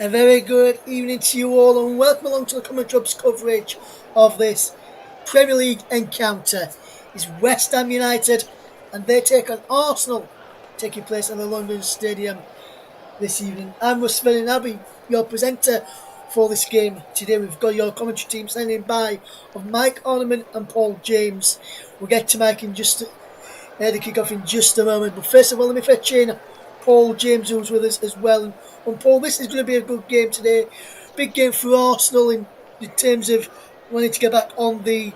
A very good evening to you all and welcome along to the Common Club's coverage of this Premier League encounter. It's West Ham United and they take on Arsenal, taking place in the London Stadium this evening. I'm Russ Finn and I'll be your presenter for this game. Today we've got your commentary team standing by of Mike Ornament and Paul James. We'll get to Mike in just the kick-off in just a moment. But first of all, let me fetch in Paul James, who's with us as well. And Paul, this is going to be a good game today. Big game for Arsenal in terms of wanting to get back on the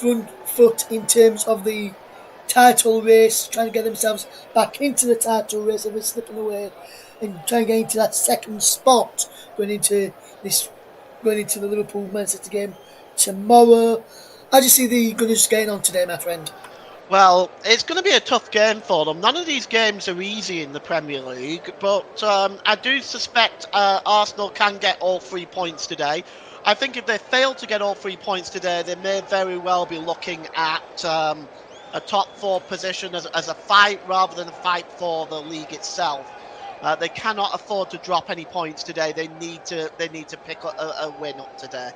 front foot in terms of the title race, trying to get themselves back into the title race and slipping away, and trying to get into that second spot going into the Liverpool Man City game tomorrow. How do you see the Gunners getting on today, my friend? Well, it's going to be a tough game for them. None of these games are easy in the Premier League, but I do suspect Arsenal can get all 3 points today. I think if they fail to get all 3 points today, they may very well be looking at a top four position as a fight rather than a fight for the league itself. They cannot afford to drop any points today. They need to pick a win up today.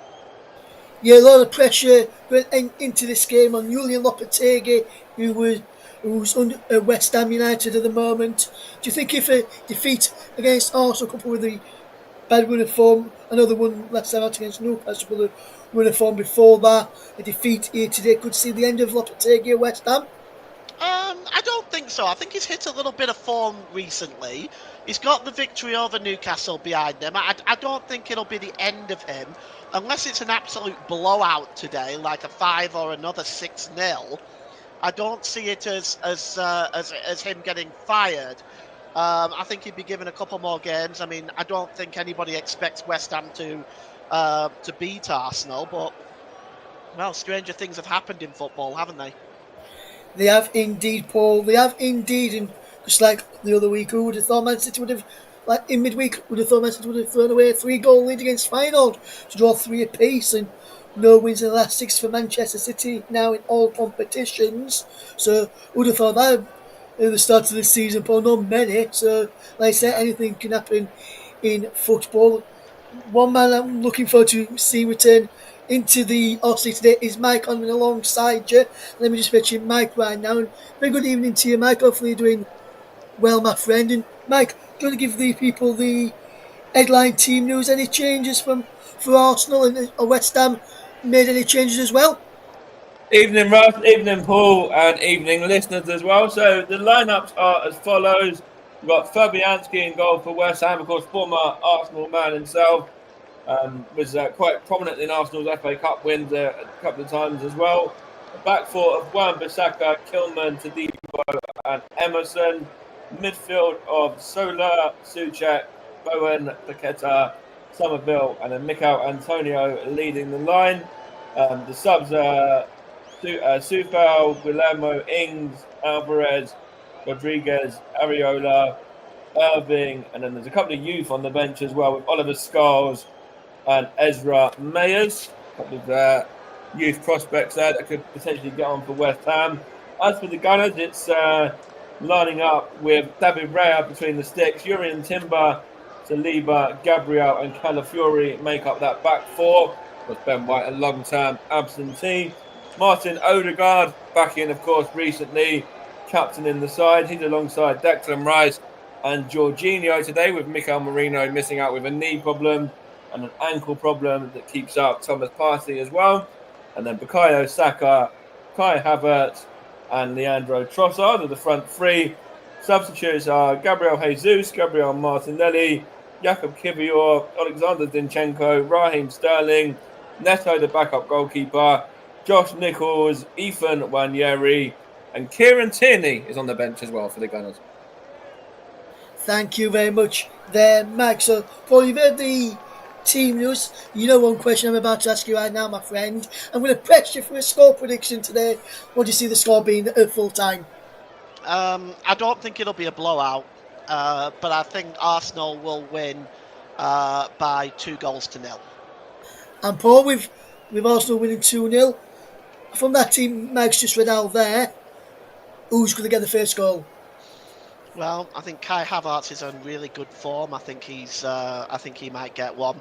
Yeah, a lot of pressure going into this game on Julian Lopetegui, who's under West Ham United at the moment. Do you think if a defeat against Arsenal coupled with the bad run of form, another one last time out against Newcastle with a run of form before that, a defeat here today could see the end of Lopetegui at West Ham? I don't think so. I think he's hit a little bit of form recently. He's got the victory over Newcastle behind him. I don't think it'll be the end of him, unless it's an absolute blowout today, like a 5 or another 6-0. I don't see it as him getting fired. I think he'd be given a couple more games. I mean, I don't think anybody expects West Ham to beat Arsenal, but well, stranger things have happened in football, haven't they? They have indeed, Paul. They have indeed. And just like the other week, who would have thought Man City would have, like in midweek, would have thought Man City would have thrown away a 3-goal lead against Feyenoord to draw 3 apiece, and no wins in the last 6 for Manchester City now in all competitions. So who would have thought that at the start of the season, Paul? Not many. So like I said, anything can happen in football. One man I'm looking forward to seeing return into the Aussie today is Mike on alongside you. Let me just mention Mike right now. And very good evening to you, Mike. Hopefully you're doing well, my friend. And Mike, do you want to give the people the headline team news? Any changes for Arsenal and West Ham? Made any changes as well? Evening, Russ. Evening, Paul, and evening, listeners as well. So the lineups are as follows. We've got Fabianski in goal for West Ham, of course, former Arsenal man himself. Was quite prominent in Arsenal's FA Cup wins a couple of times as well. The back four of Wan-Bissaka, Kilman, Tadibo and Emerson. Midfield of Soler, Souček, Bowen, Paqueta, Somerville and then Mikel Antonio leading the line. The subs are Sufal, Guillermo, Ings, Alvarez, Rodriguez, Areola, Irving, and then there's a couple of youth on the bench as well with Oliver Scholes and Ezra Mayers. A couple of youth prospects there that could potentially get on for West Ham. As for the Gunners, it's lining up with David Raya between the sticks. Jurrien Timber, Saliba, Gabriel and Calafiori make up that back four. Was Ben White a long-term absentee. Martin Odegaard back in, of course, recently, captain in the side. He's alongside Declan Rice and Jorginho today, with Mikel Merino missing out with a knee problem and an ankle problem that keeps out Thomas Partey as well. And then Bukayo Saka, Kai Havertz and Leandro Trossard are the front three. Substitutes are Gabriel Jesus, Gabriel Martinelli, Jakub Kivior, Alexander Zinchenko, Raheem Sterling, Neto, the backup goalkeeper, Josh Nichols, Ethan Nwaneri, and Kieran Tierney is on the bench as well for the Gunners. Thank you very much there, Mike. So, Paul, you've heard the team news. You know one question I'm about to ask you right now, my friend. I'm going to press you for a score prediction today. What do you see the score being at full time? I don't think it'll be a blowout, but I think Arsenal will win by 2-0. And Paul, with Arsenal winning 2-0, from that team Mike's just read out there, who's going to get the first goal? Well, I think Kai Havertz is on really good form. I think he might get one.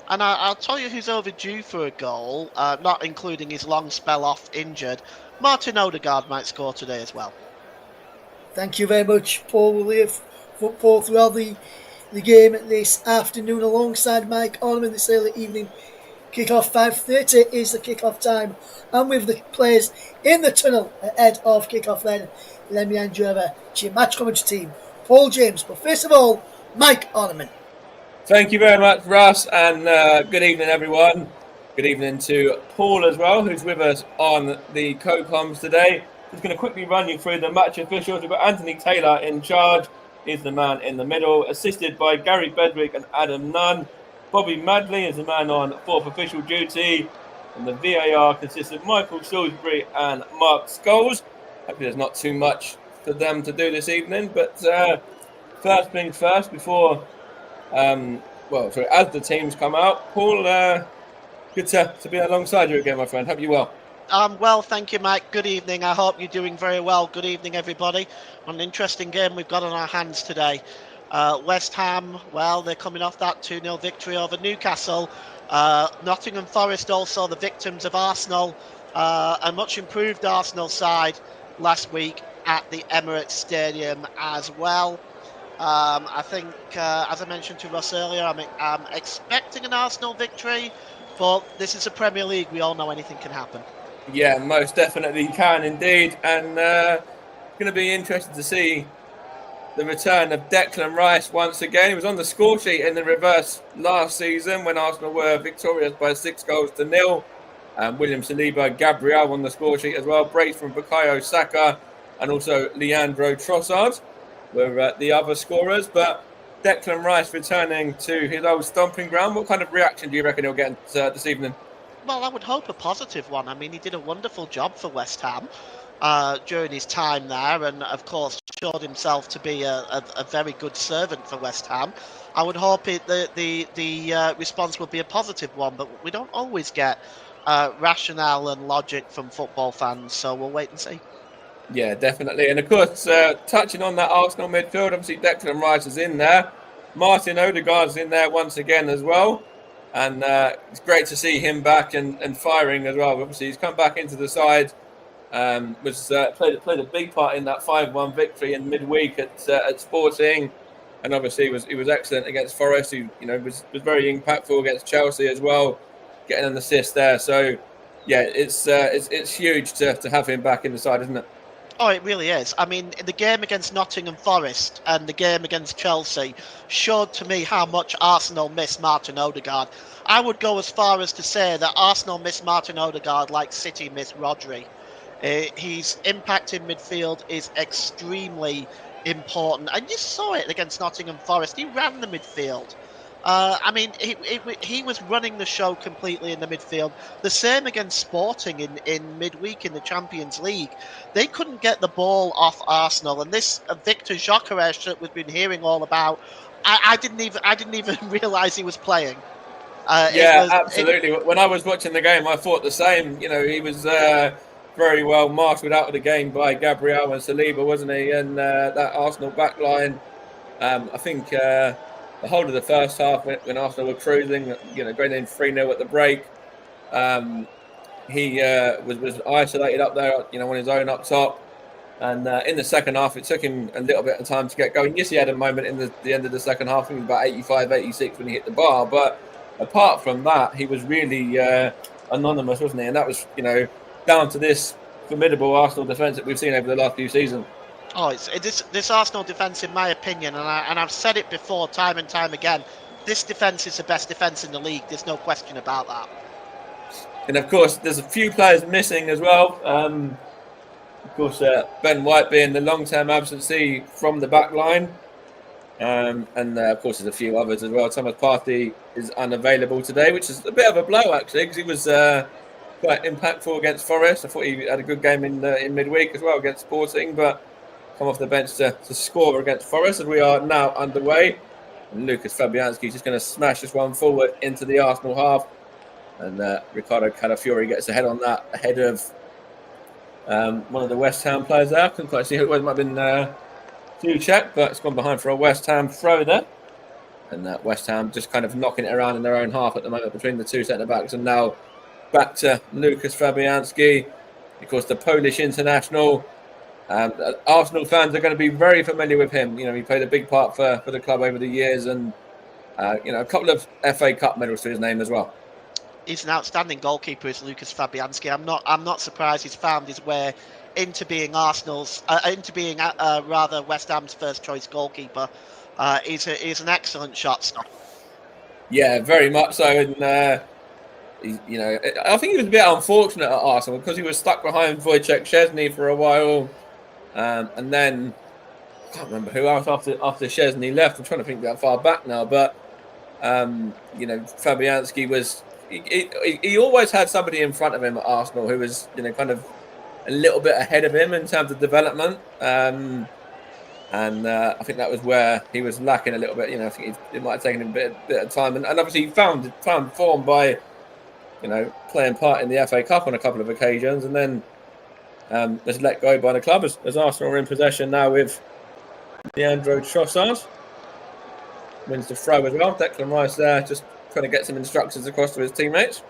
And I'll tell you who's overdue for a goal, not including his long spell off injured. Martin Odegaard might score today as well. Thank you very much, Paul. We'll leave football throughout the game this afternoon alongside Mike Orman this early evening. Kick-off 5:30 is the kick-off time, and with the players in the tunnel ahead of kick-off then, let me hand you over to your match commentary team, Paul James. But first of all, Mike Orman. Thank you very much, Russ, and good evening, everyone. Good evening to Paul as well, who's with us on the co-coms today. Just going to quickly run you through the match officials. We've got Anthony Taylor in charge. He's the man in the middle, assisted by Gary Bedwick and Adam Nunn. Bobby Madley is the man on fourth official duty. And the VAR consists of Michael Salisbury and Mark Scholes. Hopefully there's not too much for them to do this evening. But first things first, before... as the teams come out, Paul, good to be alongside you again, my friend. Hope you're well. Well, thank you, Mike. Good evening. I hope you're doing very well. Good evening, everybody. An interesting game we've got on our hands today. West Ham, well, they're coming off that 2-0 victory over Newcastle. Nottingham Forest also the victims of Arsenal, a much improved Arsenal side last week at the Emirates Stadium as well. I think, as I mentioned to Russ earlier, I'm expecting an Arsenal victory, but this is a Premier League. We all know anything can happen. Yeah, most definitely can indeed. And going to be interested to see the return of Declan Rice once again. He was on the score sheet in the reverse last season when Arsenal were victorious by 6-0. William Saliba, Gabriel on the score sheet as well. Brace from Bukayo Saka and also Leandro Trossard were the other scorers. But Declan Rice returning to his old stomping ground. What kind of reaction do you reckon he'll get this evening? Well, I would hope a positive one. I mean, he did a wonderful job for West Ham during his time there, and of course showed himself to be a very good servant for West Ham. I would hope the response would be a positive one, but we don't always get rationale and logic from football fans, so we'll wait and see. Yeah, definitely. And of course, touching on that Arsenal midfield, obviously Declan Rice is in there. Martin Odegaard's in there once again as well. And it's great to see him back and firing as well. Obviously, he's come back into the side. Played a big part in that 5-1 victory in midweek at Sporting, and obviously he was excellent against Forest. Who was very impactful against Chelsea as well, getting an assist there. So yeah, it's huge to have him back in the side, isn't it? Oh, it really is. I mean, the game against Nottingham Forest and the game against Chelsea showed to me how much Arsenal miss Martin Odegaard. I would go as far as to say that Arsenal miss Martin Odegaard like City miss Rodri. His impact in midfield is extremely important. And you saw it against Nottingham Forest. He ran the midfield. I mean, he was running the show completely in the midfield. The same against Sporting in midweek in the Champions League. They couldn't get the ball off Arsenal, and this Victor Gyökeres that we've been hearing all about, I didn't even realise he was playing. Absolutely. When I was watching the game, I thought the same. He was very well marshalled out of the game by Gabriel and Saliba, wasn't he? And that Arsenal backline, I think. The whole of the first half, when Arsenal were cruising, going in 3-0 at the break, he was isolated up there, on his own up top. And in the second half, it took him a little bit of time to get going. Yes, he had a moment in the end of the second half. I think about 85, 86 when he hit the bar. But apart from that, he was really anonymous, wasn't he? And that was, down to this formidable Arsenal defence that we've seen over the last few seasons. Oh, this Arsenal defence, in my opinion, and I've said it before time and time again, this defence is the best defence in the league. There's no question about that. And of course, there's a few players missing as well. Of course, Ben White being the long-term absentee from the back line. And of course, there's a few others as well. Thomas Partey is unavailable today, which is a bit of a blow, actually, because he was quite impactful against Forest. I thought he had a good game in midweek as well against Sporting, but come off the bench to score against Forest, and we are now underway. And Lucas Fabianski is just going to smash this one forward into the Arsenal half, and Ricardo Calafiori gets ahead on that, ahead of one of the West Ham players there. I couldn't quite see who it was. It might have been Souček, but it's gone behind for a West Ham throw there. And West Ham just kind of knocking it around in their own half at the moment between the two centre-backs. And now back to Lukasz Fabianski, of course, the Polish international. Arsenal fans are going to be very familiar with him. You know, he played a big part for the club over the years, and a couple of FA Cup medals to his name as well. He's an outstanding goalkeeper, is Lukasz Fabianski. I'm not surprised he's found his way into being West Ham's first choice goalkeeper. He's an excellent shot stopper. Yeah, very much so. And I think he was a bit unfortunate at Arsenal because he was stuck behind Wojciech Szczesny for a while, and then I can't remember who else after Szczesny left. I'm trying to think that far back now, but Fabianski was. He always had somebody in front of him at Arsenal who was, kind of a little bit ahead of him in terms of development. And I think that was where he was lacking a little bit. I think it might have taken him a bit of time. And obviously he found form by, playing part in the FA Cup on a couple of occasions. And then was let go by the club as Arsenal are in possession now with Leandro Trossard. Wins the throw as well. Declan Rice there just trying to get some instructions across to his teammates.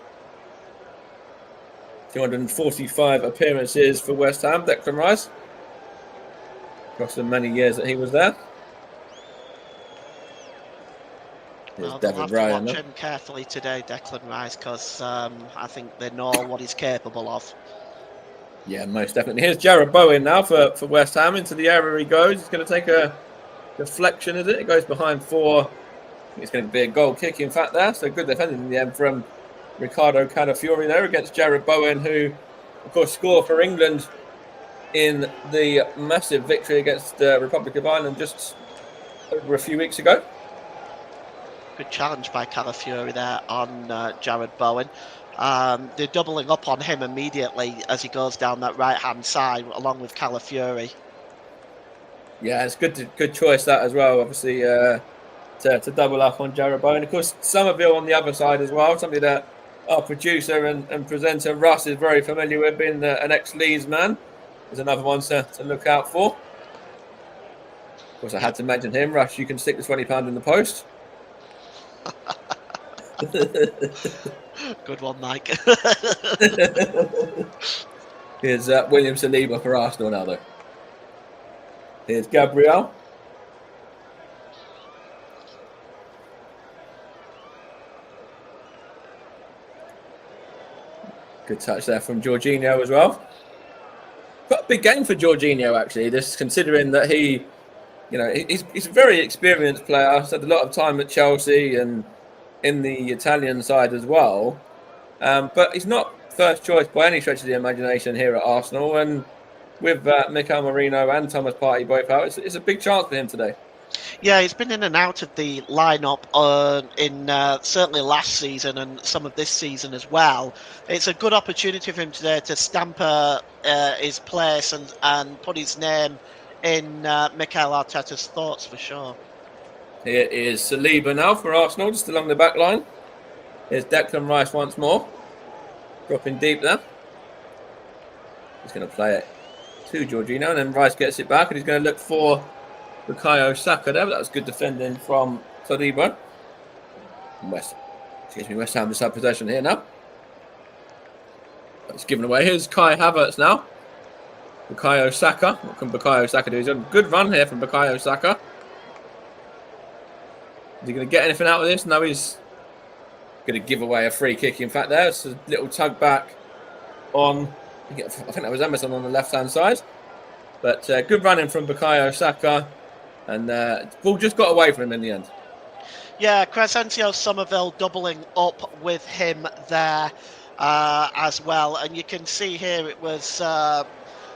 245 appearances for West Ham, Declan Rice, across the many years that he was there. They'll have to watch him carefully today, Declan Rice, because I think they know what he's capable of. Yeah, most definitely. Here's Jarrod Bowen now for West Ham. Into the area he goes. He's going to take a deflection, is it? It goes behind four. It's going to be a goal kick, in fact, there. So good defending in the end from Ricardo Calafiori there against Jarrod Bowen, who, of course, scored for England in the massive victory against the Republic of Ireland just over a few weeks ago. Good challenge by Calafiori there on Jarrod Bowen. They're doubling up on him immediately as he goes down that right-hand side, along with Calafiori. Yeah, it's good choice that as well, obviously, to double up on Jarrod Bowen. Of course, Somerville on the other side as well, something that our producer and presenter Russ is very familiar with, being an ex-Leeds man. There's another one to look out for. Of course, I had to mention him. Russ, you can stick the £20 in the post. Good one, Mike. Here's William Saliba for Arsenal now, though. Here's Gabriel. Good touch there from Jorginho as well. Quite a big game for Jorginho, actually. Just considering that he's a very experienced player. He's had a lot of time at Chelsea and in the Italian side as well. But he's not first choice by any stretch of the imagination here at Arsenal. And with Mikel Merino and Thomas Partey both out, it's a big chance for him today. Yeah, he's been in and out of the lineup in certainly last season and some of this season as well. It's a good opportunity for him today to stamp his place and put his name in Mikel Arteta's thoughts for sure. Here is Saliba now for Arsenal, just along the back line. Here's Declan Rice once more. Dropping deep there. He's going to play it to Jorginho, and then Rice gets it back, and he's going to look for Bukayo Saka there. That was good defending from Saliba. West Ham just have possession here now. That's given away. Here's Kai Havertz now. Bukayo Saka. What can Bukayo Saka do? He's a good run here from Bukayo Saka. Is he going to get anything out of this? No, he's going to give away a free kick. In fact, there's a little tug back on, I think that was Emerson on the left-hand side. But good running from Bukayo Saka. And ball just got away from him in the end. Yeah, Crescencio Somerville doubling up with him there as well. And you can see here it was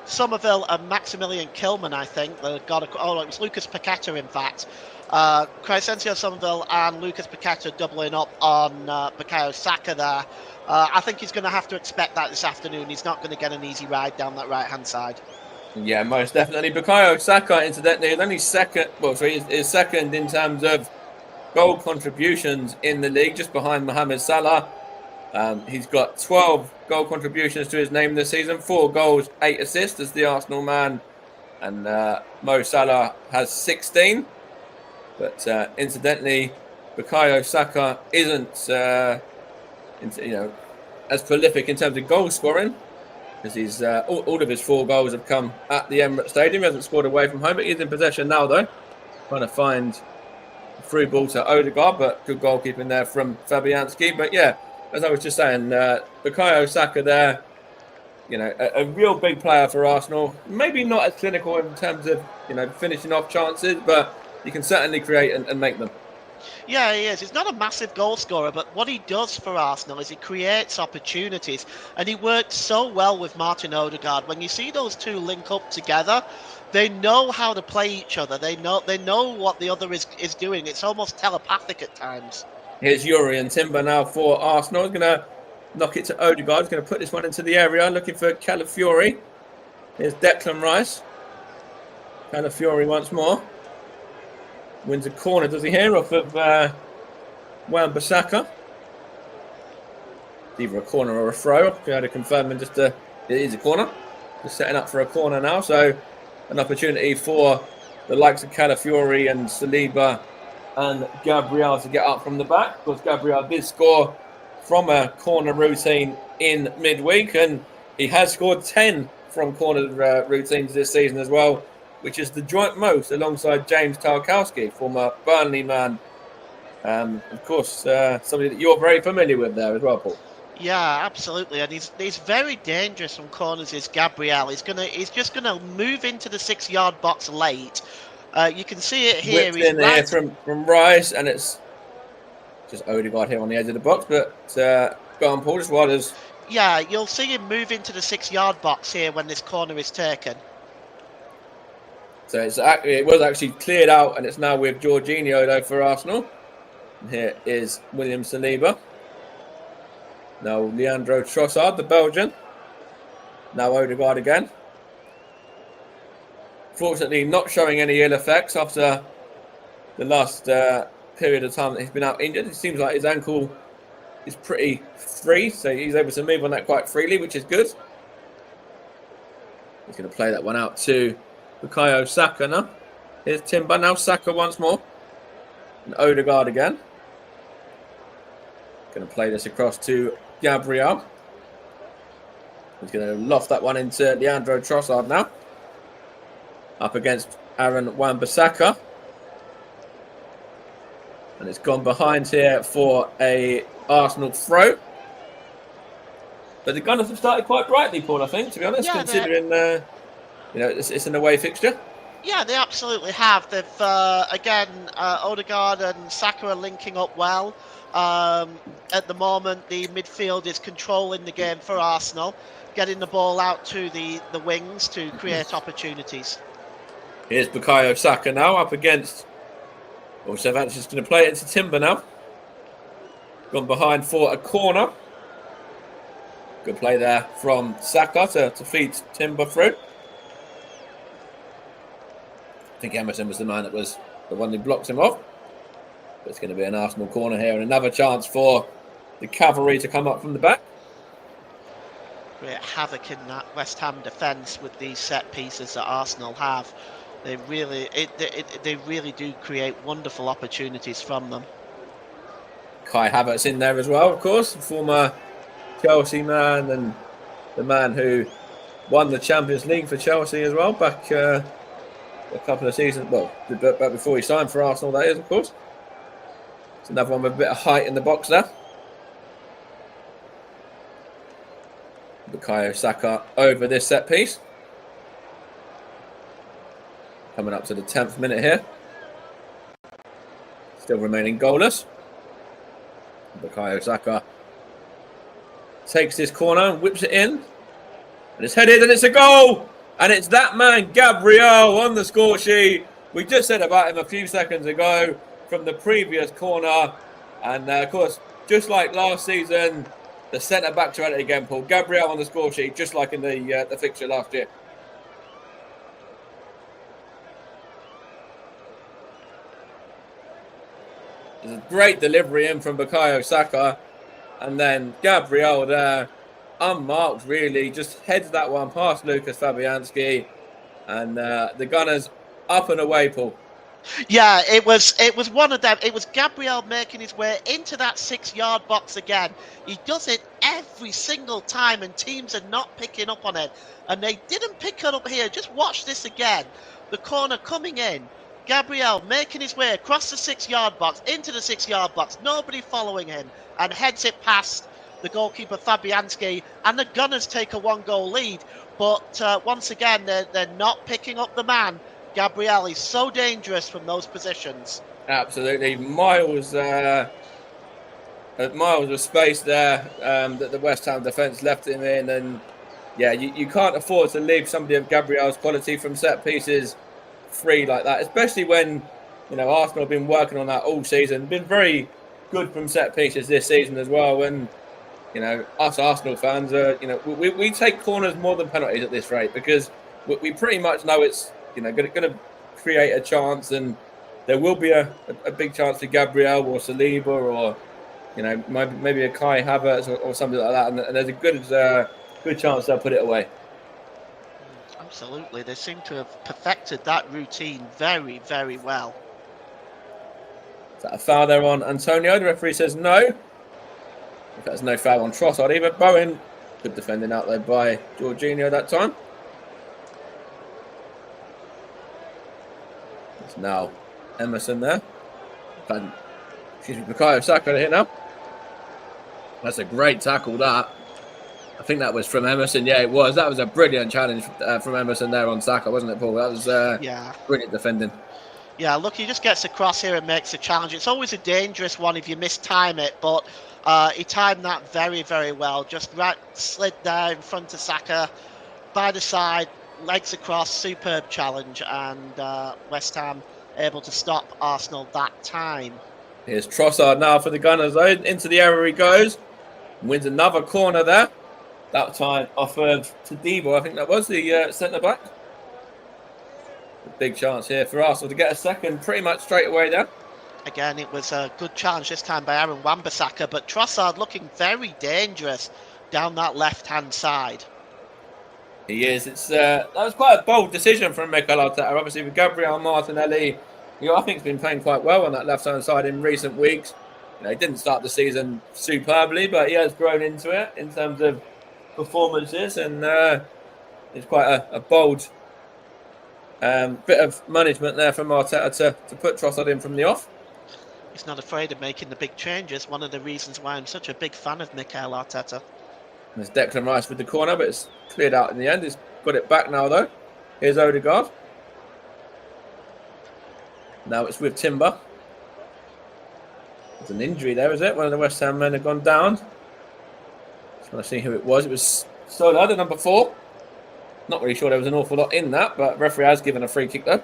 Somerville and Maximilian Kilman, I think. It was Lucas Paqueta, in fact. Crescencio Somerville and Lucas Paqueta doubling up on Bukayo Saka there. I think he's going to have to expect that this afternoon. He's not going to get an easy ride down that right-hand side. Yeah, most definitely. Bukayo Saka, incidentally, is only second. Well, so he's second in terms of goal contributions in the league, just behind Mohamed Salah. He's got 12 goal contributions to his name this season, 4 goals, 8 assists as the Arsenal man and Mo Salah has 16. But incidentally, Bukayo Saka isn't as prolific in terms of goal scoring, because he's all of his 4 goals have come at the Emirates Stadium. He hasn't scored away from home, but he's in possession now, though. Trying to find a through ball to Odegaard, but good goalkeeping there from Fabianski. But yeah, as I was just saying, Bukayo Saka there, a real big player for Arsenal. Maybe not as clinical in terms of, finishing off chances, but he can certainly create and make them. Yeah, he is. He's not a massive goal scorer, but what he does for Arsenal is he creates opportunities, and he works so well with Martin Odegaard. When you see those two link up together, they know how to play each other. They know what the other is doing. It's almost telepathic at times. Here's Jurrien Timber now for Arsenal. He's going to knock it to Odegaard. He's going to put this one into the area, looking for Calafiori. Here's Declan Rice. Calafiori once more. Wins a corner, does he here, off of Wan-Bissaka. Either a corner or a throw. We had to confirm and it is a corner. Just setting up for a corner now, so an opportunity for the likes of Calafiori and Saliba and Gabriel to get up from the back. Of course, Gabriel did score from a corner routine in midweek, and he has scored 10 from corner routines this season as well, which is the joint most alongside James Tarkowski, former Burnley man. Of course, somebody that you're very familiar with there as well, Paul. Yeah, absolutely, and he's very dangerous from corners. Is Gabriel? He's just gonna move into the 6-yard box late. You can see it here. Whipped in here from Rice, and it's just Odegaard here on the edge of the box. But go on, Paul. Just what is? Yeah, you'll see him move into the 6-yard box here when this corner is taken. So it was actually cleared out, and it's now with Jorginho though for Arsenal. And here is William Saliba. Now Leandro Trossard, the Belgian. Now Odegaard again. Fortunately, not showing any ill effects after the last period of time that he's been out injured. It seems like his ankle is pretty free, so he's able to move on that quite freely, which is good. He's going to play that one out to Bukayo Saka now. Here's Timber, now Saka once more. And Odegaard again. Going to play this across to Gabriel. He's going to loft that one into Leandro Trossard now. Up against Aaron Wan-Bissaka. And it's gone behind here for a Arsenal throw. But the Gunners have started quite brightly, Paul, I think, to be honest, considering it's an away fixture. Yeah, they absolutely have. They've, Odegaard and Saka are linking up well. At the moment, the midfield is controlling the game for Arsenal, getting the ball out to the wings to create opportunities. Here's Bukayo Saka now up against... Cervantes is going to play it into Timber now. Gone behind for a corner. Good play there from Saka to feed Timber through. I think Emerson was the man that was the one who blocked him off. But it's going to be an Arsenal corner here, and another chance for the cavalry to come up from the back. Great havoc in that West Ham defence with these set pieces that Arsenal have. They really do create wonderful opportunities from them. Kai Havertz in there as well, of course, former Chelsea man and the man who won the Champions League for Chelsea as well back a couple of seasons. Well, back before he signed for Arsenal, that is, of course. It's another one with a bit of height in the box there. Bukayo Saka over this set piece. Coming up to the 10th minute here. Still remaining goalless. Bukayo Saka takes this corner and whips it in. And it's headed and it's a goal! And it's that man, Gabriel, on the score sheet. We just said about him a few seconds ago from the previous corner. And of course, just like last season, the centre-backs are at it again, Paul. Gabriel on the score sheet, just like in the fixture last year. There's a great delivery in from Bukayo Saka. And then Gabriel there, unmarked really, just heads that one past Lucas Fabianski. and the Gunners up and away, Paul. Yeah, it was one of them. It was Gabriel making his way into that 6-yard box again. He does it every single time, and teams are not picking up on it. And they didn't pick it up here. Just watch this again. The corner coming in. Gabriel making his way across the 6-yard box, into the 6-yard box. Nobody following him, and heads it past the goalkeeper Fabianski. And the Gunners take a 1-goal lead. But once again, they're not picking up the man. Gabriel is so dangerous from those positions. Absolutely, miles of space there that the West Ham defence left him in, and yeah, you can't afford to leave somebody of Gabriel's quality from set pieces free like that, especially when Arsenal have been working on that all season, been very good from set pieces this season as well. And us Arsenal fans are we take corners more than penalties at this rate, because we pretty much know it's going to create a chance, and there will be a big chance for Gabriel or Saliba or maybe a Kai Havertz or something like that, and there's a good chance they'll put it away. Absolutely, they seem to have perfected that routine very, very well. Is that a foul there on Antonio? The referee says no. If there's no foul on Trossard either. Bowen, good defending out there by Jorginho that time. Now Emerson there. Bukayo Saka here now. That's a great tackle, that. I think that was from Emerson. Yeah, it was. That was a brilliant challenge from Emerson there on Saka, wasn't it, Paul? That was brilliant defending. Yeah, look, he just gets across here and makes a challenge. It's always a dangerous one if you mistime it, but he timed that very, very well. Just slid there in front of Saka, by the side, legs across, superb challenge, and West Ham able to stop Arsenal that time. Here's Trossard now for the Gunners. Into the area he goes. Wins another corner there. That time off of Todibo, I think that was the centre-back. Big chance here for Arsenal to get a second pretty much straight away there. Again, it was a good challenge this time by Aaron Wan-Bissaka, but Trossard looking very dangerous down that left-hand side. He is. That was quite a bold decision from Mikel Arteta. Obviously, with Gabriel Martinelli, who I think has been playing quite well on that left-hand side in recent weeks. He didn't start the season superbly, but he has grown into it in terms of performances, and it's quite a bold bit of management there from Arteta to put Trossard in from the off. He's not afraid of making the big changes. One of the reasons why I'm such a big fan of Mikel Arteta. There's Declan Rice with the corner, but it's cleared out in the end. He's got it back now, though. Here's Odegaard. Now it's with Timber. There's an injury there, is it? One of the West Ham men have gone down. Just want to see who it was. It was Soler, the number 4. Not really sure there was an awful lot in that, but referee has given a free kick, though.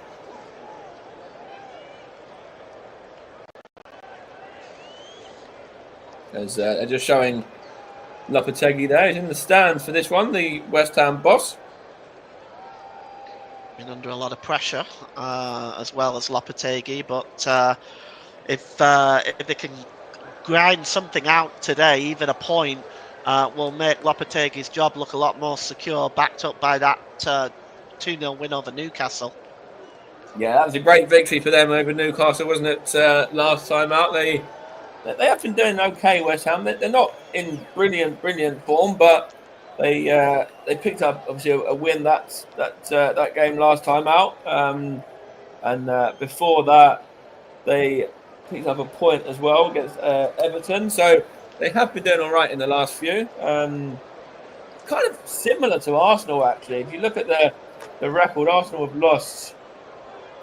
They're just showing Lopetegui there. He's in the stands for this one, the West Ham boss. Been under a lot of pressure, as well as Lopetegui, but if they can grind something out today, even a point, will make Lopetegui's job look a lot more secure, backed up by that 2-0 win over Newcastle. Yeah, that was a great victory for them over Newcastle, wasn't it? Last time out, they have been doing okay, West Ham. They're not in brilliant form, but they picked up obviously a win that game last time out, and before that they picked up a point as well against Everton. So they have been doing all right in the last few. Kind of similar to Arsenal, actually. If you look at the record, Arsenal have lost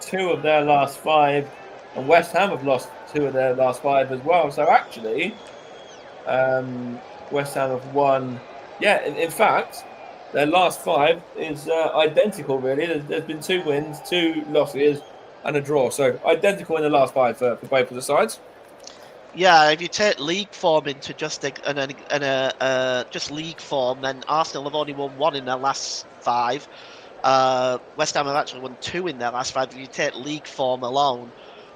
2 of their last 5, and West Ham have lost 2 of their last 5 as well. So actually, West Ham have won. Yeah, in fact, their last 5 is identical, really. There's been 2 wins, 2 losses, and a draw. So identical in the last 5 for both of the sides. Yeah, if you take league form into just just league form, then Arsenal have only won 1 in their last 5. West Ham have actually won 2 in their last 5 if you take league form alone.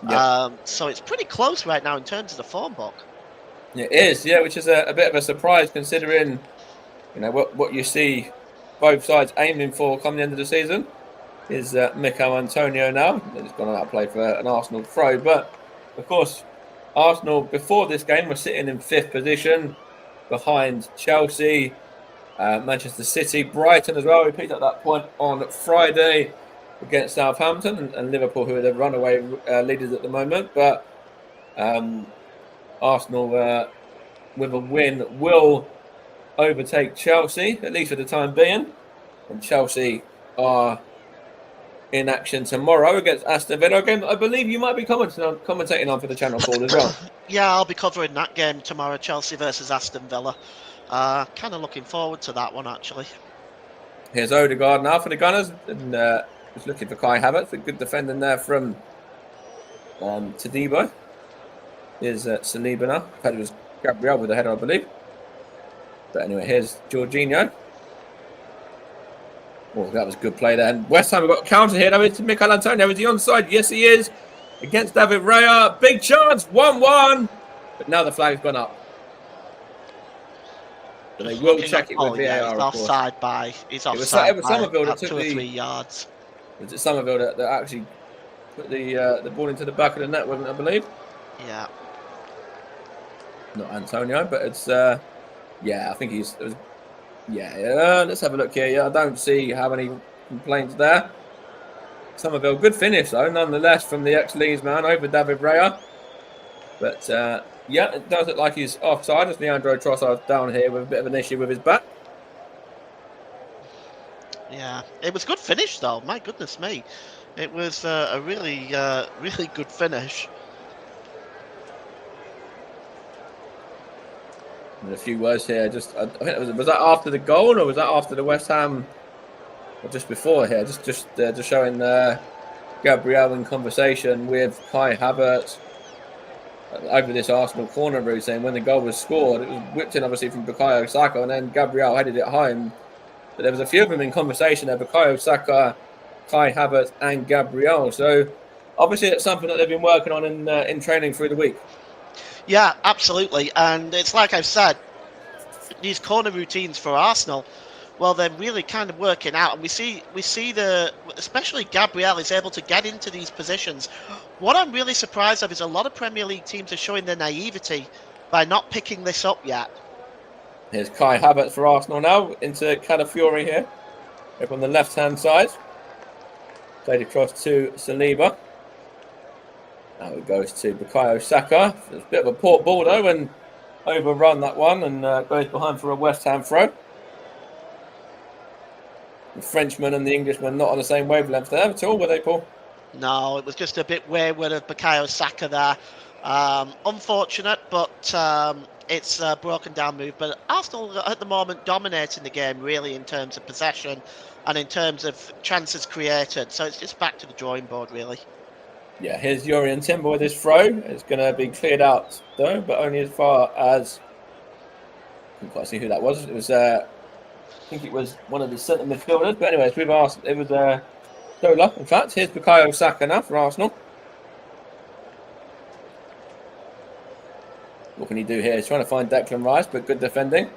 Yep. So it's pretty close right now in terms of the form book. It is, yeah, which is a bit of a surprise considering what you see both sides aiming for come the end of the season. is Mikel Antonio now. He's gone out to play for an Arsenal throw. But, of course, Arsenal, before this game, were sitting in 5th position behind Chelsea, Manchester City, Brighton as well. We picked up that point on Friday against Southampton, and Liverpool, who are the runaway leaders at the moment. But Arsenal, with a win, will overtake Chelsea, at least for the time being. And Chelsea are in action tomorrow against Aston Villa, game I believe you might be commentating on for the channel, Paul, as well. Yeah, I'll be covering that game tomorrow, Chelsea versus Aston Villa. Kind of looking forward to that one, actually. Here's Odegaard now for the Gunners, and was looking for Kai Havertz. A good defending there from Todibo. Here's Saliba now. In fact, it was Gabriel with the header, I believe. But anyway, here's Jorginho. Oh, that was good play there. And West Ham have got a counter here. Now it's Mikel Antonio. Is he onside? Yes, he is. Against David Raya. Big chance. 1-1. But now the flag's gone up. So they will check it with VAR. Yeah, he's offside by. He's offside. It was Somerville that took 2 or 3 yards. Was it Somerville that actually put the ball into the back of the net, wasn't it, I believe? Yeah. Not Antonio, but it's yeah, I think let's have a look here. Yeah, I don't see how many complaints there. Somerville, good finish though, nonetheless, from the ex-Leeds man over David Raya. But yeah, it does look like he's offside as Leandro Trossard's down here with a bit of an issue with his back. Yeah, it was a good finish though. My goodness me, it was a really, really good finish. And a few words here. Just, I think it was that after the goal or was that after the West Ham, or just before here? Just showing Gabriel in conversation with Kai Havertz over this Arsenal corner route, saying when the goal was scored, it was whipped in obviously from Bukayo Saka, and then Gabriel headed it home. But there was a few of them in conversation there: Bukayo Saka, Kai Havertz, and Gabriel. So obviously it's something that they've been working on in training through the week. Yeah, absolutely. And it's like I've said, these corner routines for Arsenal, well, they're really kind of working out. And we see especially Gabriel is able to get into these positions. What I'm really surprised of is a lot of Premier League teams are showing their naivety by not picking this up yet. Here's Kai Havertz for Arsenal now into Calafiori here. Over on the left-hand side. Played across to Saliba. Now it goes to Bukayo Saka. It's a bit of a poor ball though, and overrun that one, and goes behind for a West Ham throw. The Frenchman and the Englishman not on the same wavelength there at all, were they, Paul? No, it was just a bit wayward of Bukayo Saka there. Unfortunate, but it's a broken down move. But Arsenal at the moment dominating the game really in terms of possession and in terms of chances created. So it's just back to the drawing board really. Yeah, here's Jurrien Timber with his throw. It's going to be cleared out though, but only as far as I can't quite see who that was. It was I think it was one of the centre midfielders. But anyways, we've asked. It was Zola. In fact, here's Bukayo Saka now for Arsenal. What can he do here? He's trying to find Declan Rice, but good defending.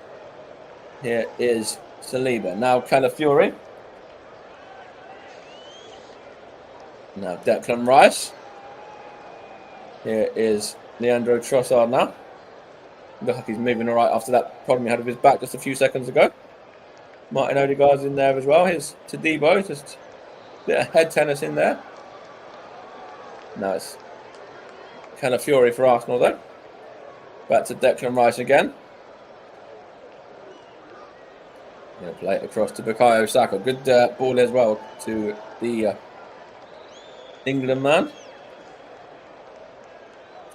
Here is Saliba. Now Calafiori. Now Declan Rice. Here is Leandro Trossard now. Looks like he's moving all right after that problem he had with his back just a few seconds ago. Martin Odegaard's in there as well. Here's Todibo, just a bit of head tennis in there. Now it's Calafiori for Arsenal though. Back to Declan Rice again. Gonna play it across to Bukayo Saka. Good ball as well to the England man.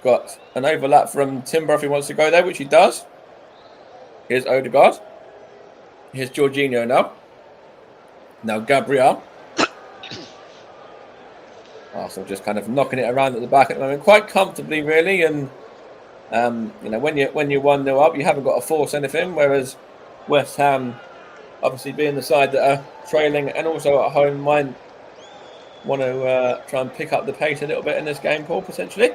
Got an overlap from Timber if he wants to go there, which he does. Here's Odegaard. Here's Jorginho now. Now Gabriel. Arsenal just kind of knocking it around at the back at the moment, quite comfortably, really. And you know, when you're 1-0 up, you haven't got to force anything. Whereas West Ham, obviously being the side that are trailing and also at home, might want to try and pick up the pace a little bit in this game, Paul, potentially.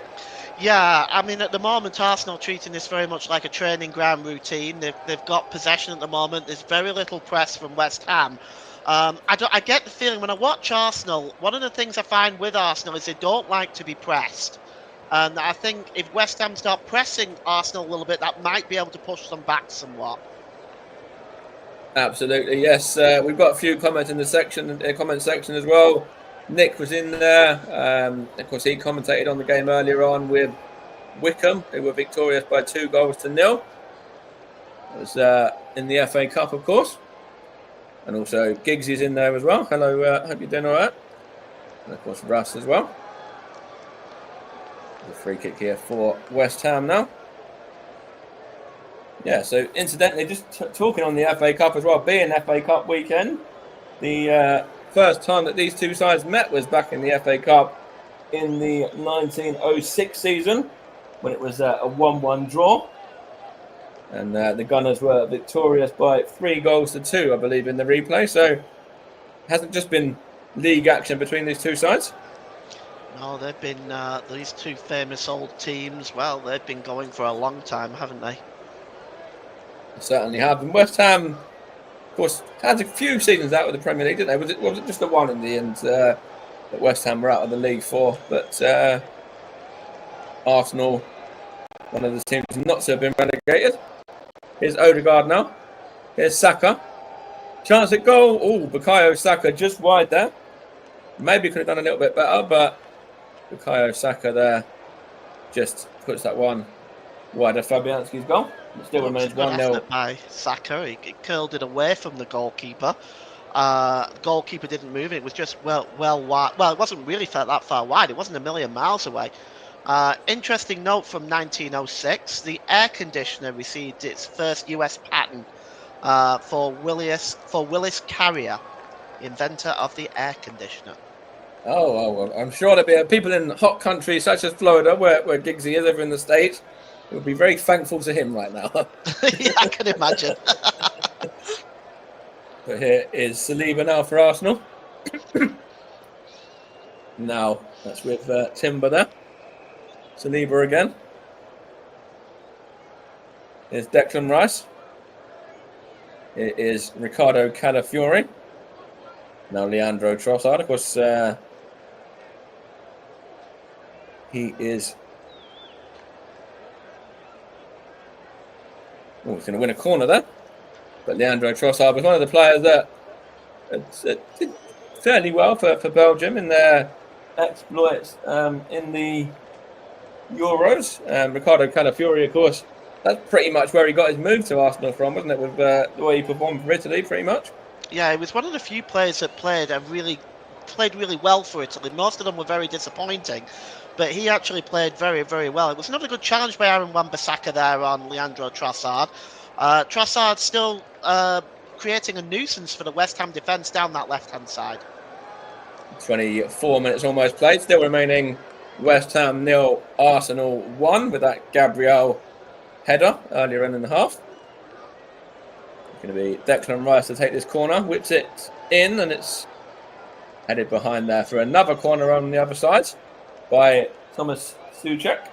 Yeah, I mean, at the moment, Arsenal treating this very much like a training ground routine. They've got possession at the moment. There's very little press from West Ham. I get the feeling when I watch Arsenal, one of the things I find with Arsenal is they don't like to be pressed. And I think if West Ham start pressing Arsenal a little bit, that might be able to push them back somewhat. Absolutely, yes. We've got a few comments in the comment section as well. Nick was in there. Of course, he commentated on the game earlier on with Wickham, who were victorious by 2-0. It was in the FA Cup, of course. And also Giggsy's in there as well. Hello, hope you're doing all right. And of course, Russ as well. The free kick here for West Ham now. Yeah, so incidentally, just talking on the FA Cup as well, being FA Cup weekend, the first time that these two sides met was back in the FA Cup in the 1906 season, when it was a 1-1 draw. And the Gunners were victorious by 3-2, I believe, in the replay. So it hasn't just been league action between these two sides. No, they've been, these two famous old teams, well, they've been going for a long time, haven't they? Certainly have. And West Ham, of course, had a few seasons out of the Premier League, didn't they? Was it just the one in the end that West Ham were out of the league for? But Arsenal, one of the teams not to have been relegated. Here's Odegaard now. Here's Saka. Chance at goal. Oh, Bukayo Saka just wide there. Maybe could have done a little bit better, but Bukayo Saka there just puts that one wide of Fabianski's goal. It still remains 1-0. By Saka, he curled it away from the goalkeeper. The goalkeeper didn't move. It was just well wide. Well, it wasn't really that far wide. It wasn't a million miles away. Interesting note from 1906: the air conditioner received its first U.S. patent for Willis Carrier, the inventor of the air conditioner. Oh, well, I'm sure there'll be people in hot countries such as Florida, where Giggsy is over in the States, who would be very thankful to him right now. Yeah, I can imagine. But here is Saliba now for Arsenal. Now, that's with Timber there. Saliba again. Here's Declan Rice. It is Ricardo Calafiori. Now Leandro Trossard. Of course, he is... Oh, he's going to win a corner there. But Leandro Trossard was one of the players that did fairly well for Belgium in their exploits in the Euros. Ricardo Calafiori, of course, that's pretty much where he got his move to Arsenal from, wasn't it? With the way he performed for Italy, pretty much. Yeah, he was one of the few players that played really well for Italy. Most of them were very disappointing, but he actually played very, very well. It was another good challenge by Aaron Wan-Bissaka there on Leandro Trossard. Trossard still creating a nuisance for the West Ham defence down that left-hand side. 24 minutes almost played, still remaining West Ham 0, Arsenal 1 with that Gabriel header earlier in the half. It's going to be Declan Rice to take this corner, whips it in, and it's headed behind there for another corner on the other side by Thomas Souček.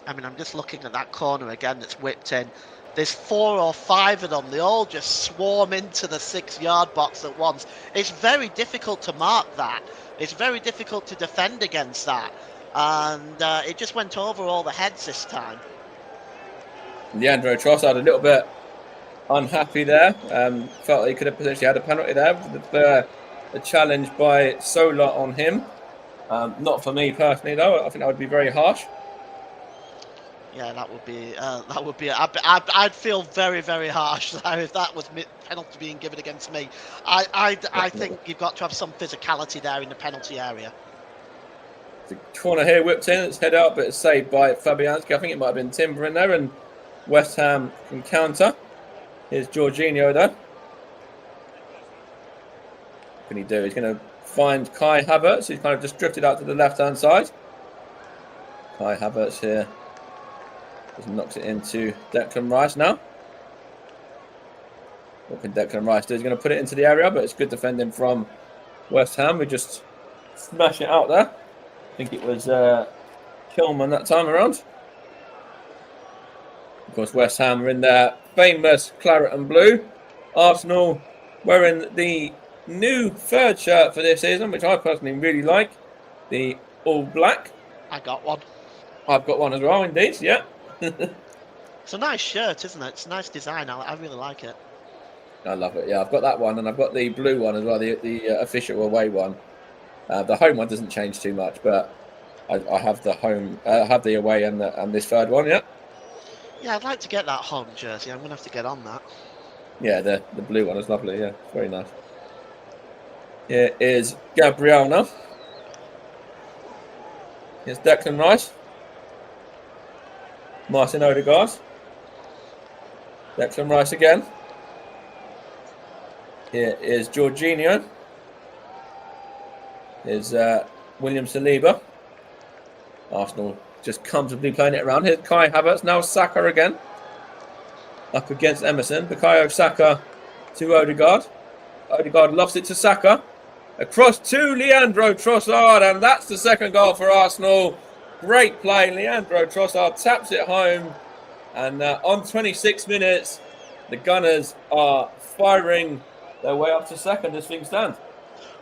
I mean, I'm just looking at that corner again that's whipped in. There's 4 or 5 of them. They all just swarm into the 6-yard box at once. It's very difficult to mark that. It's very difficult to defend against that. And it just went over all the heads this time. Leandro Trossard a little bit unhappy there. Felt he could have potentially had a penalty there. The challenge by Sola on him. Not for me personally, though. I think that would be very harsh. Yeah, that would be. I'd feel very, very harsh if that was penalty being given against me. I think you've got to have some physicality there in the penalty area. The corner here whipped in, it's head out, but it's saved by Fabianski. I think it might have been Timber in there, and West Ham can counter. Here's Jorginho though. What can he do? He's going to find Kai Havertz. He's kind of just drifted out to the left-hand side. Kai Havertz here. Just knocks it into Declan Rice now. What can Declan Rice do? He's going to put it into the area, but it's good defending from West Ham. We just smash it out there. I think it was Kilman that time around. Of course, West Ham are in their famous claret and blue. Arsenal wearing the new third shirt for this season, which I personally really like, the all black. I got one. I've got one as well, indeed, yeah. It's a nice shirt, isn't it? It's a nice design. I really like it. I love it, yeah. I've got that one, and I've got the blue one as well, the official away one. The home one doesn't change too much, but I have the home, I have the away and this third one, yeah. Yeah, I'd like to get that home jersey. I'm going to have to get on that. Yeah, the blue one is lovely, yeah. Very nice. Here is Gabriel now. Here's Declan Rice. Martin Odegaard. Declan Rice again. Here is Jorginho. Here's William Saliba. Arsenal just comfortably playing it around. Here's Kai Havertz. Now Saka again. Up against Emerson. Bukayo Saka to Odegaard. Odegaard lofts it to Saka. Across to Leandro Trossard. And that's the second goal for Arsenal. Great play. Leandro Trossard taps it home. And on 26 minutes, the Gunners are firing their way up to second as things stand.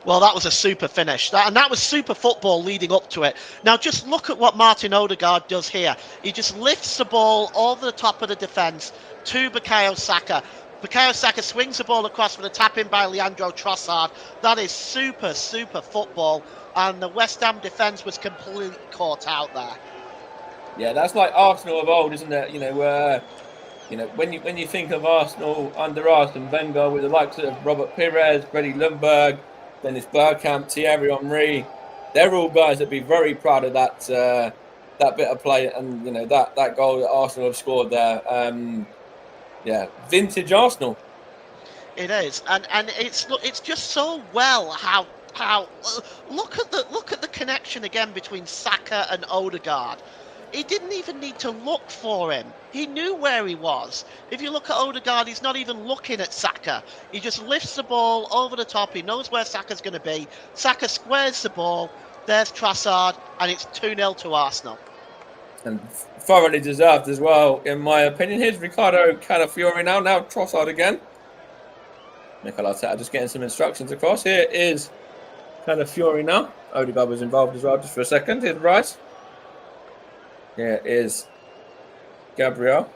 Well, that was a super finish. That was super football leading up to it. Now, just look at what Martin Odegaard does here. He just lifts the ball over the top of the defence to Bukayo Saka. Bukayo Saka swings the ball across with a tap-in by Leandro Trossard. That is super, super football. And the West Ham defence was completely caught out there. Yeah, that's like Arsenal of old, isn't it? When you think of Arsenal under Arsene Wenger with the likes of Robert Pires, Freddie Ljungberg, Dennis Bergkamp, Thierry Henry, they're all guys that'd be very proud of that bit of play and that goal that Arsenal have scored there. Vintage Arsenal. It is, and it's just so well how look at the connection again between Saka and Odegaard. He didn't even need to look for him. He knew where he was. If you look at Odegaard, he's not even looking at Saka. He just lifts the ball over the top. He knows where Saka's going to be. Saka squares the ball. There's Trossard, and it's 2-0 to Arsenal. And thoroughly deserved as well, in my opinion. Here's Ricardo Calafiori now Trossard again. Mikel Arteta just getting some instructions across. Here is Calafiori now. Odegaard was involved as well just for a second. Here's Rice. Here is Gabriel.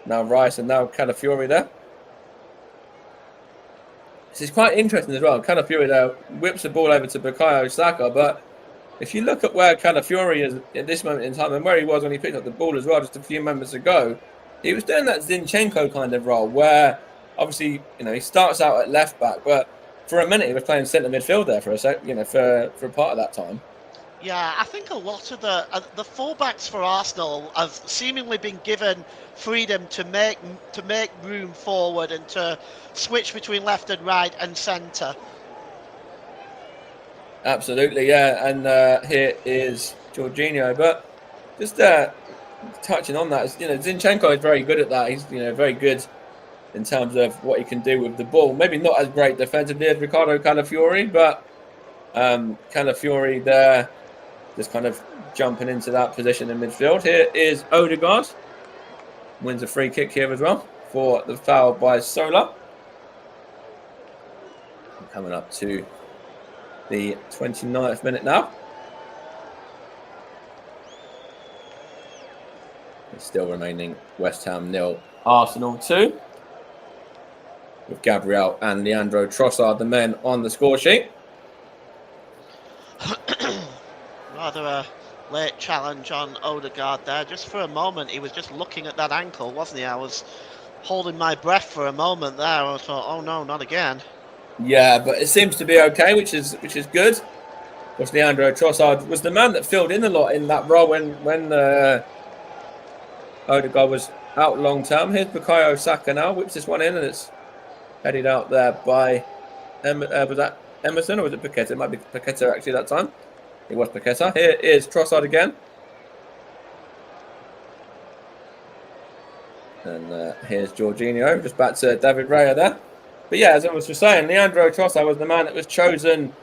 Now Rice and now Calafiori there. This is quite interesting as well. Calafiori there whips the ball over to Bukayo Saka, but if you look at where Calafiori is at this moment in time and where he was when he picked up the ball as well just a few moments ago, he was doing that Zinchenko kind of role where obviously, he starts out at left back, but for a minute he was playing centre midfield there for a sec, for a part of that time. Yeah, I think a lot of the fullbacks for Arsenal have seemingly been given freedom to make room forward and to switch between left and right and centre. Absolutely, yeah. And here is Jorginho, but just touching on that, Zinchenko is very good at that. He's very good in terms of what he can do with the ball. Maybe not as great defensively as Ricardo Calafiori, but Calafiori there. Just kind of jumping into that position in midfield. Here is Odegaard. Wins a free kick here as well for the foul by Sola. Coming up to the 29th minute now. It's still remaining West Ham 0, Arsenal 2. With Gabriel and Leandro Trossard, the men on the score sheet. Rather a late challenge on Odegaard there. Just for a moment, he was just looking at that ankle, wasn't he? I was holding my breath for a moment there. I thought, oh no, not again. Yeah, but it seems to be okay, which is good. Of course, Leandro Trossard was the man that filled in a lot in that role when Odegaard was out long term. Here's Bukayo Saka now, whips this one in, and it's headed out there by was that Emerson or was it Paqueta? It might be Paqueta actually that time. It was Paqueta. Here is Trossard again. And here's Jorginho, just back to David Raya there. But yeah, as I was just saying, Leandro Trossard was the man that was chosen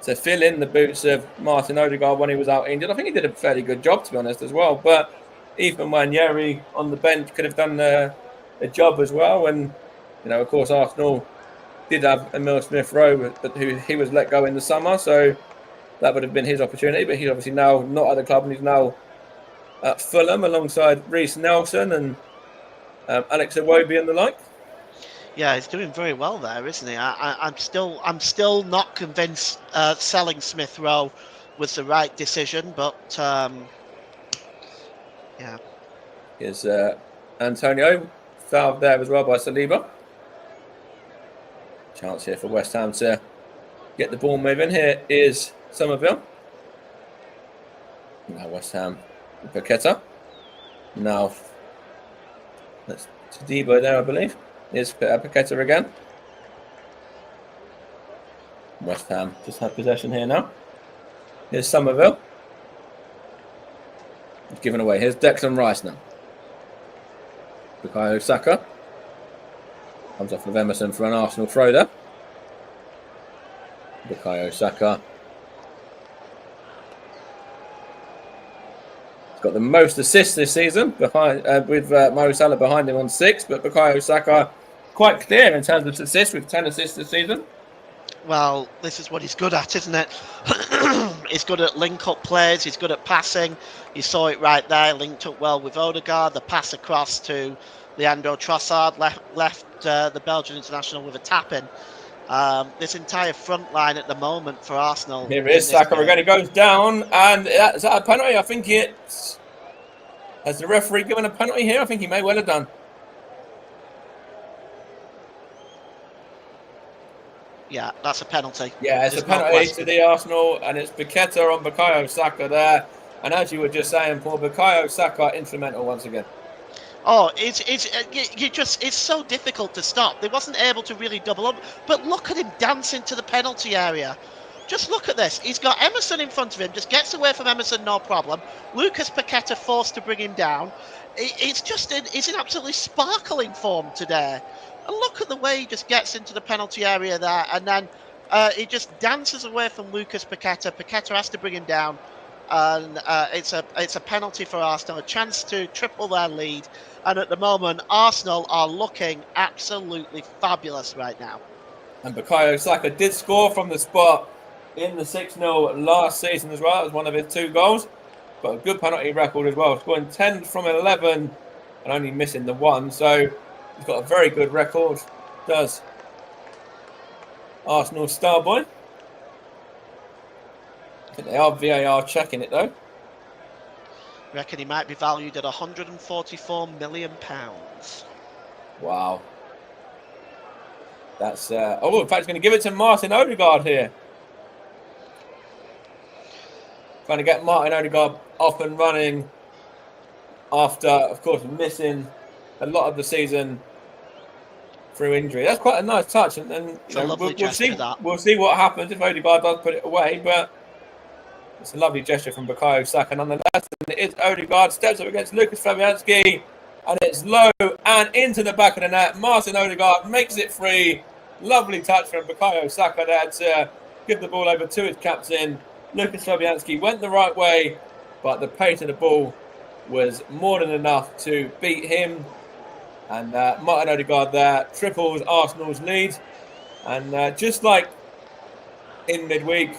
to fill in the boots of Martin Odegaard when he was out injured. I think he did a fairly good job, to be honest, as well. But Ethan Wanyeri on the bench could have done the job as well. And, of course, Arsenal did have Emil Smith-Rowe, but he was let go in the summer. So that would have been his opportunity. But he's obviously now not at the club, and he's now at Fulham alongside Reece Nelson and Alex Iwobi and the like. Yeah, he's doing very well there, isn't he? I'm still not convinced selling Smith Rowe was the right decision, but yeah. Here's Antonio, fouled there as well by Saliba. Chance here for West Ham to get the ball moving. Here is Somerville. Now West Ham, Paqueta. Now that's Debo there, I believe. Here's Paqueta again. West Ham just had possession here now. Here's Somerville. He's given away. Here's Declan Rice now. Bukayo Saka. Comes off of Emerson for an Arsenal throw there. Bukayo Saka. He's got the most assists this season, behind with Mo Salah behind him on 6. But Bukayo Saka quite clear in terms of assists with 10 assists this season. Well, this is what he's good at, isn't it? He's good at link-up plays. He's good at passing. You saw it right there. Linked up well with Odegaard. The pass across to Leandro Trossard left the Belgian international with a tap-in. This entire front line at the moment for Arsenal. Here it is. Saka again. He goes down, and is that a penalty? I think it's. Has the referee given a penalty here? I think he may well have done. Yeah, that's a penalty. Yeah, it's a penalty to the Arsenal, and it's Paqueta on Bukayo Saka there. And as you were just saying, Paul, Bukayo Saka instrumental once again. Oh, it's so difficult to stop. They wasn't able to really double up, but look at him dancing to the penalty area. Just look at this. He's got Emerson in front of him. Just gets away from Emerson, no problem. Lucas Paqueta forced to bring him down. It's in absolutely sparkling form today. And look at the way he just gets into the penalty area there, and then he just dances away from Lucas Paqueta. Paqueta has to bring him down, and it's a penalty for Arsenal, a chance to triple their lead. And at the moment, Arsenal are looking absolutely fabulous right now. And Bukayo Saka did score from the spot in the 6-0 last season as well. It was one of his 2 goals. Got a good penalty record as well, scoring 10 from 11 and only missing the 1. So he's got a very good record, does Arsenal star boy. I think they are VAR checking it though. Reckon he might be valued at £144 million. Wow. That's in fact, he's going to give it to Martin Odegaard here. Trying to get Martin Odegaard up and running after, of course, missing a lot of the season through injury. That's quite a nice touch, and we'll see what happens if Odegaard does put it away. But it's a lovely gesture from Bukayo Saka nonetheless. And it is Odegaard steps up against Lucas Fabianski, and it's low and into the back of the net. Martin Odegaard makes it free. Lovely touch from Bukayo Saka there to give the ball over to his captain. Lucas Fabianski went the right way, but the pace of the ball was more than enough to beat him. And Martin Odegaard there triples Arsenal's lead. And just like in midweek,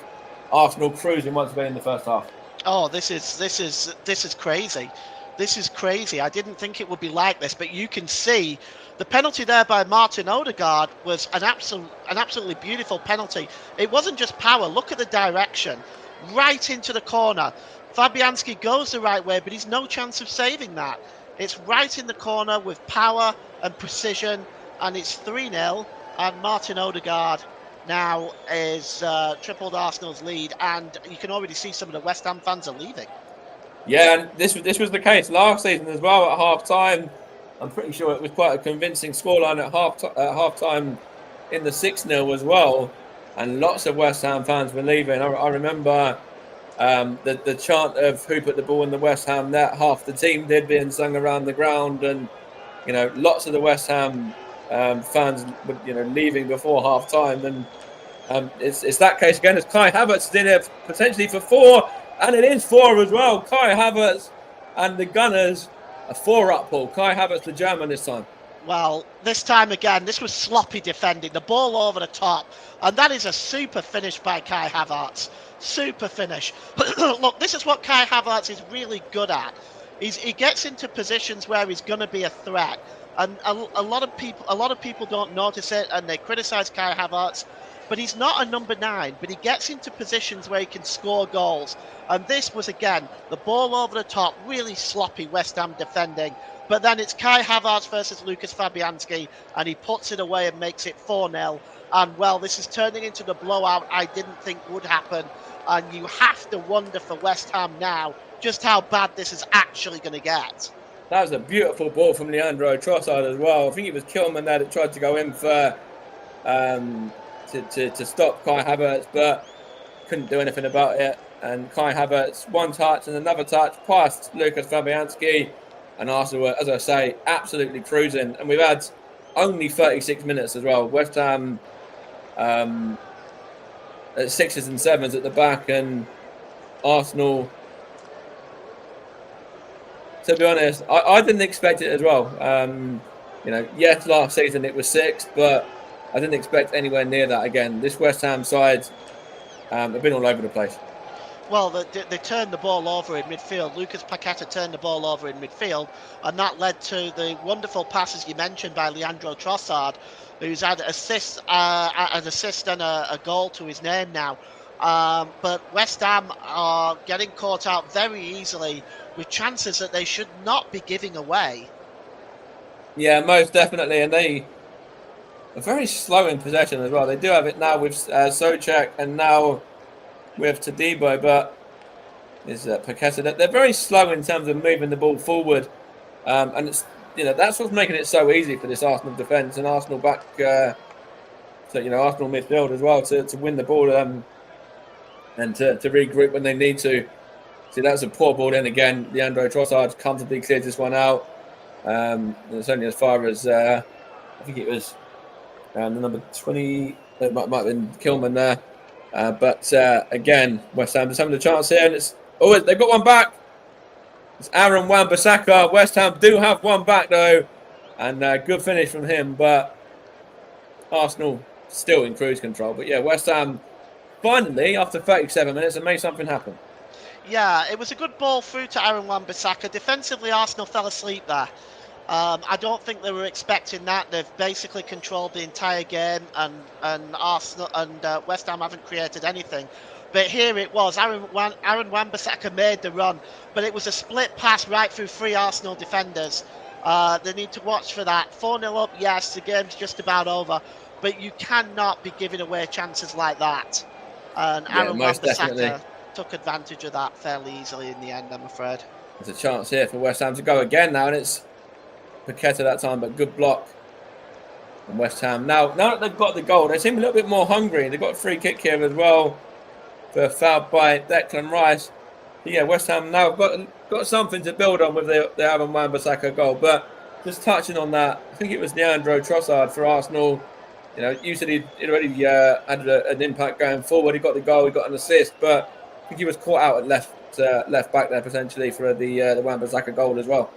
Arsenal cruising once again in the first half. Oh, this is crazy. This is crazy. I didn't think it would be like this, but you can see the penalty there by Martin Odegaard was an absolutely beautiful penalty. It wasn't just power. Look at the direction. Right into the corner. Fabianski goes the right way, but he's no chance of saving that. It's right in the corner with power and precision, and it's 3-0, and Martin Odegaard now is tripled Arsenal's lead, and you can already see some of the West Ham fans are leaving. Yeah, and this was the case last season as well at half-time. I'm pretty sure it was quite a convincing scoreline at half-time in the 6-0 as well, and lots of West Ham fans were leaving. I remember the chant of "Who put the ball in the West Ham net?" Half the team did being sung around the ground, and lots of the West Ham fans were leaving before half-time, and it's that case again as Kai Havertz did it potentially for 4, and it is 4 as well. Kai Havertz and the Gunners are 4 up, Paul. Kai Havertz, the German this time. Well, this time again, this was sloppy defending. The ball over the top. And that is a super finish by Kai Havertz. Super finish. Look, this is what Kai Havertz is really good at. He gets into positions where he's going to be a threat. And a lot of people don't notice it, and they criticise Kai Havertz. But he's not a number 9, but he gets into positions where he can score goals. And this was, again, the ball over the top, really sloppy West Ham defending. But then it's Kai Havertz versus Lucas Fabianski, and he puts it away and makes it 4-0. And, well, this is turning into the blowout I didn't think would happen. And you have to wonder for West Ham now just how bad this is actually going to get. That was a beautiful ball from Leandro Trossard as well. I think it was Kilman there that tried to go in for to stop Kai Havertz, but couldn't do anything about it. And Kai Havertz, one touch and another touch past Lucas Fabianski. And Arsenal were, as I say, absolutely cruising. And we've had only 36 minutes as well. West Ham at 6s and 7s at the back, and Arsenal, to be honest, I didn't expect it as well. Yes, last season it was 6, but I didn't expect anywhere near that again. This West Ham side have been all over the place. Well, they turned the ball over in midfield. Lucas Paqueta turned the ball over in midfield, and that led to the wonderful passes you mentioned by Leandro Trossard, who's had an assist and a goal to his name now. But West Ham are getting caught out very easily with chances that they should not be giving away. Yeah, most definitely, and they are very slow in possession as well. They do have it now with Souček and now with Todibo, but is Paqueta. They're very slow in terms of moving the ball forward, and it's that's what's making it so easy for this Arsenal defence and Arsenal back, Arsenal midfield as well to win the ball and to regroup when they need to. See, that's a poor ball. Then again, Leandro Trossard comfortably clears this one out. It's only as far as I think it was the number 20. It might have been Kilman there. But again, West Ham just having the chance here, and they've got one back. It's Aaron Wan-Bissaka. West Ham do have one back though, and good finish from him. But Arsenal still in cruise control. But yeah, West Ham finally, after 37 minutes, have made something happen. Yeah, it was a good ball through to Aaron Wan-Bissaka. Defensively, Arsenal fell asleep there. I don't think they were expecting that. They've basically controlled the entire game, and Arsenal and West Ham haven't created anything. But here it was. Aaron Wan-Bissaka made the run, but it was a split pass right through 3 Arsenal defenders. They need to watch for that. 4-0 up, yes, the game's just about over, but you cannot be giving away chances like that. And Aaron Wan-Bissaka took advantage of that fairly easily in the end, I'm afraid. There's a chance here for West Ham to go again now, and it's Paqueta that time, but good block from West Ham. Now that they've got the goal, they seem a little bit more hungry. They've got a free kick here as well for a foul by Declan Rice. But yeah, West Ham now got something to build on with the Aaron Wan-Bissaka goal. But just touching on that, I think it was Leandro Trossard for Arsenal. You said he'd already had an impact going forward. He got the goal, he got an assist, but I think he was caught out at left back there potentially for the Wan-Bissaka goal as well.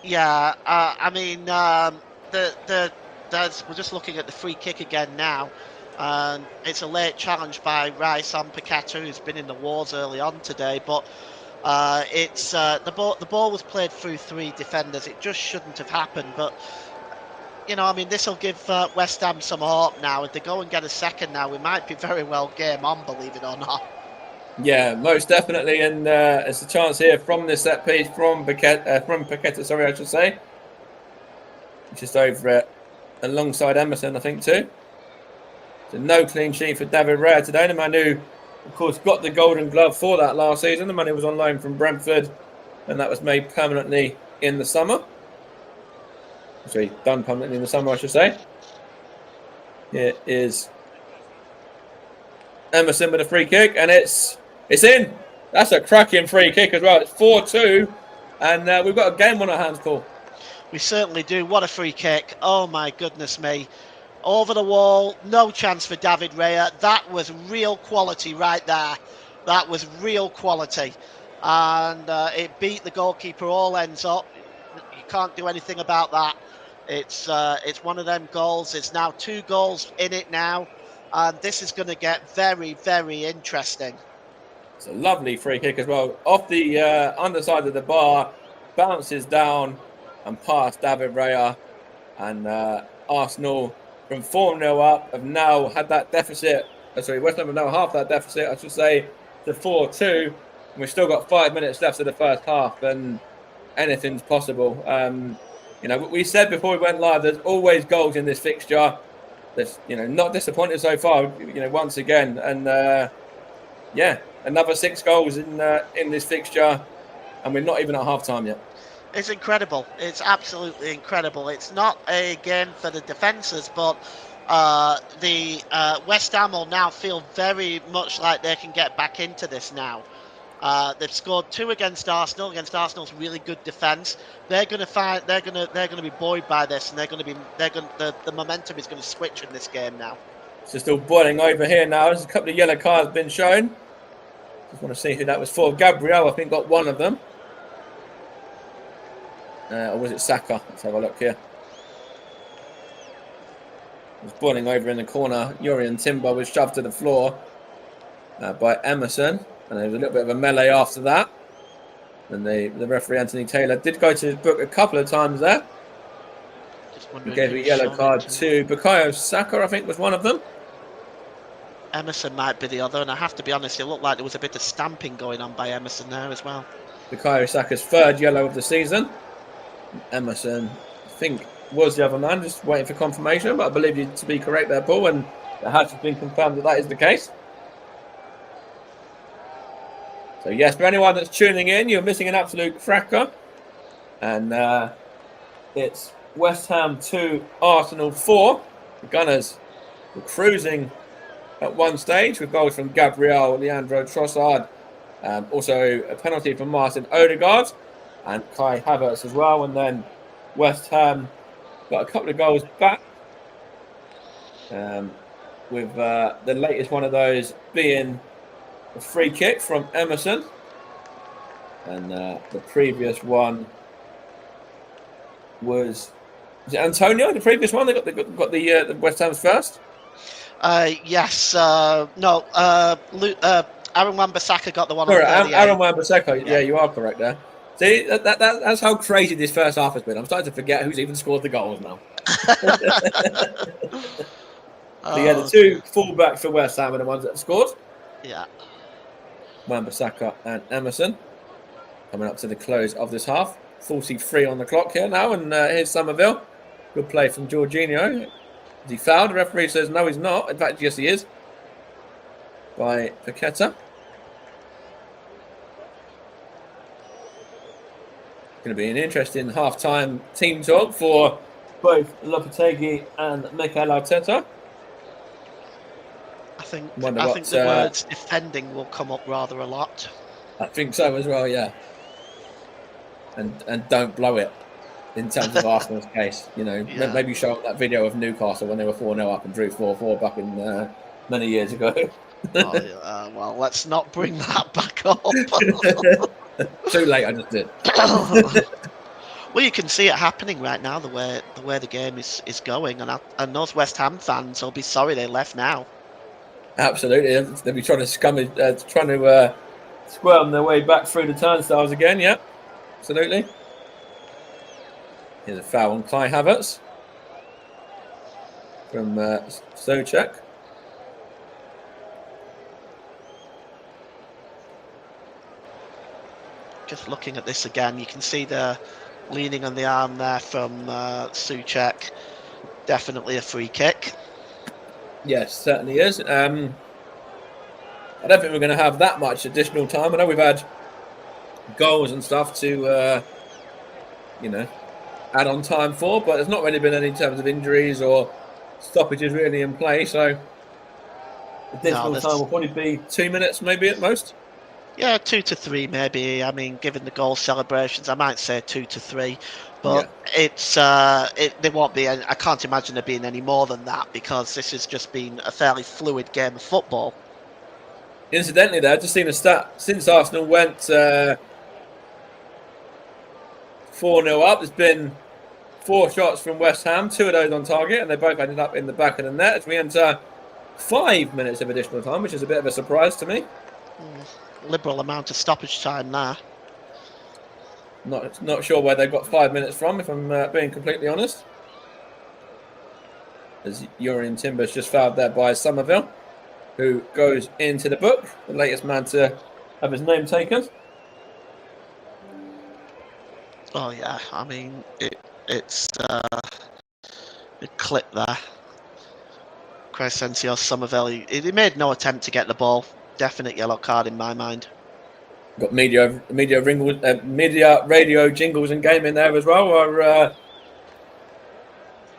Yeah, we're just looking at the free kick again now, and it's a late challenge by Rice on Paqueta, who's been in the wars early on today. But it's the ball was played through 3 defenders. It just shouldn't have happened. But this will give West Ham some hope now. If they go and get a second now, we might be very well game on, believe it or not. Yeah, most definitely, and it's a chance here from this set piece from Paqueta, sorry, I should say. Just over it, alongside Emerson, I think, too. So no clean sheet for David Raya today. The man who, of course, got the Golden Glove for that last season. The man who was on loan from Brentford, and that was made permanently in the summer. Sorry, done permanently in the summer, I should say. Here is Emerson with a free kick, and it's in. That's a cracking free kick as well. It's 4-2, and we've got a game on our hands, Paul. We certainly do. What a free kick. Oh, my goodness me. Over the wall. No chance for David Raya. That was real quality right there. That was real quality. and it beat the goalkeeper all ends up. You can't do anything about that. It's one of them goals. It's now 2 goals in it now, and this is going to get very, very interesting. It's a lovely free kick as well. Off the underside of the bar, bounces down and past David Raya. And Arsenal, from 4-0 up, have now had that deficit. West Ham have now half that deficit, I should say, to 4-2. And we've still got 5 minutes left of the first half, and anything's possible. We said before we went live, there's always goals in this fixture. There's, not disappointed so far, once again. And another 6 goals in this fixture, and we're not even at half time yet. It's incredible. It's absolutely incredible. It's not a game for the defences, but the West Ham will now feel very much like they can get back into this now. They've scored 2 against Arsenal, Arsenal's really good defence. They're going to be buoyed by this, and the momentum is going to switch in this game now. It's still boiling over here now. There's a couple of yellow cards been shown. Just want to see who that was for. Gabriel, I think, got one of them. Or was it Saka? Let's have a look here. It was boiling over in the corner. Jurrien Timber was shoved to the floor by Emerson. And there was a little bit of a melee after that. And the referee, Anthony Taylor, did go to his book a couple of times there. He gave a yellow card to Bukayo Saka, I think, was one of them. Emerson might be the other. And I have to be honest, it looked like there was a bit of stamping going on by Emerson there as well. Bukayo Saka's 3rd yellow of the season. Emerson, I think, was the other man, just waiting for confirmation, but I believe you to be correct there, Paul, and it has been confirmed that is the case. So yes, for anyone that's tuning in, you're missing an absolute cracker, and it's West Ham 2, Arsenal 4. The Gunners were cruising at one stage with goals from Gabriel, Leandro Trossard, also a penalty from Martin Odegaard and Kai Havertz as well. And then West Ham got a couple of goals back, with the latest one of those being a free kick from Emerson. And the previous one was it Antonio? The previous one, they got the West Ham's first. Yes. No. Aaron Wan-Bissaka got the one. Aaron Wan-Bissaka. Yeah, you are correct there. See, that's how crazy this first half has been. I'm starting to forget who's even scored the goals now. So yeah, the 2 fullbacks for West Ham are the ones that have scored. Yeah. Wan-Bissaka and Emerson coming up to the close of this half. 43 on the clock here now, and here's Somerville. Good play from Jorginho. Is he fouled? The referee says no, he's not. In fact, yes, he is. By Paqueta. Going to be an interesting half-time team talk for both Lopetegui and Mikel Arteta. I think the words defending will come up rather a lot. I think so as well, yeah. And don't blow it in terms of Arsenal's case. Maybe show up that video of Newcastle when they were 4-0 up and drew 4-4 back in many years ago. Well, let's not bring that back up. Too late, I just did. Well, you can see it happening right now, the way the game is going, and those West Ham fans will be sorry they left now. Absolutely, they'll be trying to squirm their way back through the turnstiles again. Yeah, absolutely. Here's a foul on Kai Havertz from Souček. Just looking at this again, you can see the leaning on the arm there from Souček. Definitely a free kick. Yes, certainly is. I don't think we're going to have that much additional time. I know we've had goals and stuff to, add on time for, but there's not really been any in terms of injuries or stoppages really in play. So additional time will probably be 2 minutes, maybe at most. Yeah, 2 to 3 maybe. I mean, given the goal celebrations, I might say 2 to 3. But there won't be. I can't imagine there being any more than that, because this has just been a fairly fluid game of football. Incidentally, there, I've just seen a stat since Arsenal went 4-0 up. There's been 4 shots from West Ham, 2 of those on target, and they both ended up in the back of the net as we enter 5 minutes of additional time, which is a bit of a surprise to me. Liberal amount of stoppage time there. Not sure where they got 5 minutes from, if I'm being completely honest. As Jurrien Timbers just fouled there by Somerville, who goes into the book, the latest man to have his name taken. Oh yeah, I mean it's a clip there. Crescencio Somerville, he made no attempt to get the ball. Definite yellow card in my mind. Got media radio jingles and game in there as well. Our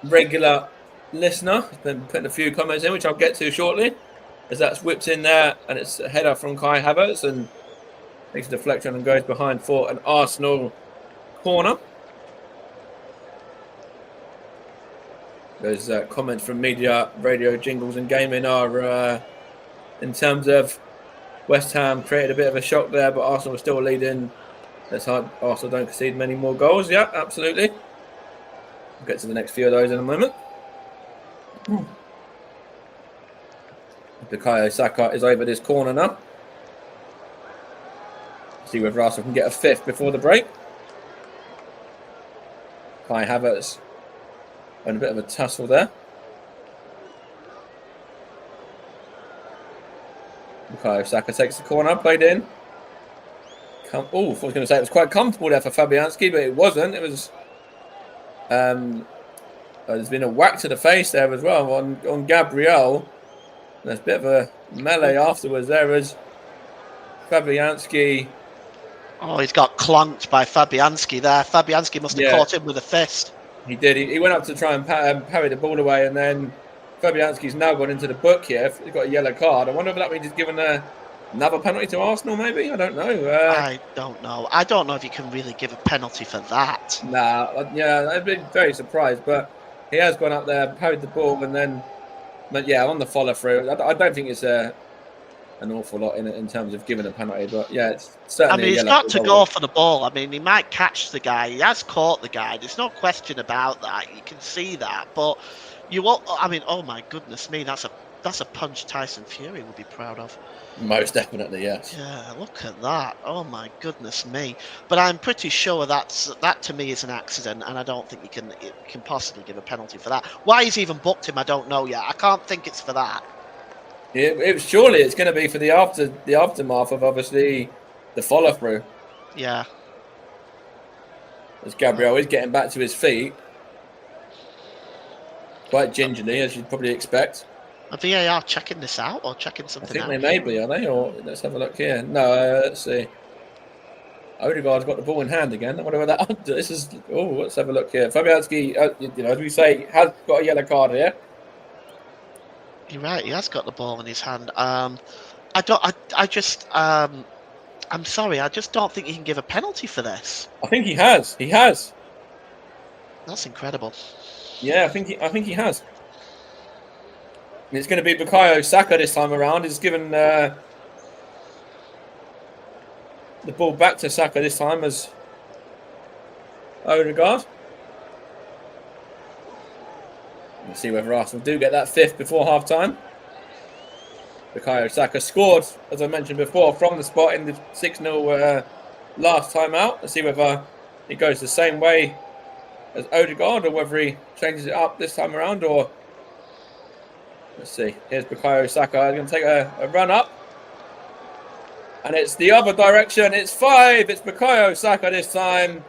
regular listener has been putting a few comments in, which I'll get to shortly, as that's whipped in there, and it's a header from Kai Havertz and makes a deflection and goes behind for an Arsenal corner. Those comments from media, radio, jingles and gaming are in terms of West Ham created a bit of a shock there, but Arsenal was still leading. Let's hope Arsenal don't concede many more goals. Yeah, absolutely. We'll get to the next few of those in a moment. Bukayo Saka is over this corner now. See whether Arsenal can get a fifth before the break. Kai Havertz and a bit of a tussle there. Bukayo Saka takes the corner, played in. I was going to say it was quite comfortable there for Fabianski, but it wasn't. It was. There's been a whack to the face there as well on Gabriel. There's a bit of a melee afterwards there as Fabianski. Oh, he's got clonked by Fabianski there. Fabianski must have caught him with a fist. He did. He went up to try and parry the ball away, and then Fabianski's now gone into the book here. He's got a yellow card. I wonder if that means he's given another penalty to Arsenal, maybe? I don't know. I don't know. I don't know if you can really give a penalty for that. I'd be very surprised, but he has gone up there, parried the ball, and then, but yeah, on the follow through, I don't think it's an awful lot in terms of giving a penalty, but yeah, it's certainly. I mean, he's got to go for the ball. I mean, he might catch the guy. He has caught the guy. There's no question about that. You can see that, but you won't. I mean, oh my goodness me, that's a punch Tyson Fury would be proud of. Most definitely, yes. Yeah, look at that. Oh my goodness me. But I'm pretty sure that to me is an accident, and I don't think you can possibly give a penalty for that. Why he's even booked him, I don't know yet. I can't think it's for that. Surely it's going to be for the aftermath of obviously the follow through. Yeah. As Gabriel is getting back to his feet, quite gingerly, as you'd probably expect. Are VAR checking this out or checking something out? I think they may be, are they? Or let's have a look here. No, let's see. Odegaard's got the ball in hand again. I wonder where that. This is. Oh, let's have a look here. Fabianski, as we say, has got a yellow card here. You're right. He has got the ball in his hand. I'm sorry. I just don't think he can give a penalty for this. I think he has. He has. That's incredible. Yeah, I think he has. It's going to be Bukayo Saka this time around. He's given the ball back to Saka this time as Odegaard. Let's see whether Arsenal do get that fifth before half-time. Bukayo Saka scored, as I mentioned before, from the spot in the 6-0 last time out. Let's see whether he goes the same way as Odegaard or whether he changes it up this time around. Or let's see. Here's Bukayo Saka. He's going to take a run up. And it's the other direction. It's 5. It's Bukayo Saka this time.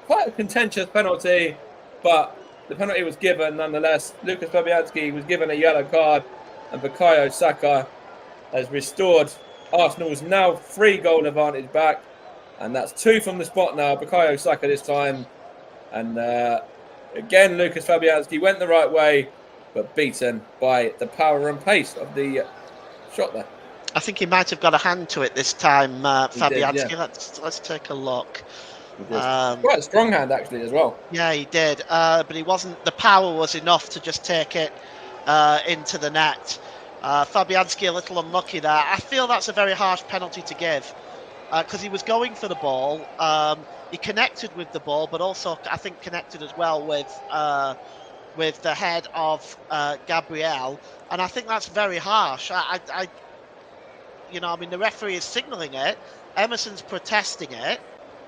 Quite a contentious penalty, but the penalty was given nonetheless. Lucas Fabianski was given a yellow card, and Bukayo Saka has restored Arsenal's now 3-goal advantage back. And that's 2 from the spot now. Bukayo Saka this time. And again, Lucas Fabianski went the right way, but beaten by the power and pace of the shot there. I think he might have got a hand to it this time, Fabianski. Did, yeah. Let's take a look. Quite a strong hand, actually, as well. Yeah, he did. But he wasn't. The power was enough to just take it into the net. Fabianski a little unlucky there. I feel that's a very harsh penalty to give because he was going for the ball. He connected with the ball, but also I think connected as well with the head of Gabriel, and I think that's very harsh. The referee is signalling it. Emerson's protesting it.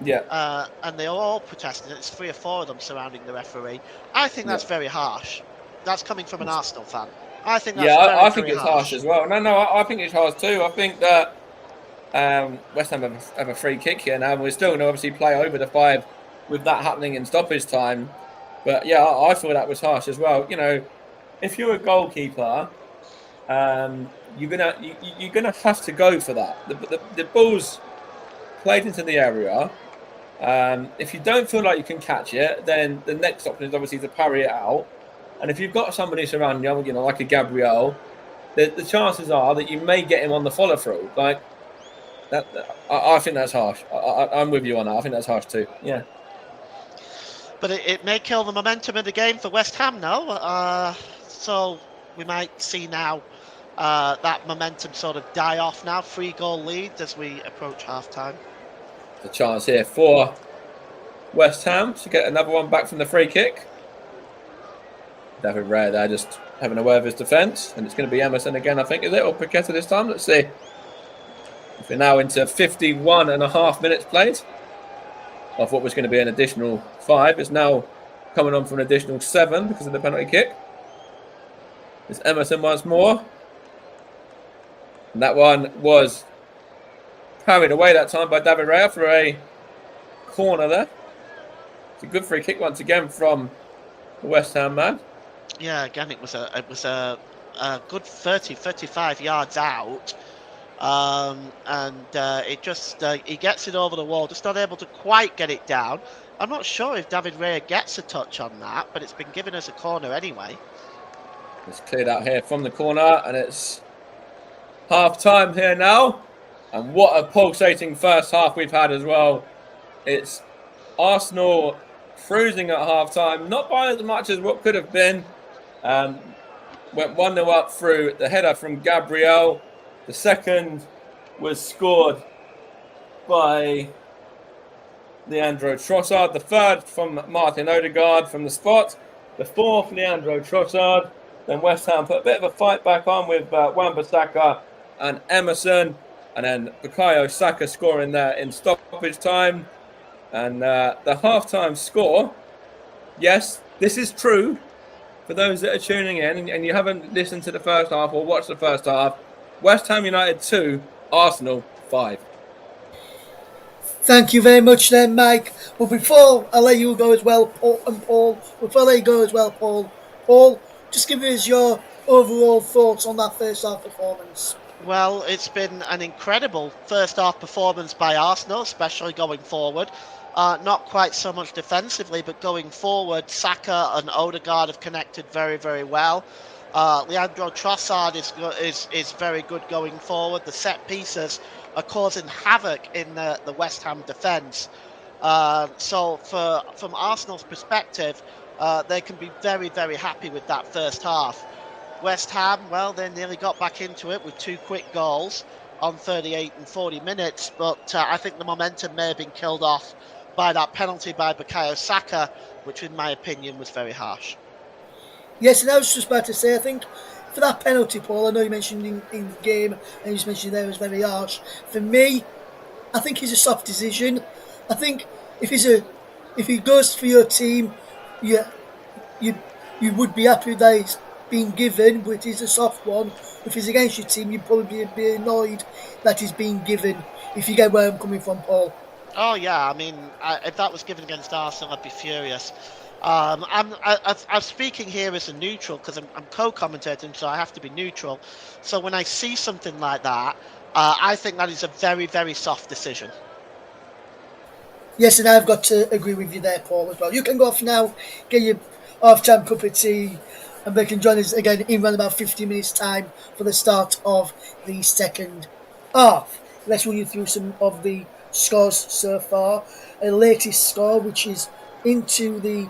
Yeah. And they're all protesting it. It's 3 or 4 of them surrounding the referee. I think that's very harsh. That's coming from an Arsenal fan. I think that's I think very it's harsh as well. No, I think it's harsh too. I think that West Ham have a free kick here now, and we're still going to obviously play over the 5 with that happening in stoppage time. But yeah, I thought that was harsh as well. You know, if you're a goalkeeper, you're gonna have to go for that. The ball's played into the area. If you don't feel like you can catch it, then the next option is obviously to parry it out. And if you've got somebody surrounding you, like a Gabriel, the chances are that you may get him on the follow through. Like that, I think that's harsh. I'm with you on that. I think that's harsh too. Yeah. But it may kill the momentum of the game for West Ham now. So we might see now that momentum sort of die off now. 3-goal lead as we approach half-time. The chance here for West Ham to get another one back from the free kick. David Raya there just having a word of his defence. And it's going to be Emerson again, I think, is it? Or Paqueta this time? Let's see. We're now into 51 and a half minutes played. Of what was going to be an additional 5. It's now coming on for an additional 7 because of the penalty kick. It's Emerson once more. And that one was parried away that time by David Raya for a corner there. It's a good free kick once again from the West Ham man. Yeah, again, it was a good 35 yards out. It just he gets it over the wall, just not able to quite get it down. I'm not sure if David Raya gets a touch on that, but it's been given as a corner anyway. It's cleared out here from the corner, and it's half time here now. And what a pulsating first half we've had as well. It's Arsenal cruising at half time, not by as much as what could have been. Went 1-0 up through the header from Gabriel. The second was scored by Leandro Trossard. The third from Martin Odegaard from the spot. The fourth, Leandro Trossard. Then West Ham put a bit of a fight back on with Wan-Bissaka and Emerson. And then Bukayo Saka scoring there in stoppage time. And the half-time score, yes, this is true. For those that are tuning in and you haven't listened to the first half or watched the first half, West Ham United 2, Arsenal 5. Thank you very much then, Mike. But before I let you go as well, Paul, Paul, just give us your overall thoughts on that first half performance. Well, it's been an incredible first half performance by Arsenal, especially going forward. Not quite so much defensively, but going forward, Saka and Odegaard have connected very, very well. Leandro Trossard is very good going forward. The set pieces are causing havoc in the West Ham defence. So from Arsenal's perspective, they can be very, very happy with that first half. West Ham, well, they nearly got back into it with 2 quick goals on 38 and 40 minutes, but I think the momentum may have been killed off by that penalty by Bukayo Saka, which in my opinion was very harsh. Yes, and I was just about to say, I think for that penalty, Paul, I know you mentioned in the game, and you just mentioned there it was very harsh. For me, I think it's a soft decision. I think if he goes for your team, you would be happy that it's been given, but it is a soft one. If he's against your team, you'd probably be annoyed that he's been given, if you get where I'm coming from, Paul. Oh yeah, I mean, if that was given against Arsenal, I'd be furious. I'm speaking here as a neutral because I'm co-commentating, so I have to be neutral. So when I see something like that, I think that is a very, very soft decision. Yes, and I've got to agree with you there, Paul, as well. You can go off now, get your half-time cup of tea, and they can join us again in around about 50 minutes' time for the start of the second half. Let's run you through some of the scores so far. A latest score, which is into the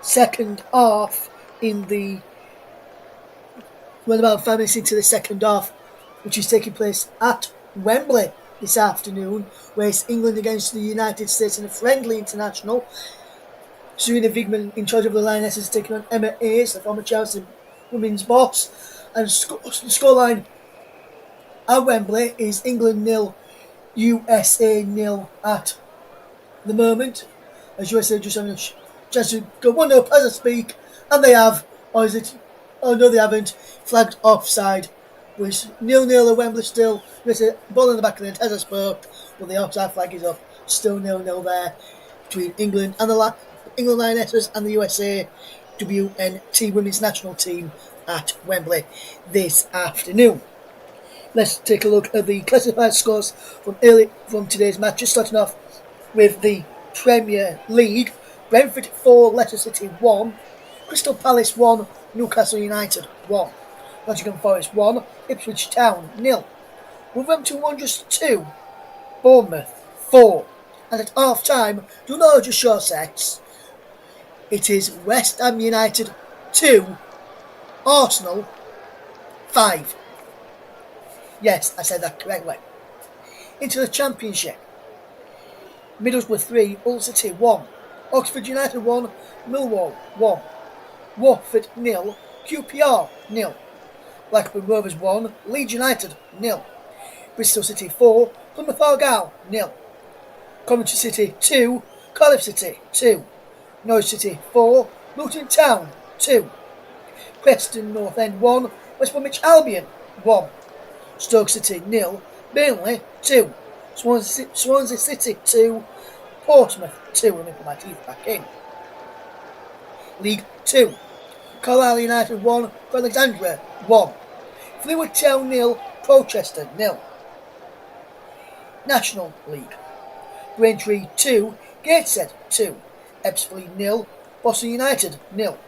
second half in the We're about 5 minutes into the second half, which is taking place at Wembley this afternoon, where it's England against the United States in a friendly international. Serena Wigman, in charge of the Lionesses, is taking on Emma Hayes, the former Chelsea women's boss. And the scoreline at Wembley is England 0, USA 0 at the moment, as USA just having a chance to go 1-0 as I speak, and they have, or is it? Oh no, they haven't. Flagged offside. Was 0-0 at Wembley still. There's a ball in the back of the net as I spoke, but the offside flag is up. Still 0-0 there between England and the England Lionesses and the USA WNT Women's National Team at Wembley this afternoon. Let's take a look at the classified scores from today's match. Just starting off with the Premier League. Brentford 4, Leicester City 1, Crystal Palace 1, Newcastle United 1, Nottingham Forest 1, Ipswich Town 0, Wolverhampton Wanderers 2, Bournemouth 4, and at half time, do not just short sets, it is West Ham United 2, Arsenal 5. Yes, I said that correctly. Into the Championship. Middlesbrough 3, Hull City 1, Oxford United 1, Millwall 1, Watford 0, QPR 0, Blackburn Rovers 1, Leeds United 0, Bristol City 4, Plymouth Argyle 0, Coventry City 2, Cardiff City 2, Norwich City 4, Luton Town 2, Preston North End 1, West Bromwich Albion 1, Stoke City 0, Burnley 2, Swansea City 2, Portsmouth 2, and put my teeth back in. League 2, Carlisle United 1, Alexandria 1, Fleetwood Town 0, Colchester 0. National League, Braintree 2, Gateshead 2, Ebbsfleet 0, Boston United 0,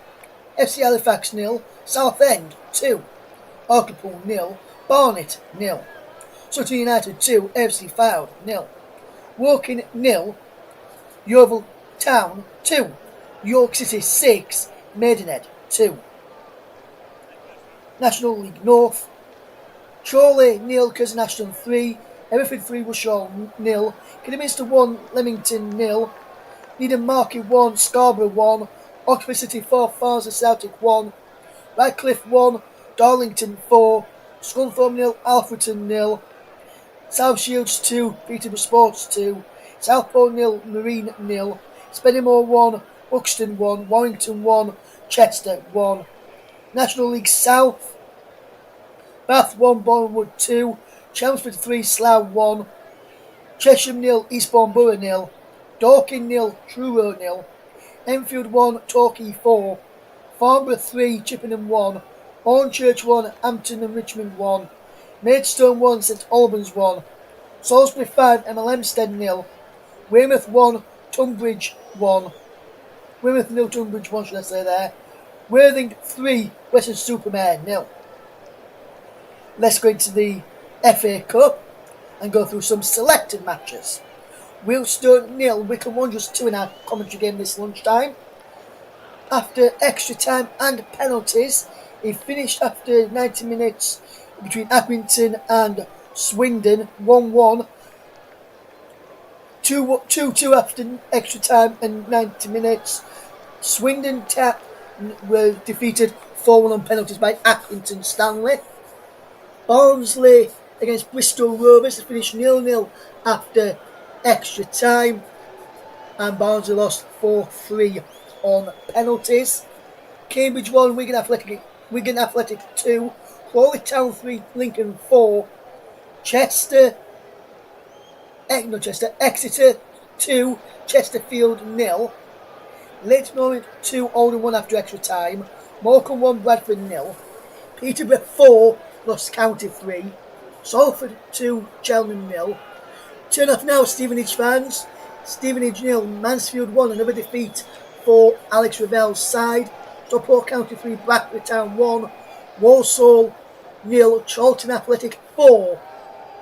FC Halifax 0, Southend 2, Hartlepool 0, Barnet 0, Sutton United 2, AFC Fylde 0, Woking 0, Yeovil Town 2, York City 6, Maidenhead 2. National League North, Chorley 0, Curzon Ashton 3, Everford 3, Wishaw 0, Kidderminster 1, Leamington 0, Needham Market 1, Scarborough 1, Oxford City 4, Farnborough Celtic 1, Radcliffe 1, Darlington 4, Scunthorpe 0, Alfreton 0, South Shields 2, Peterborough Sports 2, Southport 0, Marine 0, Spennymoor 1, Buxton 1, Warrington 1, Chester 1. National League South, Bath 1, Bournemouth 2, Chelmsford 3, Slough 1, Chesham 0, Eastbourne Borough 0, Dorking 0, Truro 0, Enfield 1, Torquay 4, Farnborough 3, Chippenham 1, Hornchurch 1, Hampton and Richmond 1, Maidstone 1, St Albans 1, Salisbury 5, Hempstead 0, Weymouth 1, Tunbridge 1, Weymouth 0, Tunbridge 1 should I say there, Worthing 3, Weston-super-Mare 0. Let's go into the FA Cup and go through some selected matches. Wealdstone 0, Wycombe Wanderers 2 in our commentary game this lunchtime. After extra time and penalties, it finished after 90 minutes between Accrington and Swindon 1-1. 2-2 after extra time and 90 minutes. Swindon were defeated 4-1 on penalties by Accrington Stanley. Barnsley against Bristol Rovers finished 0-0 after extra time, and Barnsley lost 4-3 on penalties. Cambridge 1, Wigan Athletic 2, Crawley Town 3, Lincoln 4, Exeter 2, Chesterfield 0, Leighton Orient 2, Oldham 1 after extra time, Morecambe 1, Bradford 0, Peterborough 4, Ross County 3, Salford 2, Cheltenham 0. Turn off now, Stevenage fans. Stevenage 0, Mansfield 1, another defeat for Alex Ravel's side. Stockport County 3, Blackburn Town 1, Walsall 0, Charlton Athletic 4.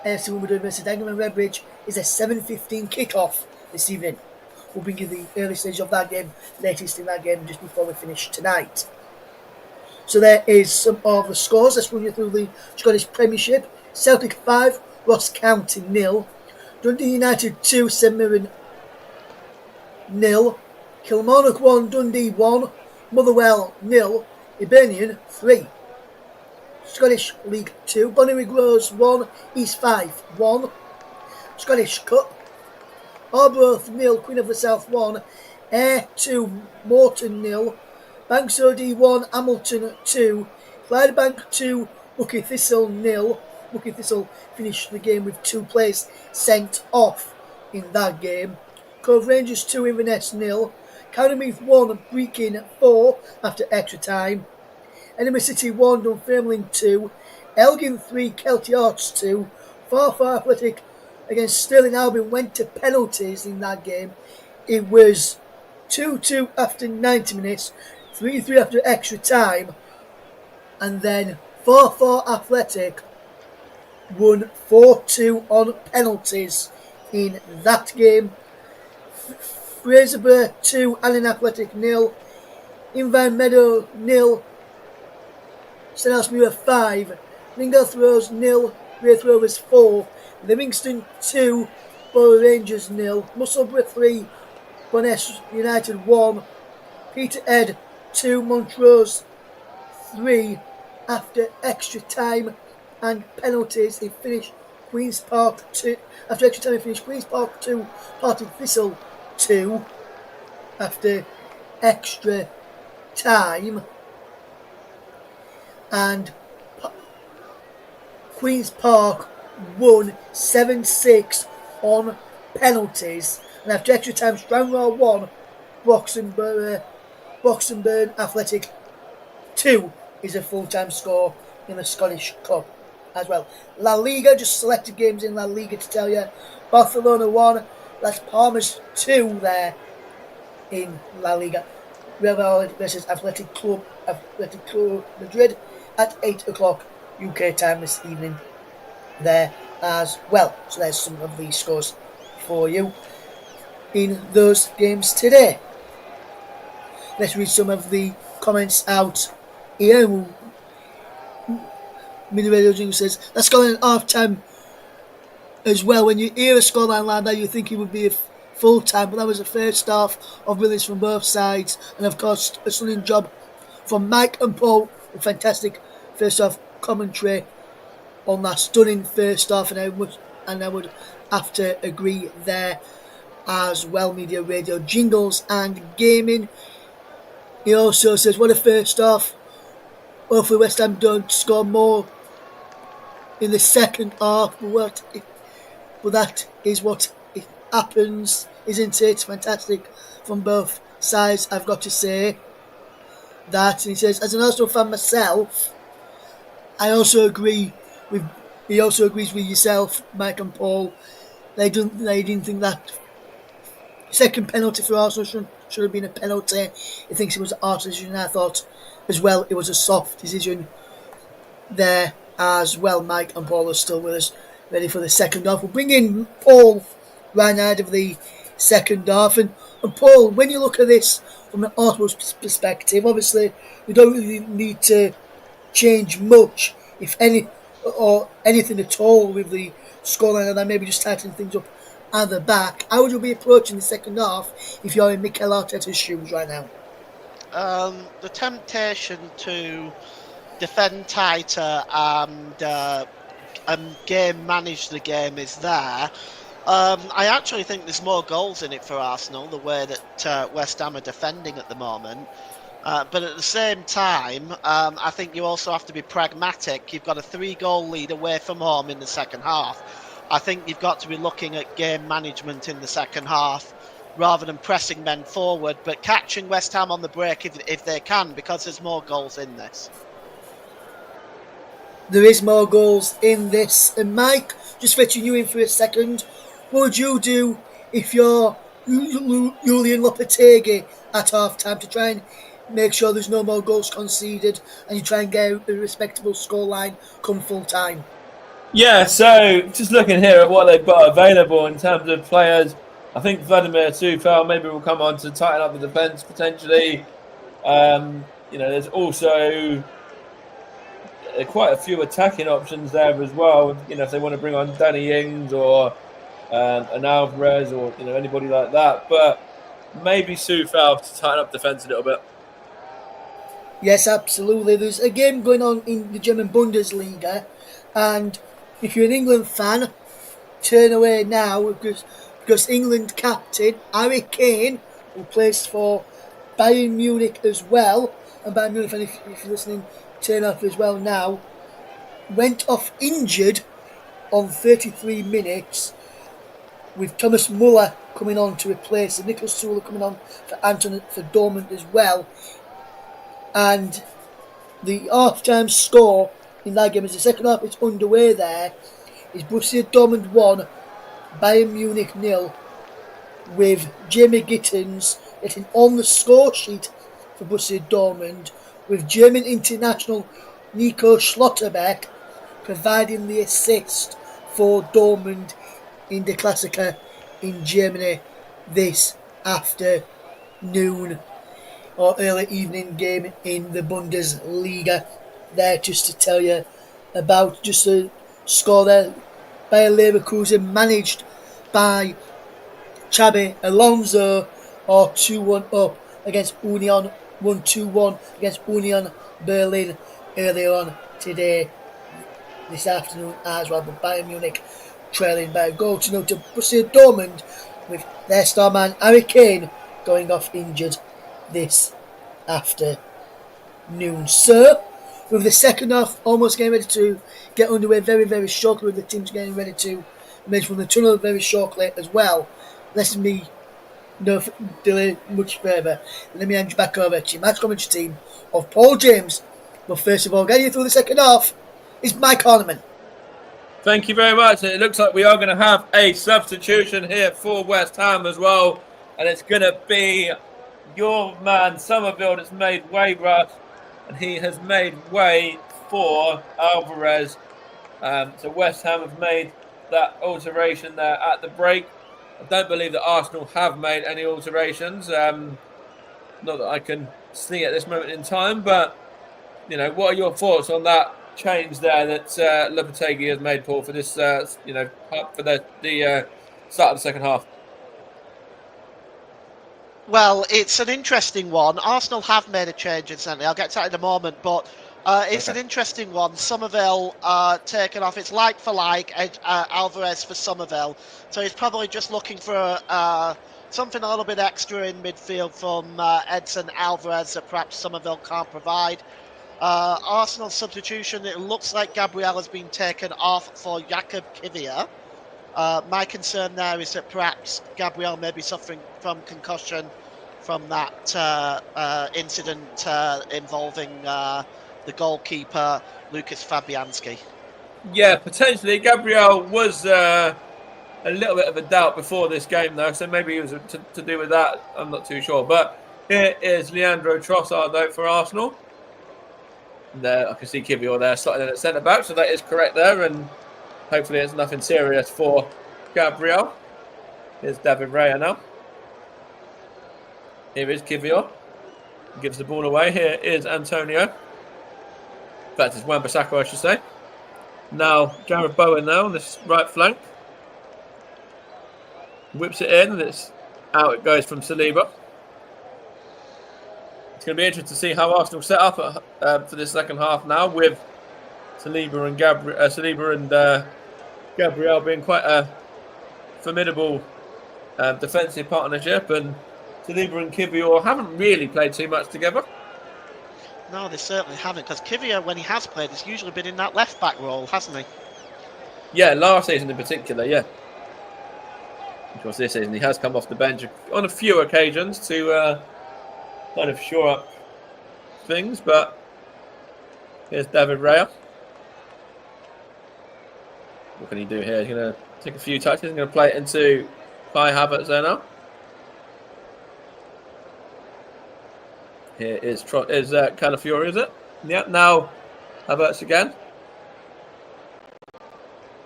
AFC Wimbledon versus Dagenham and Redbridge is a 7:15 kick-off this evening. We'll bring you the early stage of that game, latest in that game, just before we finish tonight. So there is some of the scores. Let's run you through the Scottish Premiership. Celtic 5, Ross County 0. Dundee United 2, St Mirren 0. Kilmarnock 1, Dundee 1. Motherwell 0. Hibernian 3. Scottish League 2, Bonnyrigg Rose 1, East Fife 1. Scottish Cup, Arbroath 0, Queen of the South 1, Ayr 2, Morton 0, Banks OD 1, Hamilton 2, Clydebank 2, Bucky Thistle 0. Bucky Thistle finished the game with 2 players sent off in that game. Cove Rangers 2, Inverness 0, Cowdenbeath 1, Brechin 4 after extra time. Enemy City 1, Dunfermline 2, Elgin 3, Kelty Arts 2, Farfar Athletic against Stirling Albion went to penalties in that game. It was 2-2 after 90 minutes, 3-3 after extra time, and then Farfar Athletic won 4-2 on penalties in that game. Fraserburgh 2, Allen Athletic 0, Invan Meadow 0, St Elsmuir 5, Lingard Rose 0, Wraith Rovers 4, Livingston 2, Borough Rangers 0, Musselburgh 3, Boness United 1, Peterhead 2, Montrose 3 after extra time and penalties. It finished Queen's Park 2 after extra time. It finished Queen's Park 2, Partick Thistle 2 after extra time, and Queen's Park won 7-6 on penalties, and after extra time Stranraer 1, Broxton Burn Athletic 2 is a full-time score in the Scottish Cup as well. La Liga, just selected games in La Liga to tell you. Barcelona 1, Las Palmas 2 there in La Liga. Real Valladolid versus Athletic Club Madrid at 8 o'clock UK time this evening there as well. So there's some of these scores for you in those games today. Let's read some of the comments out here. Mini Radio Jingle says, that's going at half time as well. When you hear a scoreline like that, you think it would be a full time, but that was the first half of brilliance from both sides, and of course a stunning job from Mike and Paul with fantastic first half commentary on that stunning first half, and I would have to agree there as well. Media Radio Jingles and Gaming. He also says, what a first half. Hopefully West Ham don't score more in the second half, but that is what it happens, isn't it? Fantastic from both sides, I've got to say that. And he says, as an Arsenal fan myself, I also agree with. He also agrees with yourself, Mike and Paul. They didn't think that second penalty for Arsenal should have been a penalty. He thinks it was an Arsenal decision. I thought as well it was a soft decision there as well. Mike and Paul are still with us, ready for the second half. We'll bring in Paul right out of the second half. And Paul, when you look at this from an Arsenal perspective, obviously we don't really need to change much, if any, or anything at all with the scoreline, and then maybe just tighten things up at the back. How would you be approaching the second half if you're in Mikel Arteta's shoes right now? The temptation to defend tighter and game manage the game is there. I actually think there's more goals in it for Arsenal, the way that West Ham are defending at the moment. But at the same time, I think you also have to be pragmatic. You've got a 3-goal lead away from home in the second half. I think you've got to be looking at game management in the second half rather than pressing men forward, but catching West Ham on the break if they can, because there's more goals in this. There is more goals in this. And Mike, just fetching you in for a second, what would you do if you're Julian Lopetegui at half-time to try and make sure there's no more goals conceded and you try and get a respectable scoreline come full-time? Yeah, so just looking here at what they've got available in terms of players, I think Vladimir Coufal maybe will come on to tighten up the defence potentially. There's also quite a few attacking options there as well. You know, if they want to bring on Danny Ings or an Alvarez or anybody like that, but maybe Soufal to tighten up defence a little bit. Yes, absolutely. There's a game going on in the German Bundesliga, and if you're an England fan, turn away now because England captain Harry Kane, who plays for Bayern Munich as well, and Bayern Munich, and if you're listening, turn off as well now, went off injured on 33 minutes, with Thomas Muller coming on to replace and Nicholas Sula coming on for Dortmund as well. And the half-time score in that game, as the second half is underway there, is Borussia Dortmund 1, Bayern Munich 0, with Jamie Gittens getting on the score sheet for Borussia Dortmund, with German international Nico Schlotterbeck providing the assist for Dortmund in the Klassiker in Germany this afternoon or early evening game in the Bundesliga. There just to tell you about just a score there. Bayer Leverkusen managed by Xabi Alonso are 2-1 up against Union, 1-2-1 against Union Berlin earlier on today, this afternoon as well. But Bayern Munich trailing by a goal to Borussia Dortmund, with their star man Harry Kane going off injured this afternoon. So, with the second half almost getting ready to get underway very, very shortly, with the teams getting ready to emerge from the tunnel very shortly as well, let me no delay much further. Let me hand you back over to your match commentary team of Paul James. But first of all, getting you through the second half is Mike Horniman. Thank you very much. It looks like we are going to have a substitution here for West Ham as well. And it's going to be your man, Somerville, that's made way, Russ. And he has made way for Alvarez. So West Ham have made that alteration there at the break. I don't believe that Arsenal have made any alterations. Not that I can see at this moment in time. But, what are your thoughts on that change there that Lopetegui has made, Paul, for this, for the start of the second half? Well, it's an interesting one. Arsenal have made a change, incidentally. I'll get to that in a moment, but it's an interesting one. Somerville taken off. It's like for like, Alvarez for Somerville. So he's probably just looking for something a little bit extra in midfield from Edson Alvarez that perhaps Somerville can't provide. Arsenal substitution, it looks like Gabriel has been taken off for Jakub Kivior. My concern there is that perhaps Gabriel may be suffering from concussion from that incident involving the goalkeeper, Lucas Fabianski. Yeah, potentially. Gabriel was a little bit of a doubt before this game, though, so maybe it was to do with that. I'm not too sure. But here is Leandro Trossard, though, for Arsenal. And I can see Kivior there slotting in at centre-back, so that is correct there, and hopefully it's nothing serious for Gabriel. Here's David Raya now. Here is Kivior. He gives the ball away. Here is Antonio. In fact, it's Wan-Bissaka, I should say. Now, Jarrod Bowen now on this right flank. Whips it in, and it's out it goes from Saliba. It's going to be interesting to see how Arsenal set up for this second half now, with Saliba and Gabriel being quite a formidable defensive partnership, and Saliba and Kivior haven't really played too much together. No, they certainly haven't, because Kivior, when he has played, has usually been in that left-back role, hasn't he? Yeah, last season in particular, yeah. Of course, this season he has come off the bench on a few occasions to kind of shore up things, but here's David Raya. What can he do here? He's going to take a few touches. He's going to play it into Kai Havertz there now. Here is Calafiori, is it? Yeah, now Havertz again.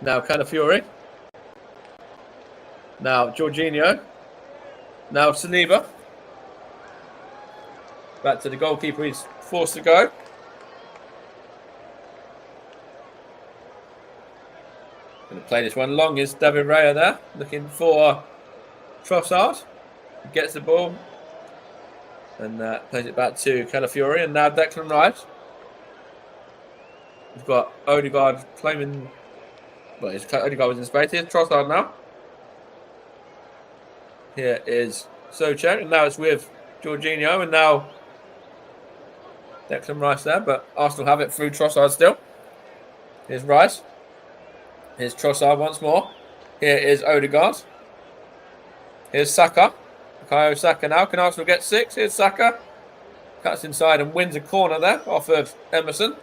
Now Calafiori. Now Jorginho. Now Saliba. Back to the goalkeeper. He's forced to go. Play this one long is David Raya there, looking for Trossard. Gets the ball and plays it back to Calafiori, and now Declan Rice. We've got Odegaard claiming. Well, Odegaard was in space. Here's Trossard now. Here is Souček, and now it's with Jorginho, and now Declan Rice there, but Arsenal have it through Trossard still. Here's Rice. Here's Trossard once more. Here is Odegaard. Here's Saka. Bukayo Saka now. Can Arsenal get 6? Here's Saka. Cuts inside and wins a corner there off of Emerson.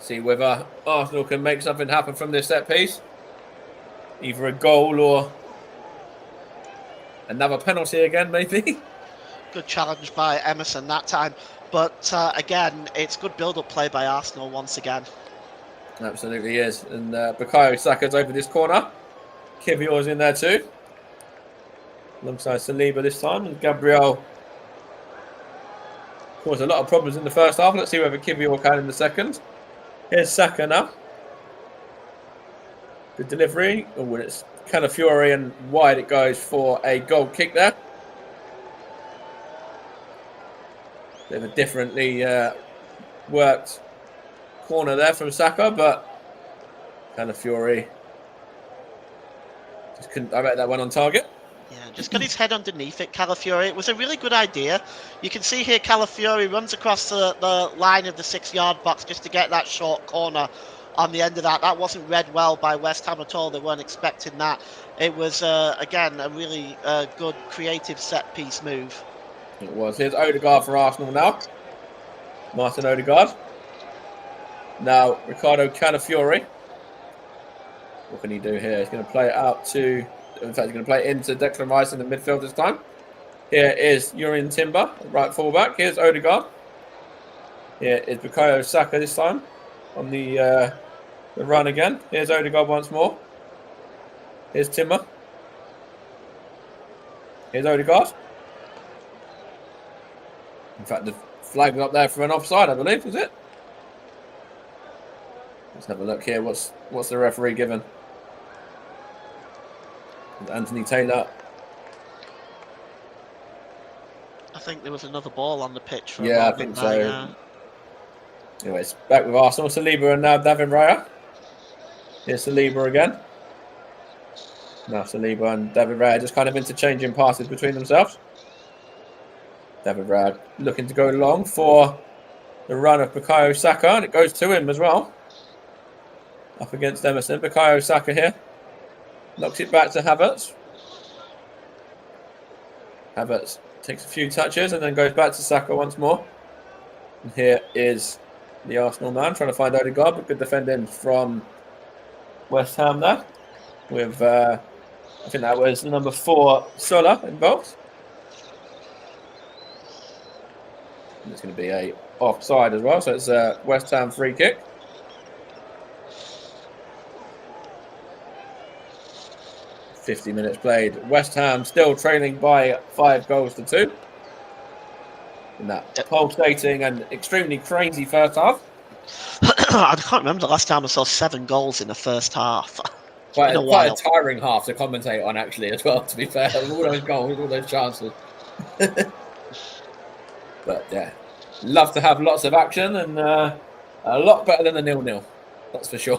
See whether Arsenal can make something happen from this set piece. Either a goal or another penalty again, maybe. Good challenge by Emerson that time. But again, it's good build-up play by Arsenal once again. Absolutely is. And Bukayo Saka's over this corner. Kivior's in there too. Alongside Saliba this time. And Gabriel caused a lot of problems in the first half. Let's see whether Kivior can in the second. Here's Saka now. The delivery. Oh, it's Calafiori, and wide it goes for a goal kick there. Bit of a differently worked corner there from Saka, but Calafiori just couldn't direct that one on target. Yeah, just got his head underneath it, Calafiori. It was a really good idea. You can see here Calafiori runs across the line of the 6-yard box just to get that short corner on the end of that. That wasn't read well by West Ham at all. They weren't expecting that. It was, again, a really good creative set-piece move. It was. Here's Odegaard for Arsenal now. Martin Odegaard. Now, Ricardo Calafiori. What can he do here? He's going to play it out to... In fact, he's going to play it into Declan Rice in the midfield this time. Here is Urian Timber, right fullback. Here's Odegaard. Here is Bukayo Saka this time on the run again. Here's Odegaard once more. Here's Timber. Here's Odegaard. In fact, the flag is up there for an offside, I believe, is it? Let's have a look here. What's the referee given? Anthony Taylor. I think there was another ball on the pitch. For I think so. Anyways, back with Arsenal. Saliba and now David Raya. Here's Saliba again. Now Saliba and David Raya just kind of interchanging passes between themselves. David Raya looking to go long for the run of Bukayo Saka, and it goes to him as well. Up against Emerson. Bukayo Saka here. Knocks it back to Havertz. Havertz takes a few touches and then goes back to Saka once more. And here is the Arsenal man trying to find Odegaard, but good defending from West Ham there. With, I think that was the number 4, Sola, involved. And it's going to be a offside as well, so it's a West Ham free kick. .50 minutes played. West Ham still trailing by 5-2 in that pulsating and extremely crazy first half. I can't remember the last time I saw 7 goals in the first half. Quite a tiring half to commentate on, actually, as well, to be fair. All those goals, all those chances. But yeah, love to have lots of action, and a lot better than the 0-0. That's for sure.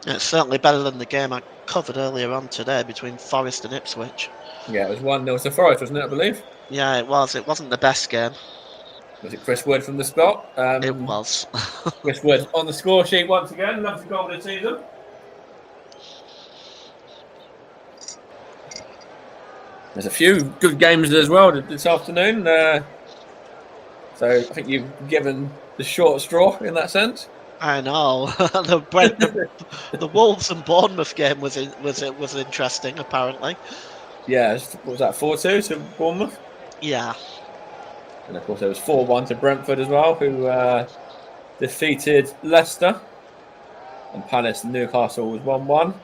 It's certainly better than the game I covered earlier on today between Forest and Ipswich. Yeah, it was 1-0 to Forest, wasn't it, I believe? Yeah, it was. It wasn't the best game. Was it Chris Wood from the spot? It was. Chris Wood on the score sheet once again. Loves the goal of the season. There's a few good games as well this afternoon. So I think you've given the short straw in that sense. I know. the Wolves and Bournemouth game was interesting, apparently. Yeah, what was that, 4-2 to Bournemouth? Yeah. And of course there was 4-1 to Brentford as well, who defeated Leicester. And Palace and Newcastle was 1-1.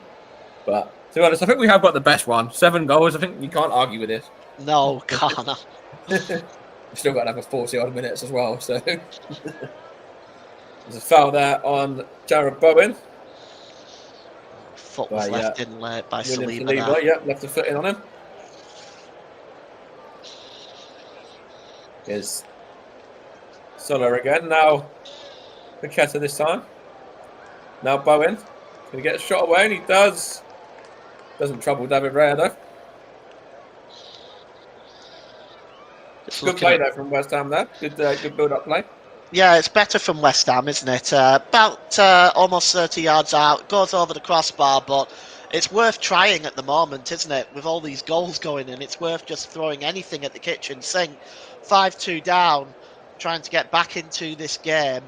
But to be honest, I think we have got the best one. 7 goals, I think you can't argue with this. No, can't. We've still got another 40-odd minutes as well, so... There's a foul there on Jared Bowen. Foot was left in late by William Saliba Saliba, there. yeah, left a foot in on him. Here's Soler again. Now Paqueta this time. Now Bowen. Can he get a shot away? And he does. Doesn't trouble David Raya though. Good play there from West Ham there. Good build-up play. Yeah, it's better from West Ham, isn't it? About almost 30 yards out, goes over the crossbar, but it's worth trying at the moment, isn't it? With all these goals going in, it's worth just throwing anything at the kitchen sink. 5-2 down, trying to get back into this game.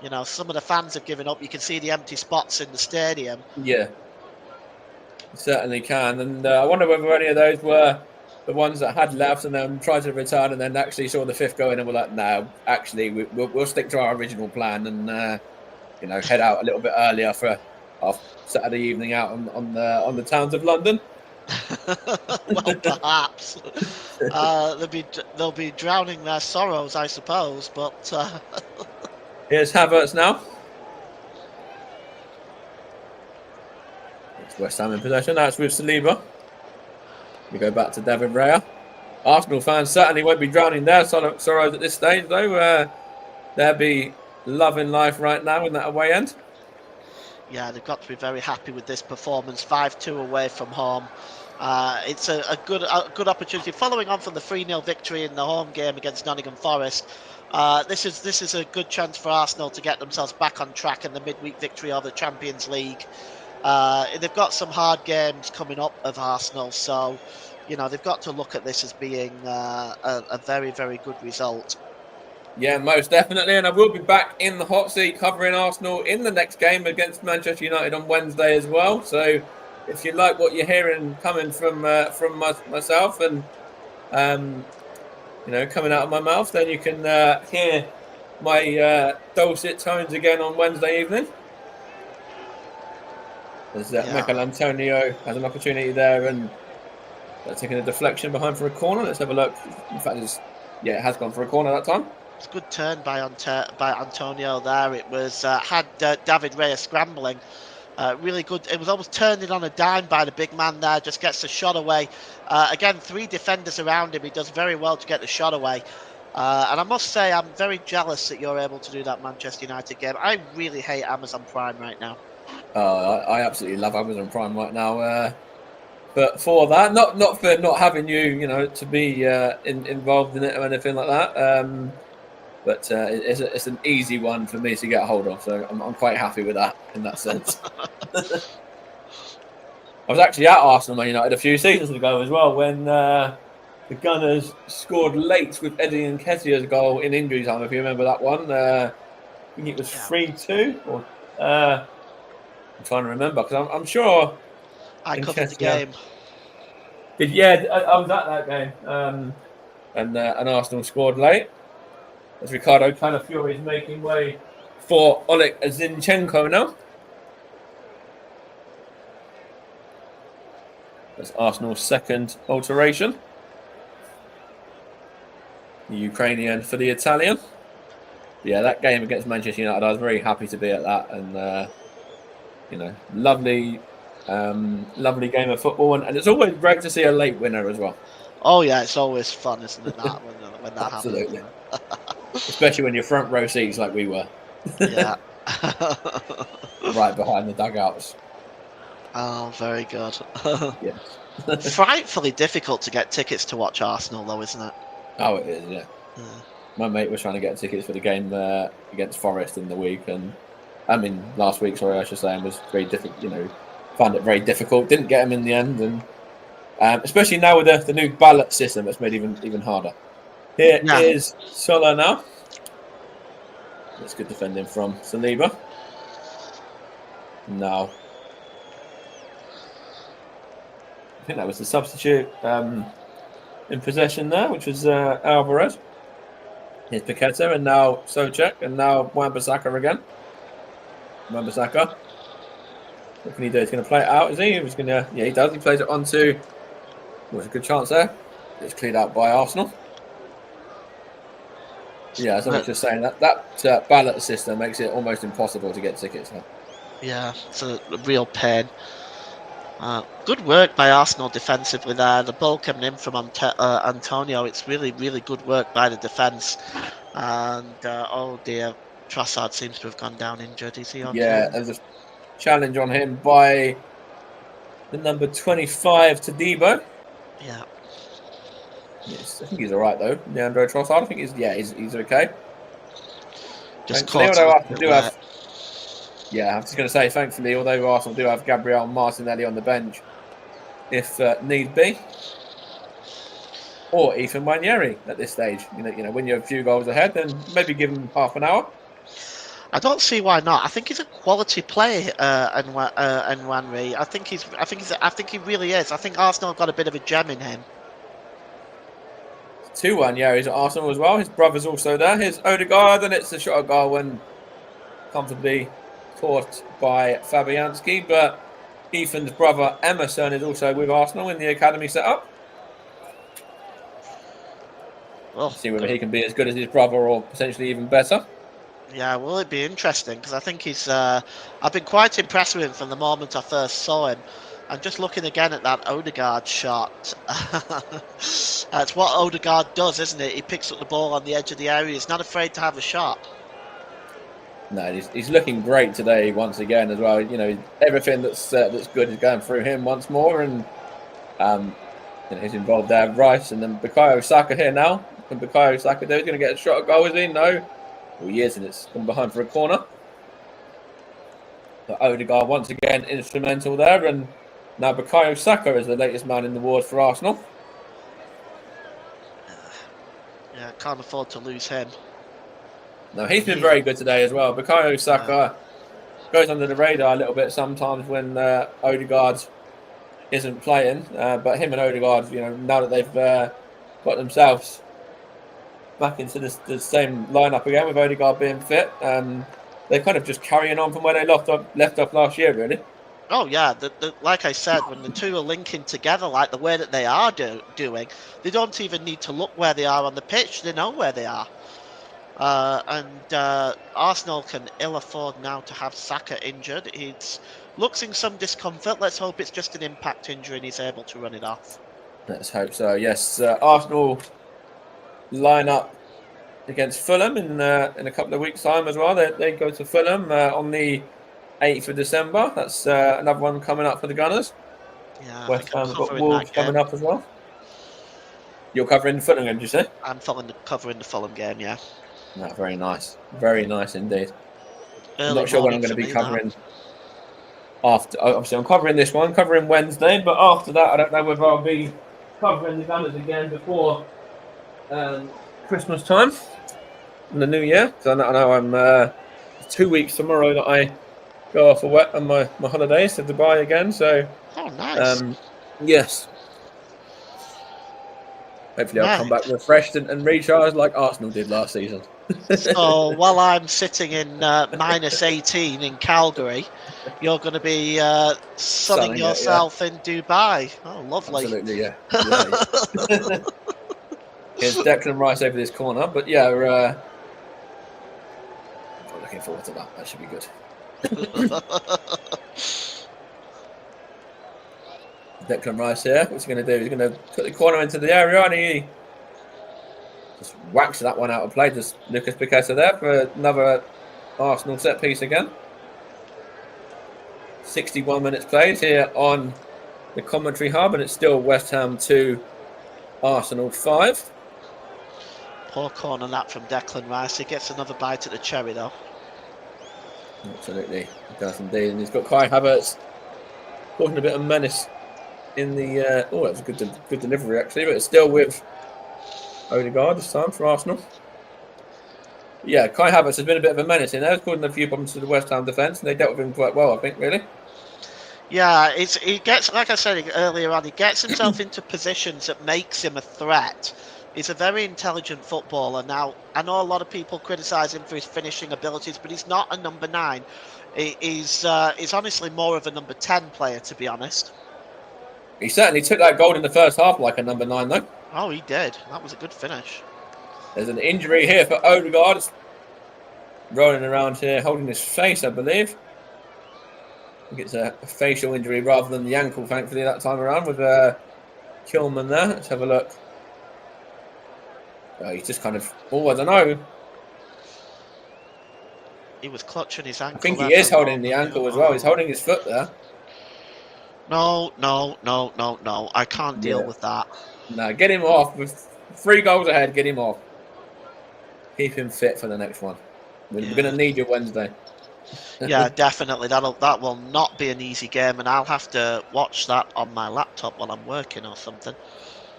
You know, some of the fans have given up. You can see the empty spots in the stadium. Yeah, you certainly can. And I wonder whether any of those were the ones that had left and then tried to return and then actually saw the fifth go in and were like, no, actually, we'll stick to our original plan and head out a little bit earlier for our Saturday evening out on the towns of London. Well, perhaps they'll be drowning their sorrows, I suppose. But here's Havertz now. It's West Ham in possession. That's with Saliba. We go back to David Raya. Arsenal fans certainly won't be drowning their sorrows at this stage, though. They'll be loving life right now in that away end. Yeah, they've got to be very happy with this performance. 5-2 away from home. It's a good opportunity. Following on from the 3-0 victory in the home game against Nottingham Forest, this is a good chance for Arsenal to get themselves back on track in the midweek victory of the Champions League. They've got some hard games coming up of Arsenal, so they've got to look at this as being a very, very good result. Yeah, most definitely, and I will be back in the hot seat covering Arsenal in the next game against Manchester United on Wednesday as well. So, if you like what you're hearing coming from myself and coming out of my mouth, then you can hear my dulcet tones again on Wednesday evening. As Mikel Antonio has an opportunity there and taking a deflection behind for a corner. Let's have a look. In fact, it has gone for a corner that time. It's a good turn by Antonio there. It was had David Raya scrambling. Really good. It was almost turned in on a dime by the big man there. Just gets the shot away. Again, 3 defenders around him. He does very well to get the shot away. And I must say, I'm very jealous that you're able to do that Manchester United game. I really hate Amazon Prime right now. I absolutely love Amazon Prime right now. But for that, not for not having you, to be involved in it or anything like that. But it's an easy one for me to get a hold of, so I'm quite happy with that in that sense. I was actually at Arsenal Man United a few seasons ago as well when the Gunners scored late with Eddie Nketiah's goal in injury time, if you remember that one. I think it was 3-2. Or I'm trying to remember because I'm sure I covered the game. I was at that game, and Arsenal scored late. As Ricardo Calafiori is making way for Oleg Zinchenko now. That's Arsenal's second alteration. The Ukrainian for the Italian. Yeah, that game against Manchester United, I was very happy to be at that, and lovely game of football, and it's always great to see a late winner as well. Oh yeah, it's always fun, isn't it? When that Absolutely. happens. Especially when you're front row seats like we were. Yeah. Right behind the dugouts. Oh, very good. Yeah. Frightfully difficult to get tickets to watch Arsenal, though, isn't it? Oh, it is, yeah. My mate was trying to get tickets for the game against Forest in the week, and last week, sorry, I should say, and was very difficult. Found it very difficult. Didn't get them in the end, and especially now with the new ballot system, it's made even harder. Here is Soler now. That's good defending from Saliba. Now, I think that was the substitute in possession there, which was Alvarez. Here's Paqueta, and now Souček, and now Wan-Bissaka again. Wan-Bissaka. What can he do? He's going to play it out, is he? Yeah, he does. He plays it onto. There's a good chance there. It's cleared out by Arsenal. Yeah, as I was just saying, that ballot system makes it almost impossible to get tickets. Huh? Yeah, it's a real pain. Good work by Arsenal defensively there. The ball coming in from Antonio. It's really, really good work by the defence. And oh dear, Trossard seems to have gone down injured. Is he okay? Yeah, there's a challenge on him by the number 25 to Debo. Yeah. Yes, I think he's all right though. Leandro Trossard. I think he's okay. Just thankfully, caught although a Arsenal bit do wet. have, I was just going to say, thankfully, although Arsenal do have Gabriel Martinelli on the bench, if need be, or Ethan Wanyeri at this stage. You know, when you're a few goals ahead, then maybe give him half an hour. I don't see why not. I think he's a quality player, Nwaneri. I think he really is. I think Arsenal have got a bit of a gem in him. 2-1, he's at Arsenal as well. His brother's also there. Here's Odegaard, and it's a shot at goal when comfortably caught by Fabianski. But Ethan's brother Emerson is also with Arsenal in the academy setup. Well, see whether he can be as good as his brother or potentially even better. Yeah, will it be interesting? Because I think he's. I've been quite impressed with him from the moment I first saw him. And just looking again at that Odegaard shot, that's what Odegaard does, isn't it? He picks up the ball on the edge of the area. He's not afraid to have a shot. No, he's looking great today once again as well. You know, everything that's good is going through him once more, and he's involved there. Rice and then Bukayo Saka here now. Can Bukayo Saka do? He's going to get a shot at goal, is he? No. Well, he is, and it's gone behind for a corner. But Odegaard once again instrumental there, and now Bukayo Saka is the latest man in the ward for Arsenal. Yeah, can't afford to lose him. No, he's been very good today as well. Bukayo Saka goes under the radar a little bit sometimes when Odegaard isn't playing. But him and Odegaard, now that they've got themselves back into the same lineup again with Odegaard being fit, they're kind of just carrying on from where they left off last year, really. Oh yeah, like I said, when the two are linking together like the way that they are doing, they don't even need to look where they are on the pitch. They know where they are. And Arsenal can ill afford now to have Saka injured. He looks in some discomfort. Let's hope it's just an impact injury and he's able to run it off. Let's hope so. Yes, Arsenal line up against Fulham in a couple of weeks' time as well. They go to Fulham on the 8th of December. That's another one coming up for the Gunners. Yeah, West Ham's got Wolves coming up as well. You're covering the Fulham game, did you say? I'm covering the Fulham game, yeah. No, very nice. Very nice indeed. Early I'm not sure when I'm going to be covering after. Obviously, I'm covering this one, covering Wednesday, but after that, I don't know whether I'll be covering the Gunners again before Christmas time in the new year. Because I know I'm 2 weeks tomorrow that I go off on my holidays to Dubai again. So, oh, nice. Yes. Hopefully, I'll come back refreshed and recharged like Arsenal did last season. So while I'm sitting in minus 18 in Calgary, you're going to be sunning yourself in Dubai. Oh, lovely. Absolutely, yeah. Here's Declan Rice over this corner, but yeah, we're looking forward to that. That should be good. Declan Rice here. What's he going to do? He's going to put the corner into the area, and he just whacks that one out of play. Just Lucas Piqueta there for another Arsenal set piece again. 61 minutes played here on the commentary hub, and it's still West Ham 2, Arsenal 5. Poor corner that from Declan Rice. He gets another bite at the cherry, though. Absolutely, he does indeed. And he's got Kai Havertz causing a bit of menace in the. That was a good delivery actually, but it's still with Odegaard this time for Arsenal. Yeah, Kai Havertz has been a bit of a menace in there. He's causing a few problems to the West Ham defence, and they dealt with him quite well, I think, really. Yeah, he gets, like I said earlier on, he gets himself into positions that makes him a threat. He's a very intelligent footballer. Now, I know a lot of people criticise him for his finishing abilities, but he's not a number 9. He's honestly more of a number 10 player, to be honest. He certainly took that goal in the first half like a number 9, though. Oh, he did. That was a good finish. There's an injury here for Odegaard. It's rolling around here, holding his face, I believe. I think it's a facial injury rather than the ankle, thankfully, that time around with Kilman there. Let's have a look. Oh, he's just kind of... Oh, I don't know. He was clutching his ankle. I think he is holding the ankle as well. He's holding his foot there. No. I can't deal with that. No, get him off. With 3 goals ahead, get him off. Keep him fit for the next one. We're going to need you Wednesday. Yeah, definitely. That will not be an easy game, and I'll have to watch that on my laptop while I'm working or something.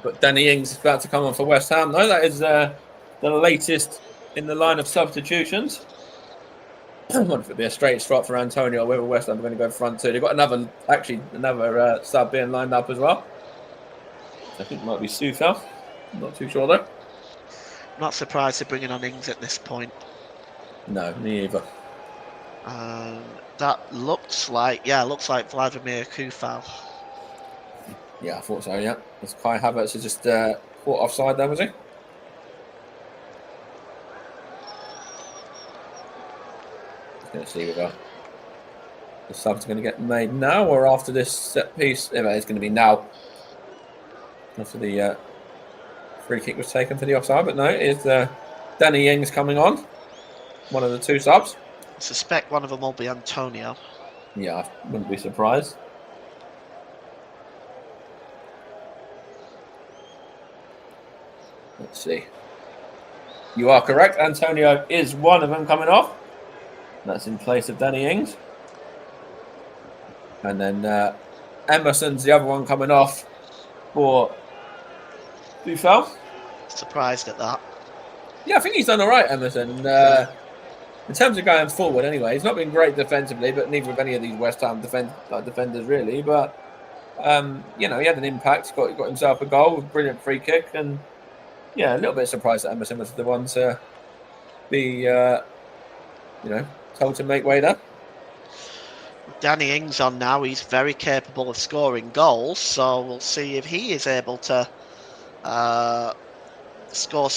But Danny Ings is about to come on for West Ham, though. That is the latest in the line of substitutions. I wonder if it'd be a straight swap for Antonio, or whether West Ham are going to go front two. They've got another sub being lined up as well. I think it might be Soufal. I'm not too sure though. Not surprised they're bringing on Ings at this point. No, me either. That looks like Vladimir Kufal. Yeah, I thought so. Yeah, it's Kai Havertz is just caught offside there, was he? Going to see whether the sub's going to get made now or after this set piece. Yeah, it's going to be now. After the free kick was taken for the offside, but no, it's Danny Ings coming on. One of the 2 subs. I suspect one of them will be Antonio. Yeah, I wouldn't be surprised. Let's see. You are correct. Antonio is one of them coming off. That's in place of Danny Ings. And then Emerson's the other one coming off for Buffon. Surprised at that. Yeah, I think he's done all right, Emerson. In terms of going forward, anyway, he's not been great defensively, but neither of any of these West Ham defenders really. But he had an impact. Got himself a goal, with a brilliant free kick, and yeah, a little bit surprised that Emerson was the one to be, told to make way there. Danny Ings on now. He's very capable of scoring goals, so we'll see if he is able to score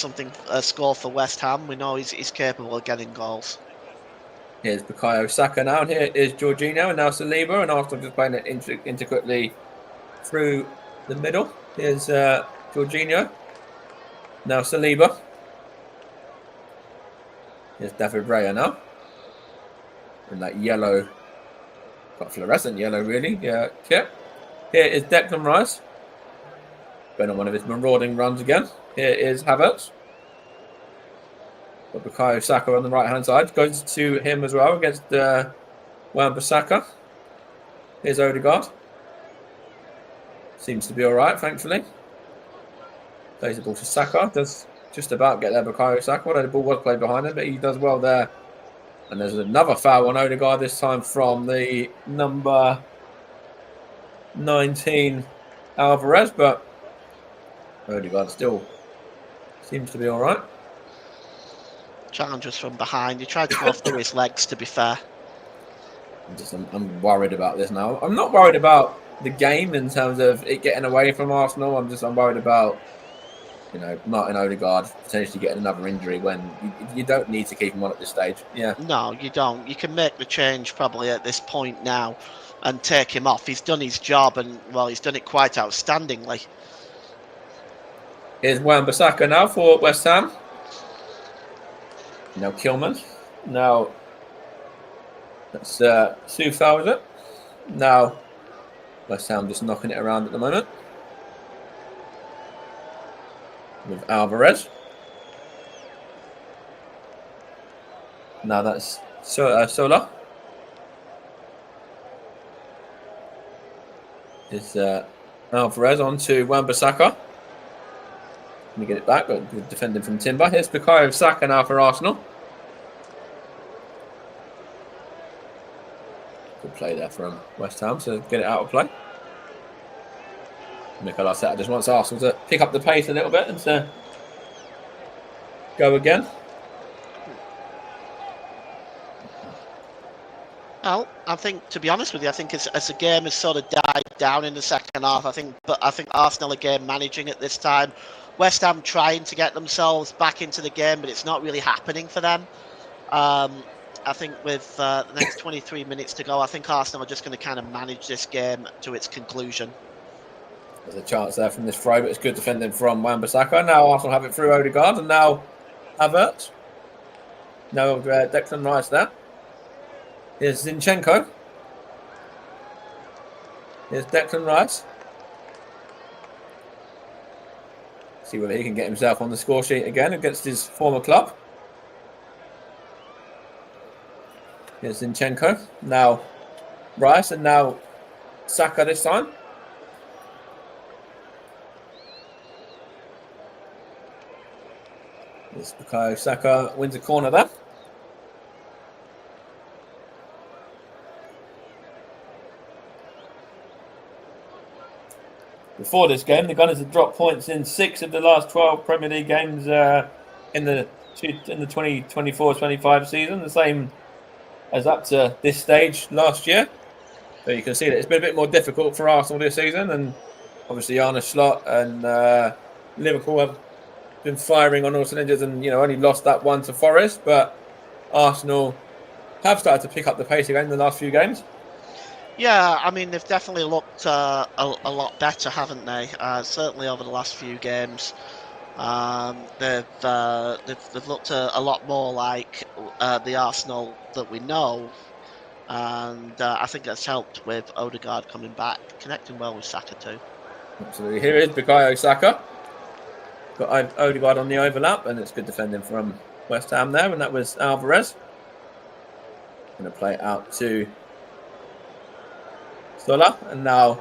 for West Ham. We know he's capable of getting goals. Here's Bukayo Saka now, and here is Jorginho, and now Saliba, and Arsenal just playing it intricately through the middle. Here's Jorginho, now Saliba. Here's David Raya now, in that yellow, quite fluorescent yellow really, yeah, kit. Here is Declan Rice, going on one of his marauding runs again. Here is Havertz. Got Bukayo Saka on the right-hand side. Goes to him as well against Wan-Bissaka. Here's Odegaard. Seems to be all right, thankfully. Plays the ball to Saka. Does just about get there, Bukayo Saka. Although the ball was played behind him, but he does well there. And there's another foul on Odegaard, this time from the number 19 Alvarez, but Odegaard still seems to be all right. Challenge was from behind. He tried to go through his legs, to be fair. I'm worried about this now. I'm not worried about the game in terms of it getting away from Arsenal. I'm worried about, Martin Odegaard potentially getting another injury when you don't need to keep him on at this stage. Yeah. No, you don't. You can make the change probably at this point now and take him off. He's done his job, and he's done it quite outstandingly. Here's Wan-Bissaka now for West Ham. Now Kilman. Now that's Soufal, is it? Now West Ham just knocking it around at the moment with Alvarez. Now that's Sola. Is Alvarez on to Wan-Bissaka. Let me get it back, but good defending from Timber. Here's Bukayo Saka now for Arsenal. Good play there from West Ham to get it out of play. Mikel Arteta just wants Arsenal to pick up the pace a little bit and to go again. Well, I think, to be honest with you, I think as the game has sort of died down in the second half, I think Arsenal again managing it this time. West Ham trying to get themselves back into the game, but it's not really happening for them. I think with the next 23 minutes to go, I think Arsenal are just going to kind of manage this game to its conclusion. There's a chance there from this throw, but it's good defending from Wan-Bissaka. Now Arsenal have it through Odegaard, and now Havertz. No Declan Rice there. Here's Zinchenko. Here's Declan Rice. See whether he can get himself on the score sheet again against his former club. Here's Zinchenko. Now Rice, and now Saka this time. This Bukayo Saka wins a corner there. Before this game, the Gunners had dropped points in 6 of the last 12 Premier League games in the 2024-25 season, the same as up to this stage last year. So you can see that it's been a bit more difficult for Arsenal this season, and obviously Arne Slot and Liverpool have been firing on all cylinders, and only lost that one to Forest, but Arsenal have started to pick up the pace again in the last few games. Yeah, I mean, they've definitely looked a lot better, haven't they? Certainly over the last few games. They've looked a lot more like the Arsenal that we know, and I think that's helped with Odegaard coming back, connecting well with Saka too. Absolutely. Here is Bukayo Saka. Got Odegaard on the overlap, and it's good defending from West Ham there, and that was Alvarez. Going to play it out to Sola, and now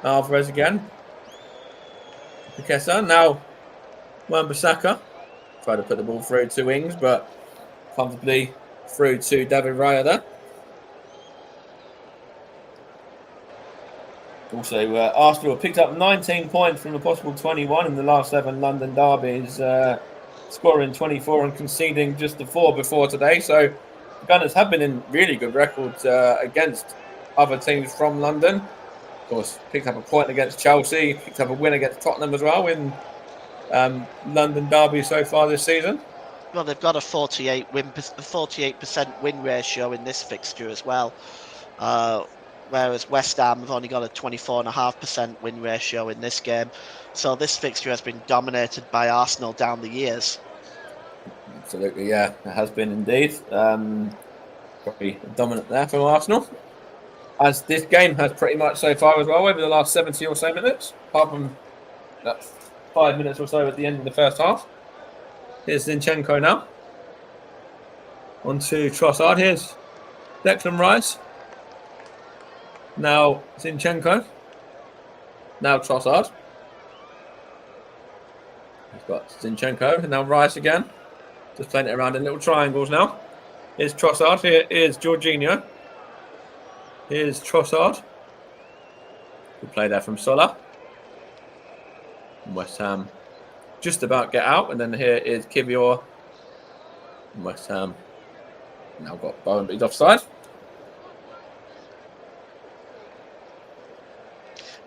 Alvarez again. Pikessa, now Wan-Bissaka. Try to put the ball through to Ings, but comfortably through to David Raya there. Also, Arsenal have picked up 19 points from a possible 21 in the last 7 London derbies, scoring 24 and conceding just the 4 before today. So the Gunners have been in really good records against other teams from London. Of course, picked up a point against Chelsea, picked up a win against Tottenham as well in London derby so far this season. Well, they've got a 48% win ratio in this fixture as well. Whereas West Ham have only got a 24.5% win ratio in this game. So this fixture has been dominated by Arsenal down the years. Absolutely, yeah, it has been indeed. Probably dominant there from Arsenal. As this game has pretty much so far as well, over the last 70 or so minutes, apart from that 5 minutes or so at the end of the first half. Here's Zinchenko now. On to Trossard. Here's Declan Rice. Now Zinchenko. Now Trossard. He's got Zinchenko, and now Rice again. Just playing it around in little triangles now. Here's Trossard. Here is Jorginho. Here's Trossard. Good play there from Sola. And West Ham just about get out. And then here is Kivior. And West Ham now got Bowen, but he's offside.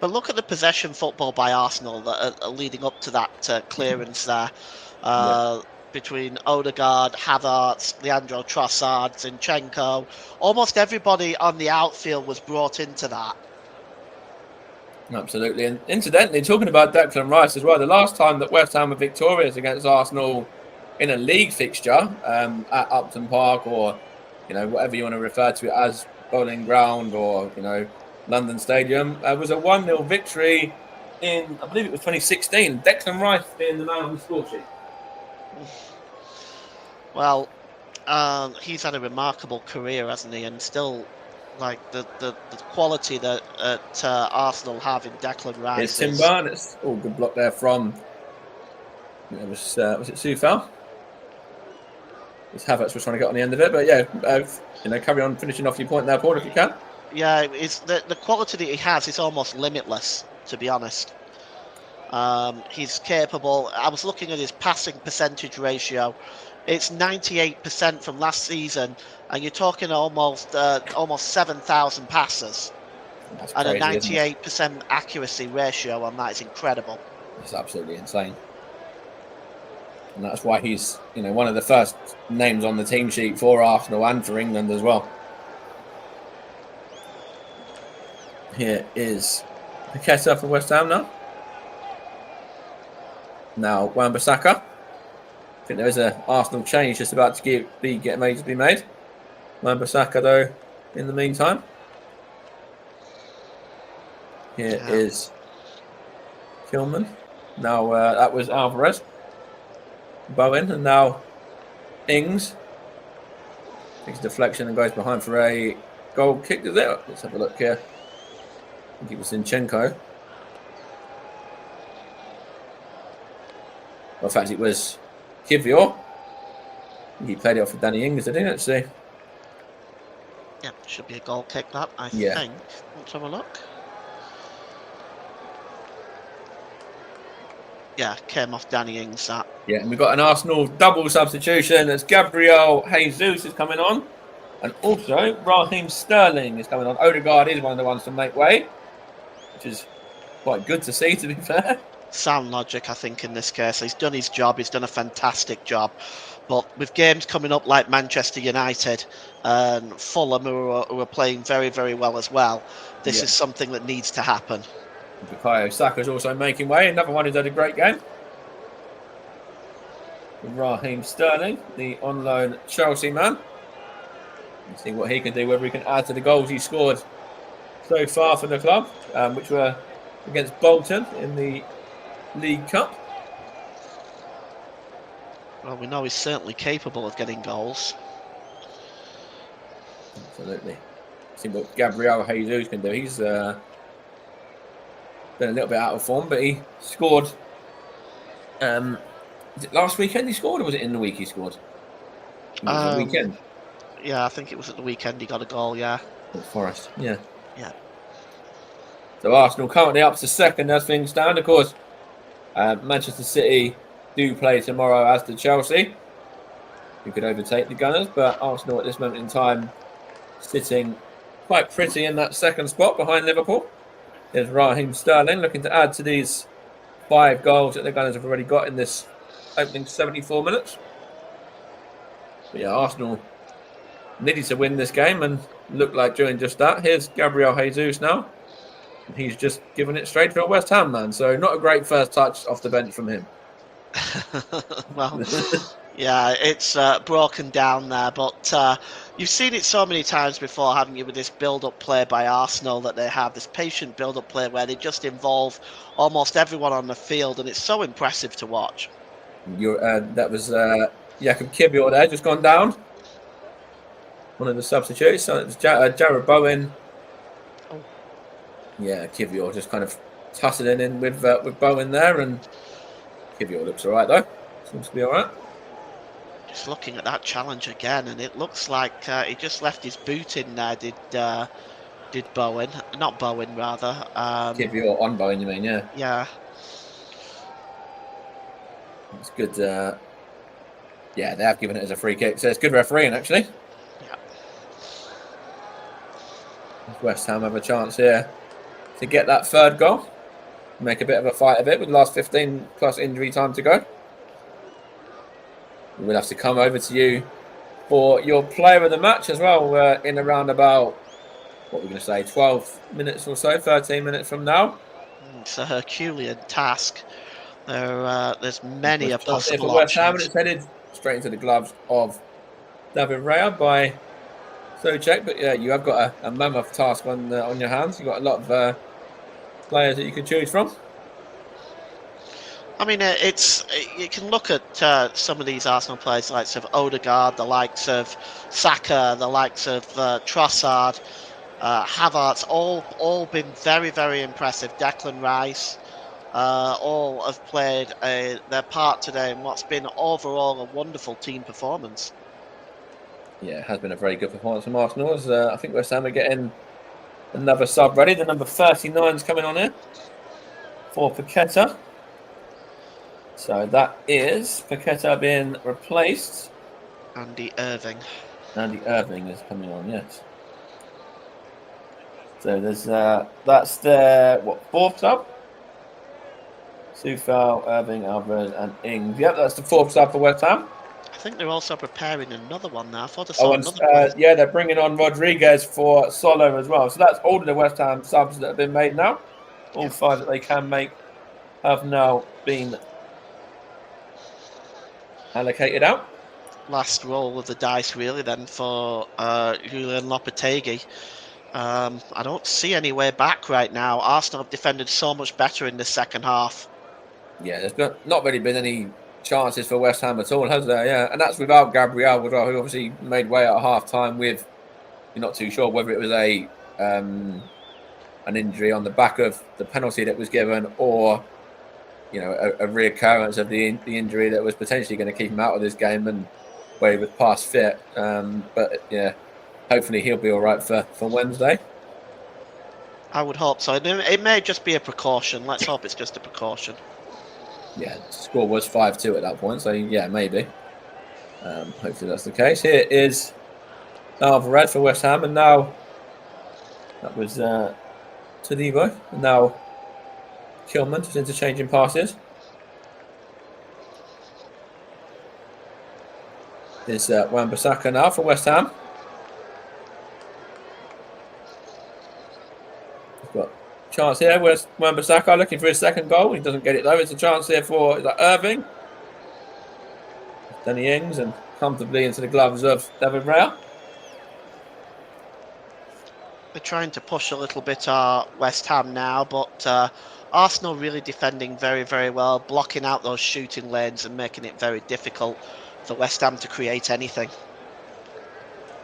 But look at the possession football by Arsenal that are leading up to that clearance there. Between Odegaard, Havertz, Leandro Trossard, Zinchenko. Almost everybody on the outfield was brought into that. Absolutely. And incidentally, talking about Declan Rice as well, the last time that West Ham were victorious against Arsenal in a league fixture at Upton Park, or whatever you want to refer to it as, Bowling Ground, or London Stadium, was a 1-0 victory in, I believe it was 2016. Declan Rice being the man on the score sheet. Well, he's had a remarkable career, hasn't he? And still, like the quality that Arsenal have in Declan Rice. It's Timber, and it's all good block there from. Was it Soufal? It's Havertz was trying to get on the end of it, but yeah, carry on finishing off your point there, Paul, if you can. Yeah, it's the quality that he has is almost limitless, to be honest. He's capable. I was looking at his passing percentage ratio It's 98% from last season, and you're talking almost 7,000 passes. That's And crazy, a isn't it? 98% accuracy ratio on that is incredible. It's absolutely insane. And that's why he's, one of the first names on the team sheet for Arsenal and for England as well. Here is Paqueta for West Ham now. Now Wan-Bissaka. I think there is an Arsenal change just about to be made. Wan-Bissaka though, in the meantime. Here is Kilman. Now that was Alvarez. Bowen, and now Ings takes a deflection and goes behind for a goal kick. Is it? Let's have a look here. I think it was Zinchenko. Well, in fact, it was Kivior. He played it off for Danny Ings, didn't he? Let's see. Yeah, should be a goal kick, that, I think. Let's have a look. Yeah, came off Danny Ings, that. Yeah, and we've got an Arsenal double substitution as Gabriel Jesus is coming on. And also, Raheem Sterling is coming on. Odegaard is one of the ones to make way, which is quite good to see, to be fair. Sound logic, I think, in this case. He's done his job. He's done a fantastic job. But with games coming up like Manchester United and Fulham, who are playing very, very well as well, this is something that needs to happen. Bukayo Saka's also making way. Another one who's had a great game. Raheem Sterling, the on loan Chelsea man. Let's see what he can do, whether he can add to the goals he scored so far for the club, which were against Bolton in the League Cup. Well, we know he's certainly capable of getting goals. Absolutely. See what Gabriel Jesus can do. He's been a little bit out of form, but he scored. Is it last weekend he scored, or was it in the week he scored? It was the weekend. Yeah, I think it was at the weekend he got a goal, yeah. At Forest, yeah. Yeah. So Arsenal currently up to second as things stand. Of course, Manchester City do play tomorrow, as do Chelsea, who could overtake the Gunners, but Arsenal at this moment in time sitting quite pretty in that second spot behind Liverpool. There's Raheem Sterling looking to add to these 5 goals that the Gunners have already got in this opening 74 minutes. But yeah, Arsenal needed to win this game and looked like doing just that. Here's Gabriel Jesus now. He's just given it straight to a West Ham man, so not a great first touch off the bench from him. Well, yeah, it's broken down there, but you've seen it so many times before, haven't you, with this build-up play by Arsenal that they have, this patient build-up play where they just involve almost everyone on the field, and it's so impressive to watch. That was Jakub Kiwior there, just gone down. One of the substitutes, so it was Jared Bowen. Oh. Yeah, Kiwior just kind of tussling in with Bowen there, and Kiwior looks all right though. Seems to be all right. Just looking at that challenge again, and it looks like he just left his boot in there. Did Bowen? Not Bowen, rather. Kiwior on Bowen, you mean? Yeah. Yeah. It's good. Yeah, they have given it as a free kick, so it's good refereeing actually. Yeah. West Ham have a chance here to get that third goal, make a bit of a fight of it with the last 15 plus injury time to go. We'll have to come over to you for your player of the match as well in around about, what we're going to say, 12 minutes or so, 13 minutes from now. It's a Herculean task. There's many a possible for West Ham, and options. it's headed straight into the gloves of David Raya by Souček. But yeah, you have got a mammoth task on your hands. You've got a lot of players that you can choose from. I mean, you can look at some of these Arsenal players, the likes of Odegaard, the likes of Saka, the likes of Trossard, Havertz, all been very, very impressive. Declan Rice, all have played their part today in what's been overall a wonderful team performance. Yeah, it has been a very good performance from Arsenal. As I think West Ham are getting another sub ready. The number 39 is coming on here for Paqueta. So that is Paqueta being replaced Andy Irving. Andy Irving is coming on, yes. So there's that's the fourth sub? Sufal, Irving, Alvarez, and Ings. Yep, that's the fourth sub for West Ham. I think they're also preparing another one now. I thought I Oh, saw and another one. yeah, they're bringing on Rodriguez for Solo as well. So that's all of the West Ham subs that have been made now. All 5 that they can make have now been allocated out. Last roll of the dice, really, then for Julian Lopetegui. I don't see any way back right now. Arsenal have defended so much better in the second half. Yeah, there's not really been any chances for West Ham at all, has there? Yeah, and that's without Gabriel as well, who obviously made way at half time with, you're not too sure whether it was an injury on the back of the penalty that was given, or a reoccurrence of the injury that was potentially going to keep him out of this game and where he was past fit. But yeah, hopefully he'll be all right for Wednesday. I would hope so. It may just be a precaution. Let's hope it's just a precaution. Yeah, the score was 5-2 at that point, so yeah, maybe. Hopefully that's the case. Here is Alvarez for West Ham, and now that was Todibo, and now Kilman just interchanging passes. Is Wan-Bissaka now for West Ham. We've got a chance here. Where's Wan-Bissaka looking for his second goal? He doesn't get it though. It's a chance here for Irving. Danny Ings, and comfortably into the gloves of David Raya. They're trying to push a little bit West Ham now, but Arsenal really defending very, very well, blocking out those shooting lanes and making it very difficult for West Ham to create anything.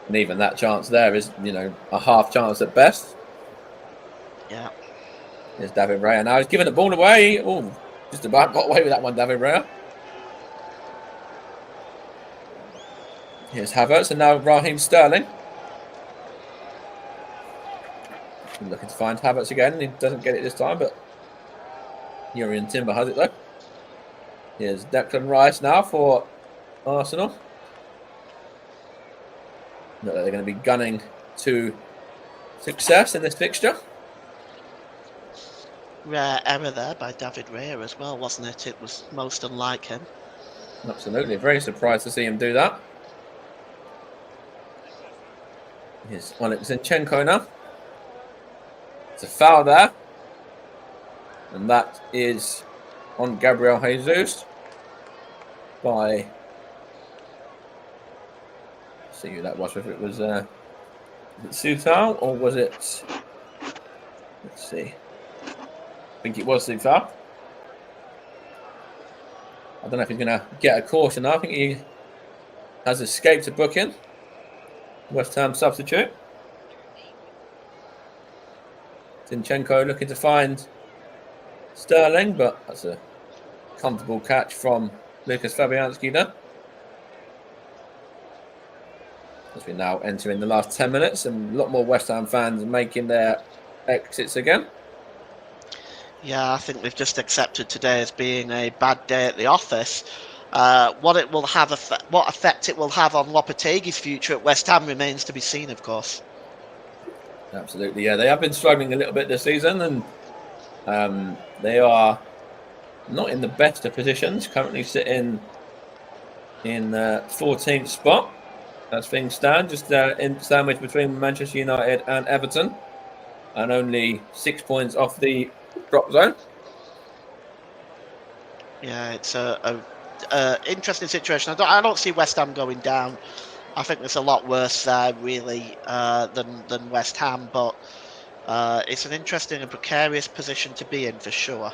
And even that chance there is, a half chance at best. Yeah. There's David Raya now. He's giving the ball away. Oh, just about got away with that one, David Raya. Here's Havertz, and now Raheem Sterling. I'm looking to find Havertz again. He doesn't get it this time, but Jurrien Timber has it though. Here's Declan Rice now for Arsenal. Not that they're going to be gunning to success in this fixture. Rare error there by David Raya as well, wasn't it? It was most unlike him. Absolutely. Very surprised to see him do that. Here's Oleg Zinchenko now. It's a foul there. And that is on Gabriel Jesus by... Let's see who that was, whether it was Sufal or was it... Let's see. I think it was Sufal. I don't know if he's going to get a caution now. I think he has escaped a booking. West Ham substitute. Zinchenko looking to find Sterling, but that's a comfortable catch from Lucas Fabianski there. As we now enter in the last 10 minutes, and a lot more West Ham fans making their exits again. Yeah, I think we've just accepted today as being a bad day at the office. What effect it will have on Lopetegui's future at West Ham remains to be seen, of course. Absolutely, yeah. They have been struggling a little bit this season, and they are not in the best of positions. Currently sitting in 14th spot as things stand, just in sandwich between Manchester United and Everton, and only 6 points off the drop zone. Yeah, it's a interesting situation. I don't see West Ham going down. I think there's a lot worse there, really, than West Ham. But it's an interesting and precarious position to be in for sure.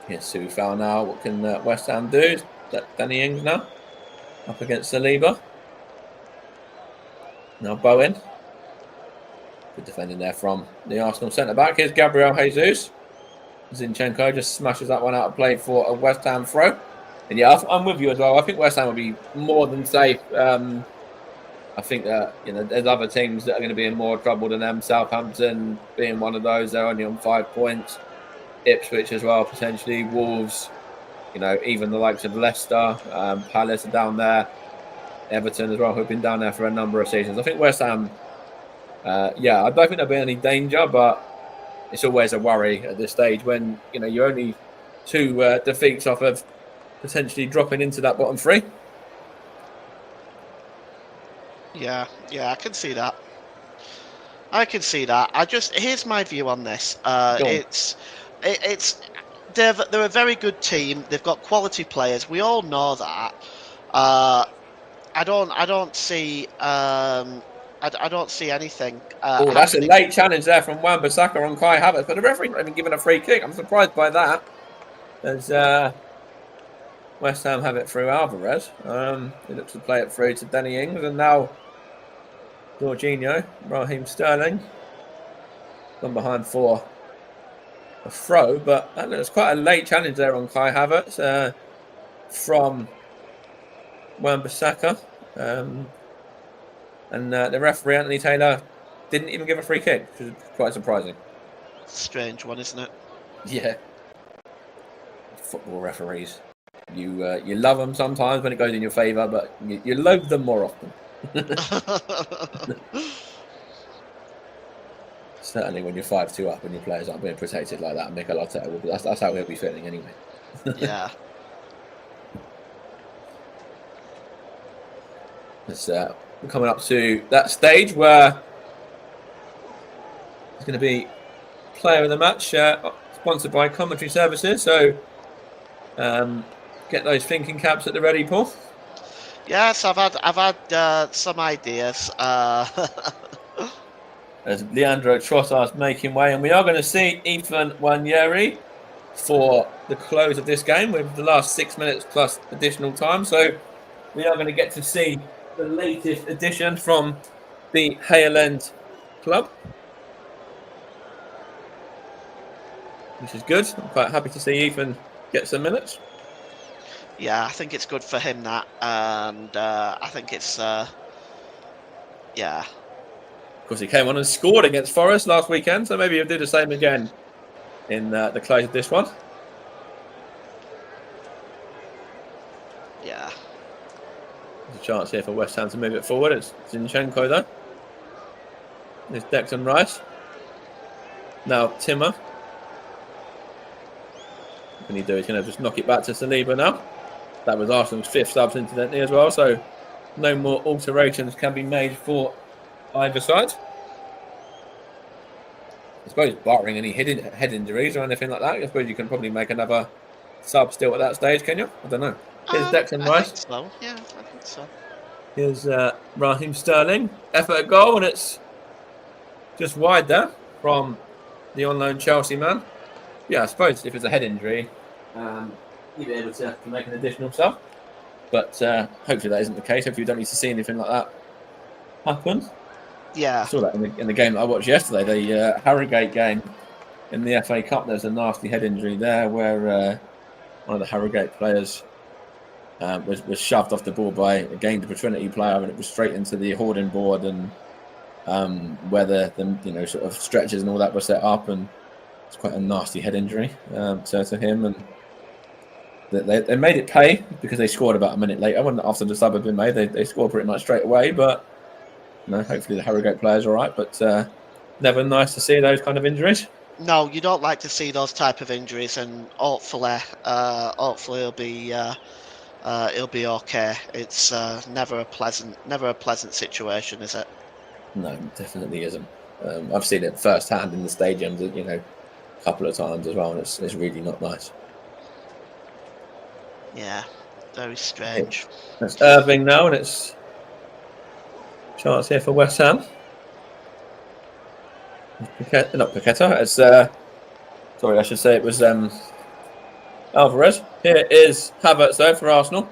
Here's Sufal now. What can West Ham do? Is that Danny Ings now up against Saliba? Now Bowen. Good defending there from the Arsenal centre back. Here's Gabriel Jesus. Zinchenko just smashes that one out of play for a West Ham throw. And yeah, I'm with you as well. I think West Ham will be more than safe. I think that there's other teams that are going to be in more trouble than them. Southampton being one of those. They're only on 5 points. Ipswich as well, potentially. Wolves, even the likes of Leicester, Palace are down there. Everton as well, who've been down there for a number of seasons. I think West Ham, I don't think there'll be any danger, but it's always a worry at this stage when you're only 2 defeats off of potentially dropping into that bottom 3. Yeah, I can see that. Here's my view on this. They're a very good team. They've got quality players. We all know that. I don't see anything. That's a late challenge there from Wan-Bissaka on Kai Havertz, but the referee not even given a free kick. I'm surprised by that. As West Ham have it through Alvarez. He looks to play it through to Danny Ings, and now Jorginho, Raheem Sterling, gone behind for a throw, but it's quite a late challenge there on Kai Havertz from Wan-Bissaka. And the referee, Anthony Taylor, didn't even give a free kick, which is quite surprising. Strange one, isn't it? Yeah. Football referees. You love them sometimes when it goes in your favour, but you loathe them more often. Certainly when you're 5-2 up and your players aren't being protected like that, Mikel Arteta will be. That's how he'll be feeling anyway. Yeah. It's coming up to that stage where it's going to be player of the match, sponsored by Commentary Services. So get those thinking caps at the ready, Paul. Yes, I've had some ideas. As Leandro Trossard's making way, and we are going to see Ethan Nwaneri for the close of this game with the last 6 minutes plus additional time. So we are going to get to see the latest addition from the Hale End club, which is good. I'm quite happy to see Ethan get some minutes. Yeah, I think it's good for him, that, and I think it's yeah. Of course, he came on and scored against Forest last weekend, so maybe he'll do the same again in the close of this one. Yeah. There's a chance here for West Ham to move it forward. It's Zinchenko, though. There's Declan Rice. Now Timmer. What can he do? He's going to just knock it back to Saliba now. That was Arsenal's 5th subs, incidentally, as well, so no more alterations can be made for either side. I suppose barring any head injuries or anything like that, I suppose you can probably make another sub still at that stage, can you? I don't know. Here's Declan Rice. I think so. Yeah, I think so. Here's Raheem Sterling. Effort at goal, and it's just wide there from the on-loan Chelsea man. Yeah, I suppose if it's a head injury, you'd be able to make an additional sub. But hopefully that isn't the case. Hopefully you don't need to see anything like that happen. Yeah. I saw that in the game that I watched yesterday, the Harrogate game in the FA Cup. There's a nasty head injury there where one of the Harrogate players was shoved off the ball by a Gainsborough Trinity player, and it was straight into the hoarding board, and where the sort of stretchers and all that were set up, and it's quite a nasty head injury to him. And they made it pay because they scored about a minute later when after the sub had been made. They scored pretty much straight away, but hopefully the Harrogate player's all right. But never nice to see those kind of injuries. No, you don't like to see those type of injuries, and hopefully he'll be okay. It's never a pleasant situation, is it? No, definitely isn't. I've seen it firsthand in the stadiums, a couple of times as well, and it's really not nice. Yeah, very strange. That's Irving now, and it's chance here for West Ham. Not Paqueta. It's sorry, I should say it was Alvarez. Here is Havertz though for Arsenal.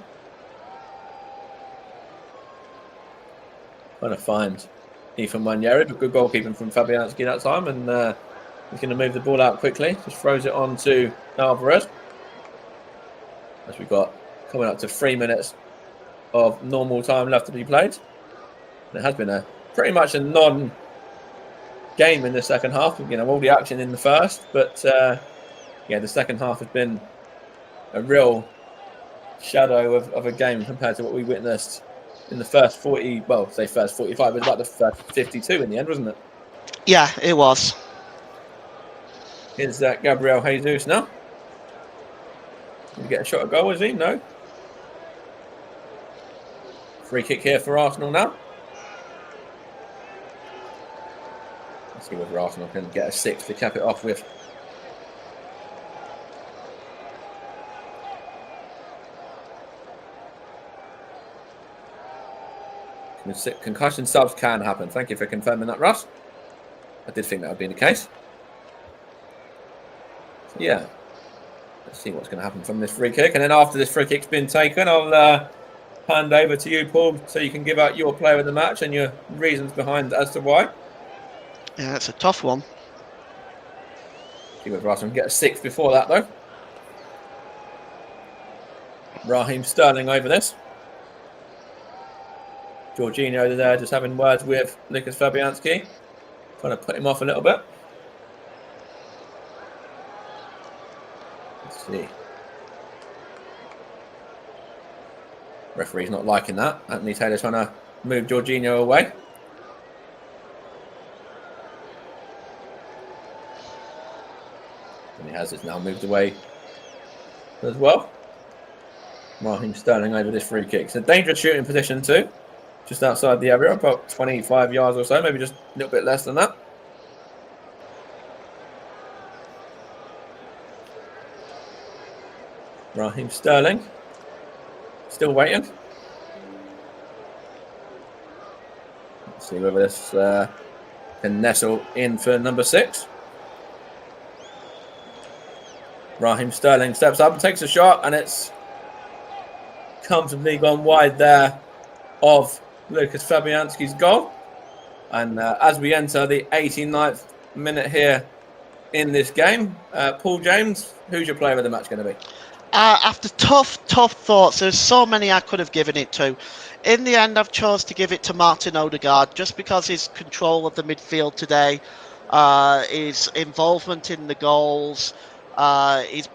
Trying to find Ethan Nwaneri, but good goalkeeping from Fabianski that time, and he's going to move the ball out quickly. Just throws it on to Alvarez. As we've got coming up to 3 minutes of normal time left to be played. And it has been pretty much a non-game in the second half. All the action in the first, but the second half has been a real shadow of a game compared to what we witnessed in the first 40, well, say first 45, it was about the first 52 in the end, wasn't it? Yeah, it was. Here's Gabriel Jesus now. Did he get a shot at goal, is he? No. Free kick here for Arsenal now. Let's see whether Arsenal can get a 6 to cap it off with. Concussion subs can happen. Thank you for confirming that, Russ. I did think that would be the case. So, yeah. Let's see what's going to happen from this free kick. And then after this free kick's been taken, I'll hand over to you, Paul, so you can give out your player of the match and your reasons behind as to why. Yeah, it's a tough one. See whether Arsenal can get a 6 before that, though. Raheem Sterling over this. Jorginho there just having words with Lukasz Fabianski, trying to put him off a little bit. Let's see. Referee's not liking that. Anthony Taylor's trying to move Jorginho away. And he has it now moved away as well. Raheem Sterling over this free kick. It's a dangerous shooting position too. Just outside the area, about 25 yards or so, maybe just a little bit less than that. Raheem Sterling. Still waiting. Let's see whether this can nestle in for number 6. Raheem Sterling steps up and takes a shot, and it's comfortably gone wide there of Lukasz Fabianski's goal. And as we enter the 89th minute here in this game, Paul James, who's your player of the match going to be? After tough thoughts, there's so many I could have given it to. In the end, I've chose to give it to Martin Odegaard just because his control of the midfield today, his involvement in the goals, he's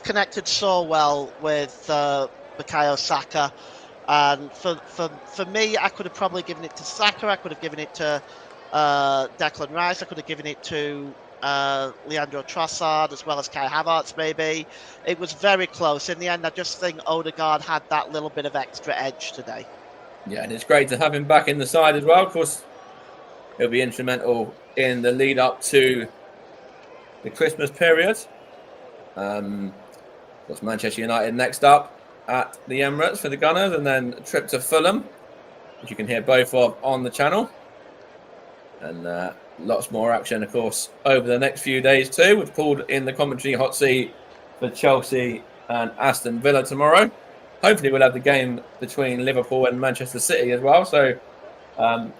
connected so well with Bukayo Saka. And for me, I could have probably given it to Saka. I could have given it to Declan Rice. I could have given it to Leandro Trossard as well as Kai Havertz maybe. It was very close. In the end, I just think Odegaard had that little bit of extra edge today. Yeah, and it's great to have him back in the side as well. Of course, he'll be instrumental in the lead up to the Christmas period. Of course, Manchester United next up at the Emirates for the Gunners, and then a trip to Fulham, which you can hear both of on the channel. And lots more action, of course, over the next few days too. We've pulled in the commentary hot seat for Chelsea and Aston Villa tomorrow. Hopefully we'll have the game between Liverpool and Manchester City as well. So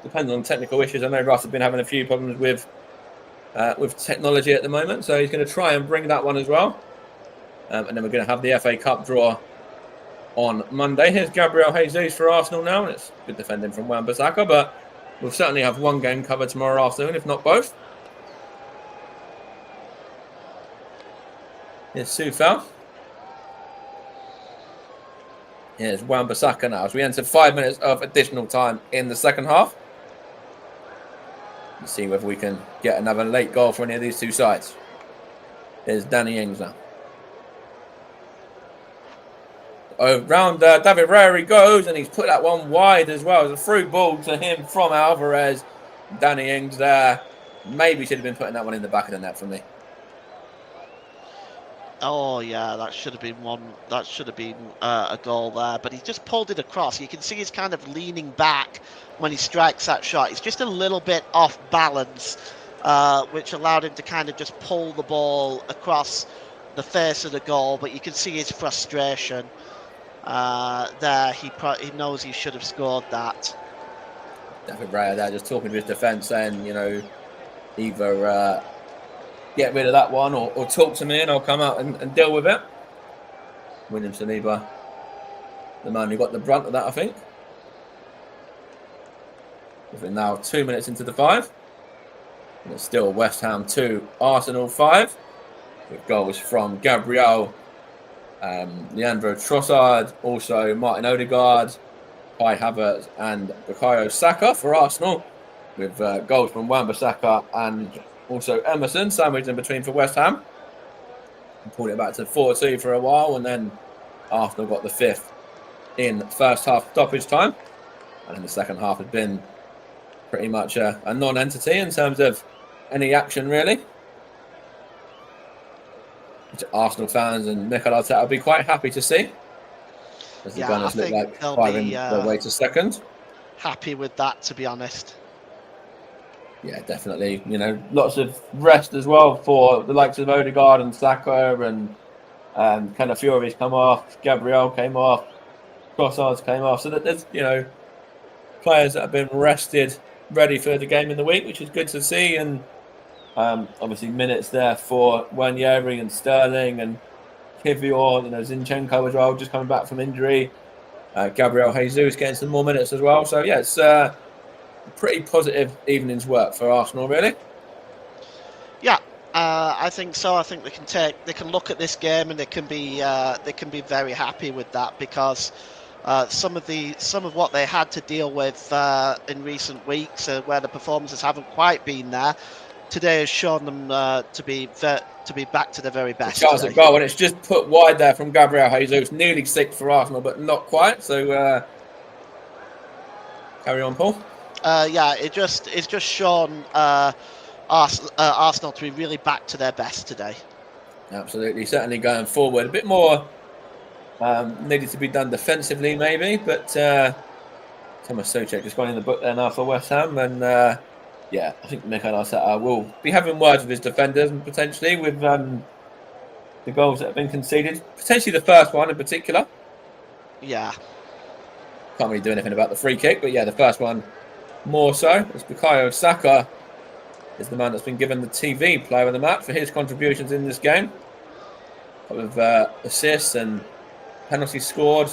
depending on technical issues, I know Russ has been having a few problems with technology at the moment. So he's going to try and bring that one as well. And then we're going to have the FA Cup draw on Monday. Here's Gabriel Jesus for Arsenal now. And it's good defending from Wan-Bissaka, but we'll certainly have one game covered tomorrow afternoon, if not both. Here's Soufal. Here's Wan-Bissaka now as we enter 5 minutes of additional time in the second half. Let's see whether we can get another late goal for any of these two sides. Here's Danny Ings now. Round David Raya he goes, and he's put that one wide as well. It's a through ball to him from Alvarez. Danny Ings there. Maybe should have been putting that one in the back of the net for me. Oh yeah, that should have been one. That should have been a goal there, but he just pulled it across. You can see he's kind of leaning back when he strikes that shot. He's just a little bit off balance, which allowed him to kind of just pull the ball across the face of the goal. But you can see his frustration there. He knows he should have scored that. David Raya there just talking to his defence, saying, you know, either get rid of that one or talk to me and I'll come out and deal with it. William Saliba, the man who got the brunt of that, I think. We're now 2 minutes into the 5. And it's still West Ham 2, Arsenal 5. With goals from Gabriel Leandro Trossard, also Martin Odegaard, Kai Havertz and Bukayo Saka for Arsenal, with goals from Wan-Bissaka and also Emerson sandwiched in between for West Ham. And pulled it back to 4-2 for a while, and then Arsenal got the fifth in first half stoppage time. And in the second half has been pretty much a non-entity in terms of any action, really. Which Arsenal fans and Mikel Arteta will be quite happy to see, as the Gunners look like firing their way to second. Happy with that, to be honest. Yeah, definitely. You know, lots of rest as well for the likes of Odegaard and Saka, and Calafiori's come off, Gabriel came off, Trossard's came off. So that there's, you know, players that have been rested, ready for the game in the week, which is good to see. And obviously minutes there for Wanyeri and Sterling and Kivior, you know, Zinchenko as well, just coming back from injury. Gabriel Jesus getting some more minutes as well. So yeah, it's pretty positive evening's work for Arsenal, really. Yeah, I think so. I think they can look at this game and they can be very happy with that, because some of what they had to deal with in recent weeks, where the performances haven't quite been there, today has shown them to be back to their very best. Chance at goal, and it's just put wide there from Gabriel Jesus, nearly 6 for Arsenal, but not quite. So carry on, Paul. Yeah, it's just shown Arsenal to be really back to their best today. Absolutely, certainly going forward. A bit more needed to be done defensively, maybe, but Thomas Souček just gone in the book there now for West Ham, and yeah, I think Mikel Arteta will be having words with his defenders, and potentially with the goals that have been conceded, potentially the first one in particular. Yeah, can't really do anything about the free kick, but yeah, the first one more so, as Bukayo Saka is the man that's been given the TV player of the match for his contributions in this game. A couple of assists and penalties scored.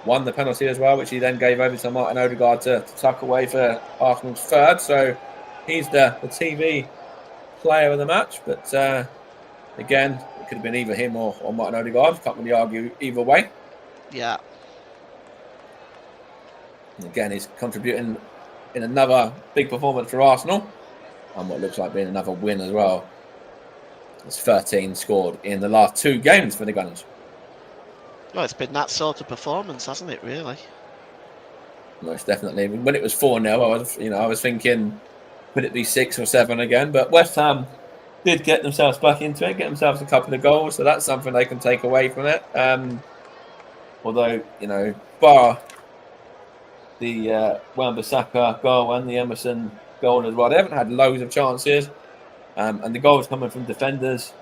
Won the penalty as well, which he then gave over to Martin Odegaard to tuck away for Arsenal's third. So he's the TV player of the match. But again, it could have been either him or Martin Odegaard. Can't really argue either way. Yeah. And again, he's contributing in another big performance for Arsenal, and what looks like being another win as well. It's 13 scored in the last 2 games for the Gunners. Well, it's been that sort of performance, hasn't it? Really. Most definitely. When it was 4-0, I was thinking, could it be 6 or 7 again? But West Ham did get themselves back into it, get themselves a couple of goals, so that's something they can take away from it. Although, you know, bar the Wan-Bissaka goal and the Emerson goal as well, they haven't had loads of chances, and the goals coming from defenders,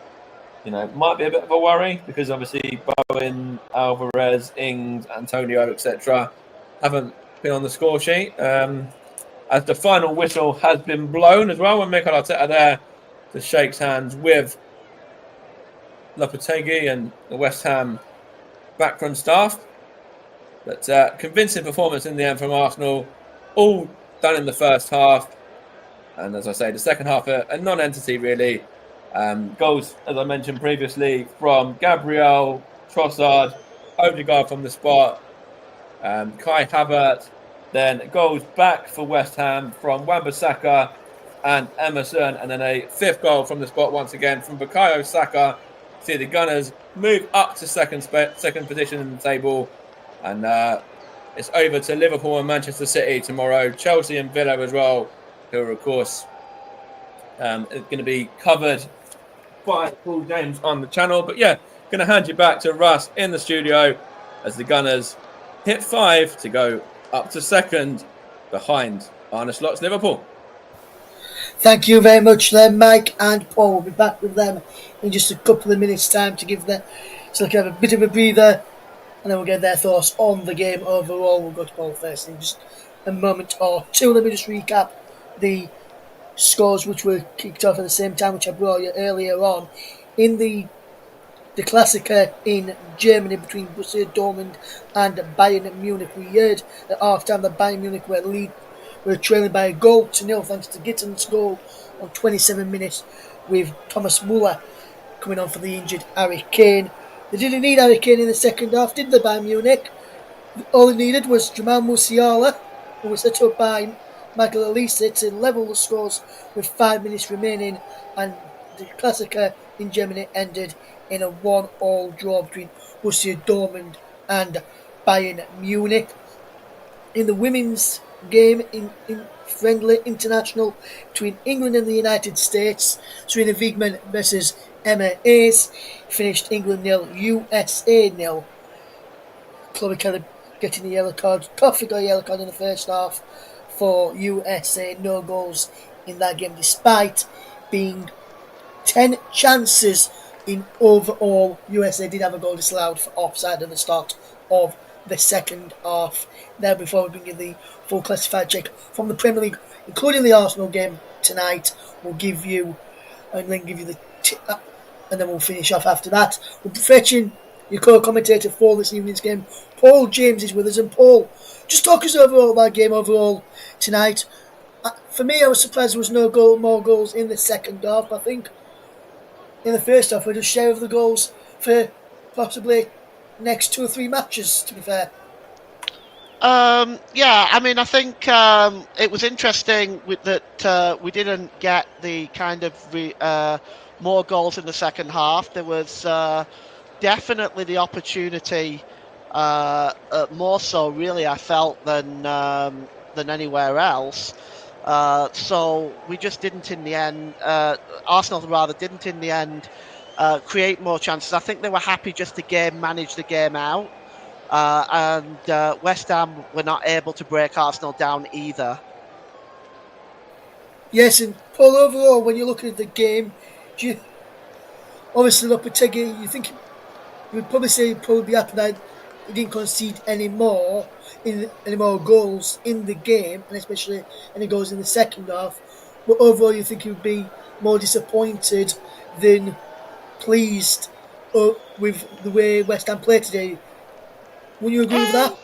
you know, might be a bit of a worry, because obviously Bowen, Alvarez, Ings, Antonio, etc. haven't been on the score sheet. As the final whistle has been blown as well, when Mikel Arteta there to shakes hands with Lopetegui and the West Ham backroom staff. But convincing performance in the end from Arsenal, all done in the first half. And as I say, the second half, a non-entity really. Goals, as I mentioned previously, from Gabriel, Trossard, Odegaard from the spot, Kai Havertz. Then goals back for West Ham from Wan-Bissaka and Emerson. And then a 5th goal from the spot once again from Bukayo Saka. See the Gunners move up to second position in the table. And it's over to Liverpool and Manchester City tomorrow. Chelsea and Villa as well, who are, of course, going to be covered by Paul James on the channel. But yeah, going to hand you back to Russ in the studio as the Gunners hit 5 to go up to second behind Arne Slot's Liverpool. Thank you very much there, Mike and Paul. We'll be back with them in just a couple of minutes' time to give them, so they can have a bit of a breather, and then we'll get their thoughts on the game overall. We'll go to Paul first in just a moment or two. Let me just recap the scores which were kicked off at the same time, which I brought you earlier on. In the Klassiker in Germany between Borussia Dortmund and Bayern Munich, we heard at half-time that Bayern Munich were trailing by a goal to 0 thanks to Gitten's goal on 27 minutes, with Thomas Muller coming on for the injured Harry Kane. They didn't need Harry Kane in the second half, did they, Bayern Munich? All they needed was Jamal Musiala, who was set up by Michael Olise to level the scores with 5 minutes remaining, and the Klassiker in Germany ended in a 1-1 draw between Borussia Dortmund and Bayern Munich. In the women's game in friendly international between England and the United States, Serena Wiegmann versus Emma Hayes finished England 0, USA 0. Chloe Kelly getting the yellow card. Coffey got a yellow card in the first half for USA. No goals in that game, despite being 10 chances in overall. USA did have a goal disallowed for offside at the start of the second half. Now, before we bring you the full classified check from the Premier League, including the Arsenal game tonight, we'll give you and then give you the and then we'll finish off after that. We'll be fetching your co-commentator for this evening's game. Paul James is with us, and Paul, just talk us over that game overall tonight. For me, I was surprised there was more goals in the second half. I think in the first half we just share of the goals for possibly next 2 or 3 matches, to be fair. Yeah, I mean, I think it was interesting that we didn't get the kind of more goals in the second half. There was definitely the opportunity, more so, really, I felt, than anywhere else. So we just didn't in the end, Arsenal rather didn't in the end create more chances. I think they were happy just to manage the game out. And West Ham were not able to break Arsenal down either. Yes, and Paul, overall, when you look at the game, obviously Lopetegui, you think you would probably say you'd probably be happy that he didn't concede any more goals in the game, and especially any goals in the second half. But overall, you think he would be more disappointed than pleased with the way West Ham played today. Would you agree with that?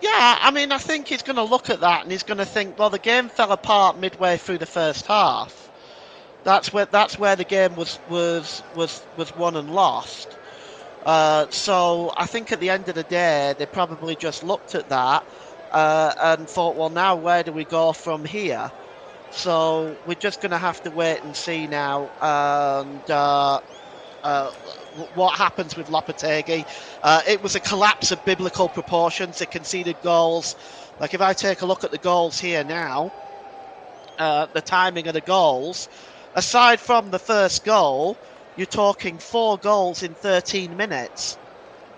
Yeah, I mean, I think he's going to look at that and he's going to think, well, the game fell apart midway through the first half. That's where the game was won and lost. So I think at the end of the day, they probably just looked at that and thought, well, now where do we go from here? So we're just going to have to wait and see now. And what happens with Lopetegui. It was a collapse of biblical proportions. They conceded goals. Like, if I take a look at the goals here now, the timing of the goals, aside from the first goal, you're talking 4 goals in 13 minutes.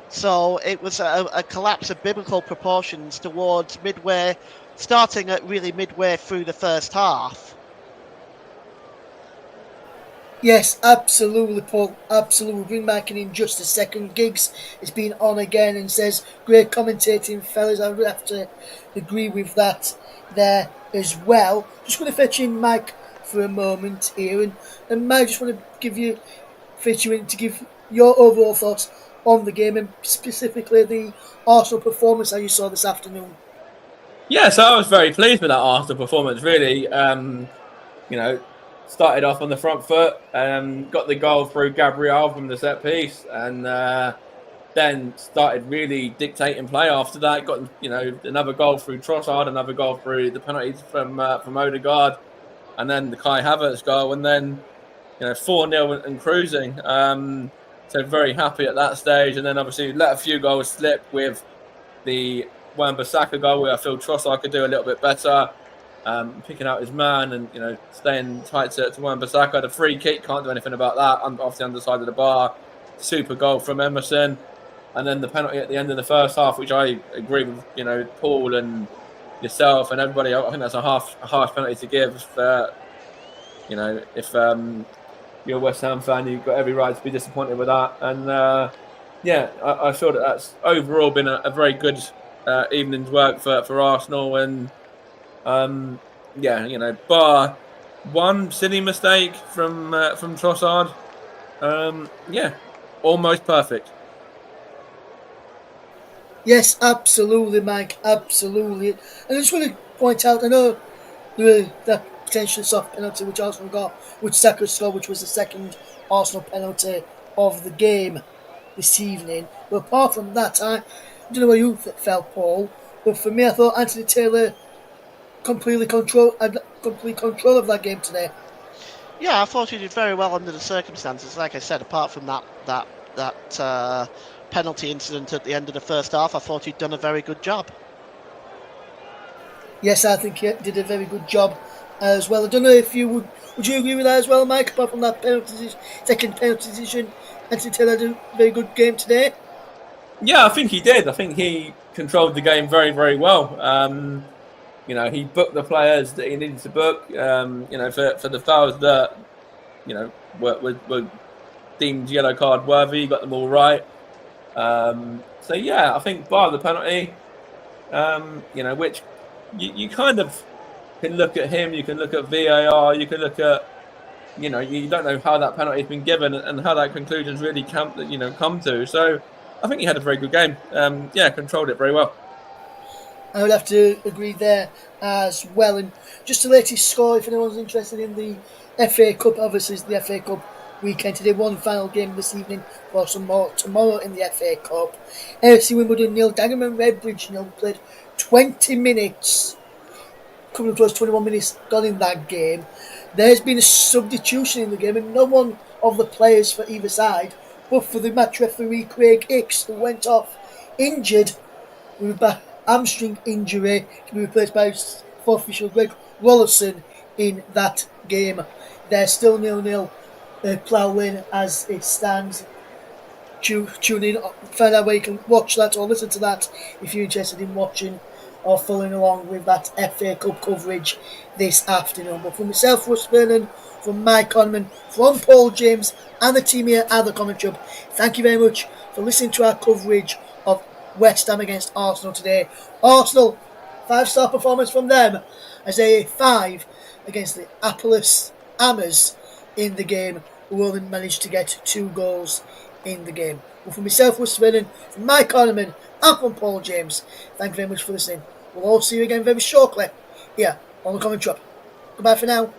So it was a collapse of biblical proportions towards starting at really midway through the first half. Yes, absolutely, Paul. Absolutely. We'll bring Mike in just a second. Giggs has been on again and says, great commentating, fellas. I would have to agree with that there as well. Just going to fetch in Mike for a moment here. And Mike, just want to fetch you in to give your overall thoughts on the game and specifically the Arsenal performance that you saw this afternoon. Yeah, so I was very pleased with that Arsenal performance, really. Started off on the front foot, got the goal through Gabriel from the set piece, and then started really dictating play after that. Got another goal through Trossard, another goal through the penalties from Odegaard, and then the Kai Havertz goal, and then 4-0 and cruising. So very happy at that stage, and then obviously let a few goals slip with the Wan-Bissaka goal, where I feel Trossard could do a little bit better. Picking out his man and staying tight to Wan-Bissaka. The free kick, can't do anything about that. Off the underside of the bar, super goal from Emerson, and then the penalty at the end of the first half, which I agree with Paul and yourself and everybody. I think that's a harsh penalty to give. If you're a West Ham fan, you've got every right to be disappointed with that. And I feel that's overall been a very good evening's work for Arsenal. And bar one silly mistake from Trossard, almost perfect. Yes, absolutely, Mike, absolutely. And I just want to point out, I know that potentially soft penalty which Arsenal got, which Saka scored, which was the second Arsenal penalty of the game. this evening. But apart from that, I don't know where you felt, Paul, but for me, I thought Anthony Taylor had complete control of that game today. Yeah, I thought he did very well under the circumstances. Like I said, apart from that penalty incident at the end of the first half, I thought he'd done a very good job. Yes, I think he did a very good job as well. I don't know if you would you agree with that as well, Mike? Apart from that second penalty decision, Anthony Taylor did a very good game today. Yeah, I think he did. I think he controlled the game very, very well. He booked the players that he needed to book. For the fouls that were deemed yellow card worthy, he got them all right. I think bar the penalty, which you kind of can look at him. You can look at VAR. You can look at you don't know how that penalty's been given and how that conclusion's really come to. So I think he had a very good game. Controlled it very well. I would have to agree there as well. And just the latest score, if anyone's interested in the FA Cup, obviously it's the FA Cup weekend today. One final game this evening, for some more tomorrow in the FA Cup. AFC Wimbledon 0, Dagenham Redbridge 0, played 20 minutes. Coming close, 21 minutes gone in that game. There's been a substitution in the game, and no one of the players for either side, but for the match referee Craig Hicks, who went off injured with a hamstring injury, to be replaced by fourth official Greg Rollerson in that game. They're still 0-0 Plough Lane as it stands. Tune in, find out where you can watch that or listen to that if you're interested in watching or following along with that FA Cup coverage this afternoon. But from myself, Russ Vernon, from Mike Conman, from Paul James and the team here at the Commentary Hub, thank you very much for listening to our coverage of West Ham against Arsenal today. Arsenal, 5-star performance from them as a 5 against the Appalus Hammers in the game, who only managed to get 2 goals in the game. But from myself, Russ Vernon, from Mike Conman and from Paul James, thank you very much for listening. We'll all see you again very shortly here on the Commentary Hub. Goodbye for now.